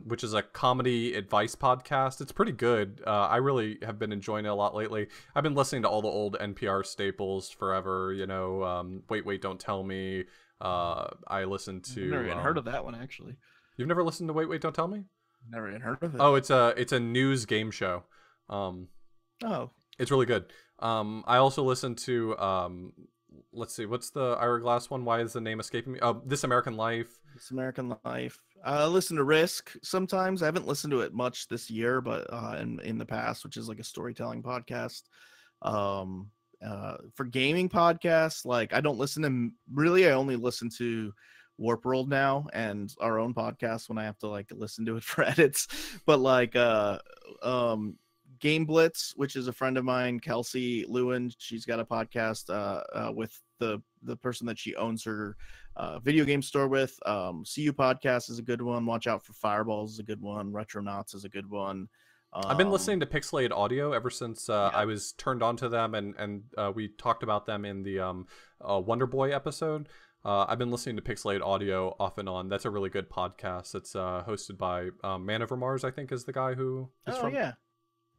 which is a comedy advice podcast. It's pretty good. I really have been enjoying it a lot lately. I've been listening to all the old NPR staples forever, you know, Wait, Don't Tell Me. I listened to... I've never even heard of that one, actually. You've never listened to Wait, Don't Tell Me? Never even heard of it. Oh, it's a news game show. It's really good. I also listened to let's see, what's the Ira Glass one? Why is the name escaping me? This American Life. This American Life. I listen to Risk sometimes. I haven't listened to it much this year, but in the past, which is like a storytelling podcast. For gaming podcasts, like I don't listen to really. I only listen to Warp World now and our own podcast when I have to like listen to it for edits. But like Game Blitz, which is a friend of mine, Kelsey Lewin. She's got a podcast with the person that she owns her video game store with. CU Podcast is a good one. Watch Out for Fireballs is a good one. Retronauts is a good one. I've been listening to Pixelated Audio ever since I was turned on to them, and we talked about them in the Wonder Boy episode. I've been listening to Pixelated Audio off and on. That's a really good podcast. It's hosted by Man Over Mars, I think, is the guy who is from. Yeah.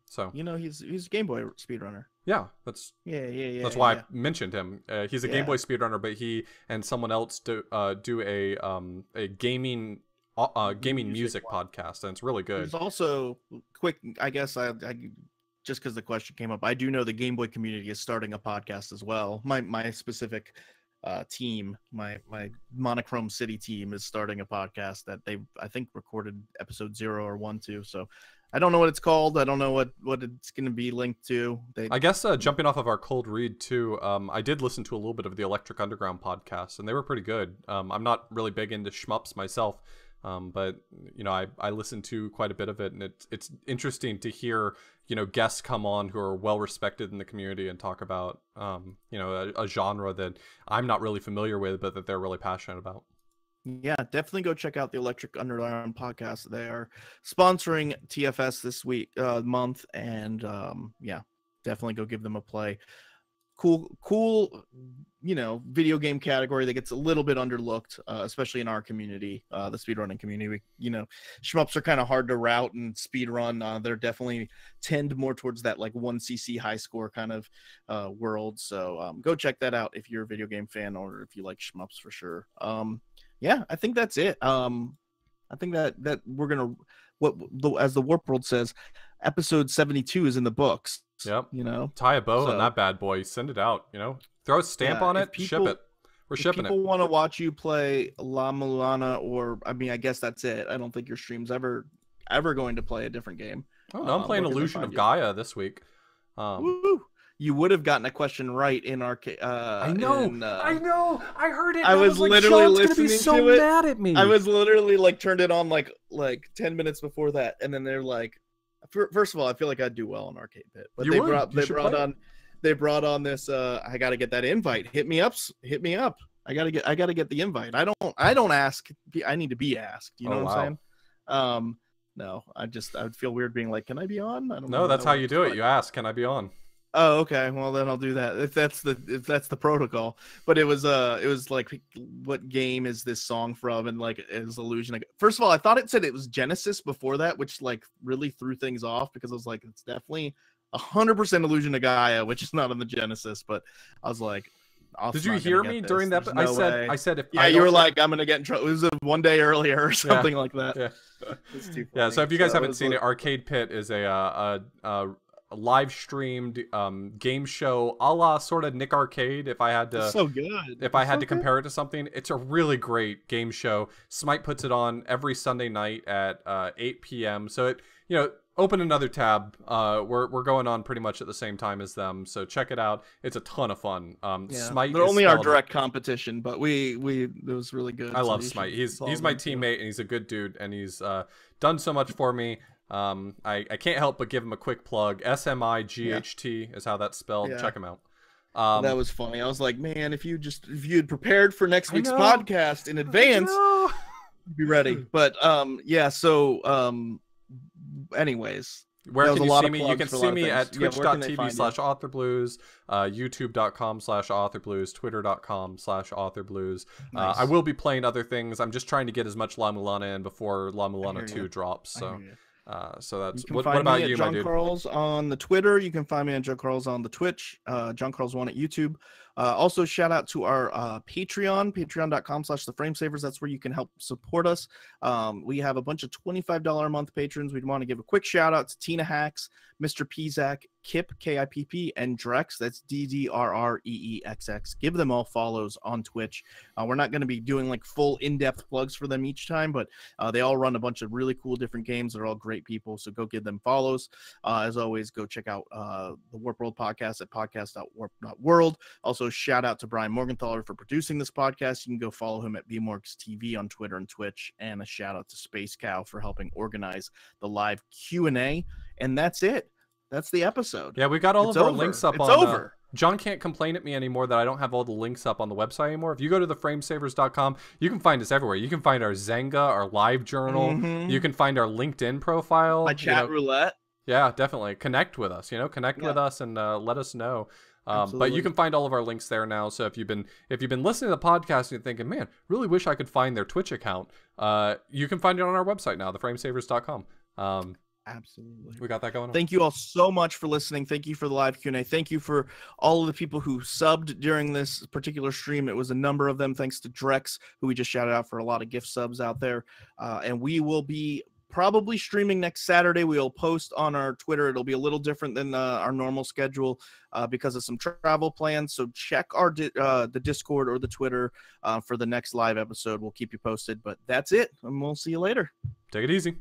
So you know he's a Game Boy speedrunner. Yeah, that's That's why I mentioned him. He's a Game Boy speedrunner, but he and someone else do a gaming music podcast, and it's really good. There's also quick. I guess I just because the question came up, I do know the Game Boy community is starting a podcast as well. My specific team, my Monochrome City team is starting a podcast that I think recorded episode 0 or 1 2. So I don't know what it's called. I don't know what it's going to be linked to. I guess jumping off of our cold read too, I did listen to a little bit of the Electric Underground podcast, and they were pretty good. I'm not really big into shmups myself, but you know, I listened to quite a bit of it, and it's interesting to hear, you know, guests come on who are well respected in the community and talk about you know, a genre that I'm not really familiar with, but that they're really passionate about. Yeah, definitely go check out the Electric Underground podcast. They are sponsoring TFS this month, and yeah, definitely go give them a play. Cool, you know, video game category that gets a little bit underlooked, especially in our community, the speedrunning community. You know, shmups are kind of hard to route and speedrun. They're definitely tend more towards that like 1cc high score kind of world. So go check that out if you're a video game fan or if you like shmups for sure. Yeah, I think that's it. I think that we're gonna as the Warp World says, episode 72 is in the books. Yep. You know, tie a bow on that bad boy. Send it out. You know, throw a stamp on it. Ship it. We're shipping it. People want to watch you play La Mulana, or I mean, I guess that's it. I don't think your stream's ever going to play a different game. Oh no, I'm playing Illusion of Gaia this week. Woo! You would have gotten a question right in arcade. I know. I heard it. I was literally listening to it. Mad at me. I was literally like turned it on like 10 minutes before that, and then they're like, first of all, I feel like I'd do well in Arcade Pit, but they brought on this. I got to get that invite. Hit me up. I gotta get the invite. I don't ask. I need to be asked. You know what I'm saying? No, I would feel weird being like, can I be on? I don't know. No, that's how you do it. You ask, can I be on? Oh, okay. Well, then I'll do that if that's the protocol. But it was like, what game is this song from? And like, it was Illusion. First of all, I thought it said it was Genesis before that, which like really threw things off because I was like, it's definitely 100% Illusion of Gaia, which is not on the Genesis. But I was like, did you hear me during that? I said if you were like, I'm gonna get in trouble. It was one day earlier or something like that. Yeah. Yeah. So if you guys haven't seen it, Arcade Pit is a live streamed game show a la sort of Nick Arcade. If I had to, it's so good. If I had to compare it to something, it's a really great game show. Smite puts it on every Sunday night at 8 p.m. So it, you know, open another tab. We're going on pretty much at the same time as them, so check it out. It's a ton of fun. Smite. They're only our direct competition, but it was really good. I love Smite. He's my teammate, and he's a good dude, and he's done so much for me. I can't help but give him a quick plug. SMIGHT is how that's spelled. Check him out. That was funny. I was like, man, if you had prepared for next week's podcast in advance, you'd be ready. But anyways, where can you see me? You can see me at twitch.tv/authorblues, youtube.com/authorblues, twitter.com/authorblues. Nice. I will be playing other things. I'm just trying to get as much La Mulana in before La Mulana 2 drops. So that's what about you, my dude? John Carls on the Twitter. You can find me at John Carls on the Twitch. John Carls 1 at YouTube. Also, shout out to our Patreon, patreon.com/theframesavers. That's where you can help support us. We have a bunch of $25 a month patrons. We'd want to give a quick shout out to Tina Hacks, Mr. Pizak, Kip, Kipp, and Drex. That's DDRREEXX. Give them all follows on Twitch. We're not going to be doing like full in-depth plugs for them each time, but they all run a bunch of really cool different games. They're all great people, so go give them follows. As always, go check out the Warp World podcast at podcast.warp.world. Also, shout out to Brian Morgenthaler for producing this podcast. You can go follow him at BMorgsTV on Twitter and Twitch. And a shout out to Space Cow for helping organize the live Q&A. And that's it. That's the episode. Yeah, we got all of our links up. It's over. John can't complain at me anymore that I don't have all the links up on the website anymore. If you go to theframesavers.com, you can find us everywhere. You can find our Zynga, our live journal. You can find our LinkedIn profile. My chat roulette. Yeah, definitely. Connect with us. Connect with us and let us know. But you can find all of our links there now. So if you've been listening to the podcast and you're thinking, man, really wish I could find their Twitch account, you can find it on our website now, theframesavers.com. Absolutely. We got that going on. Thank you all so much for listening. Thank you for the live Q&A. Thank you for all of the people who subbed during this particular stream. It was a number of them. Thanks to Drex, who we just shouted out for a lot of gift subs out there. And we will be probably streaming next Saturday. We'll post on our Twitter. It'll be a little different than our normal schedule because of some travel plans. So check our the Discord or the Twitter for the next live episode. We'll keep you posted. But that's it, and we'll see you later. Take it easy.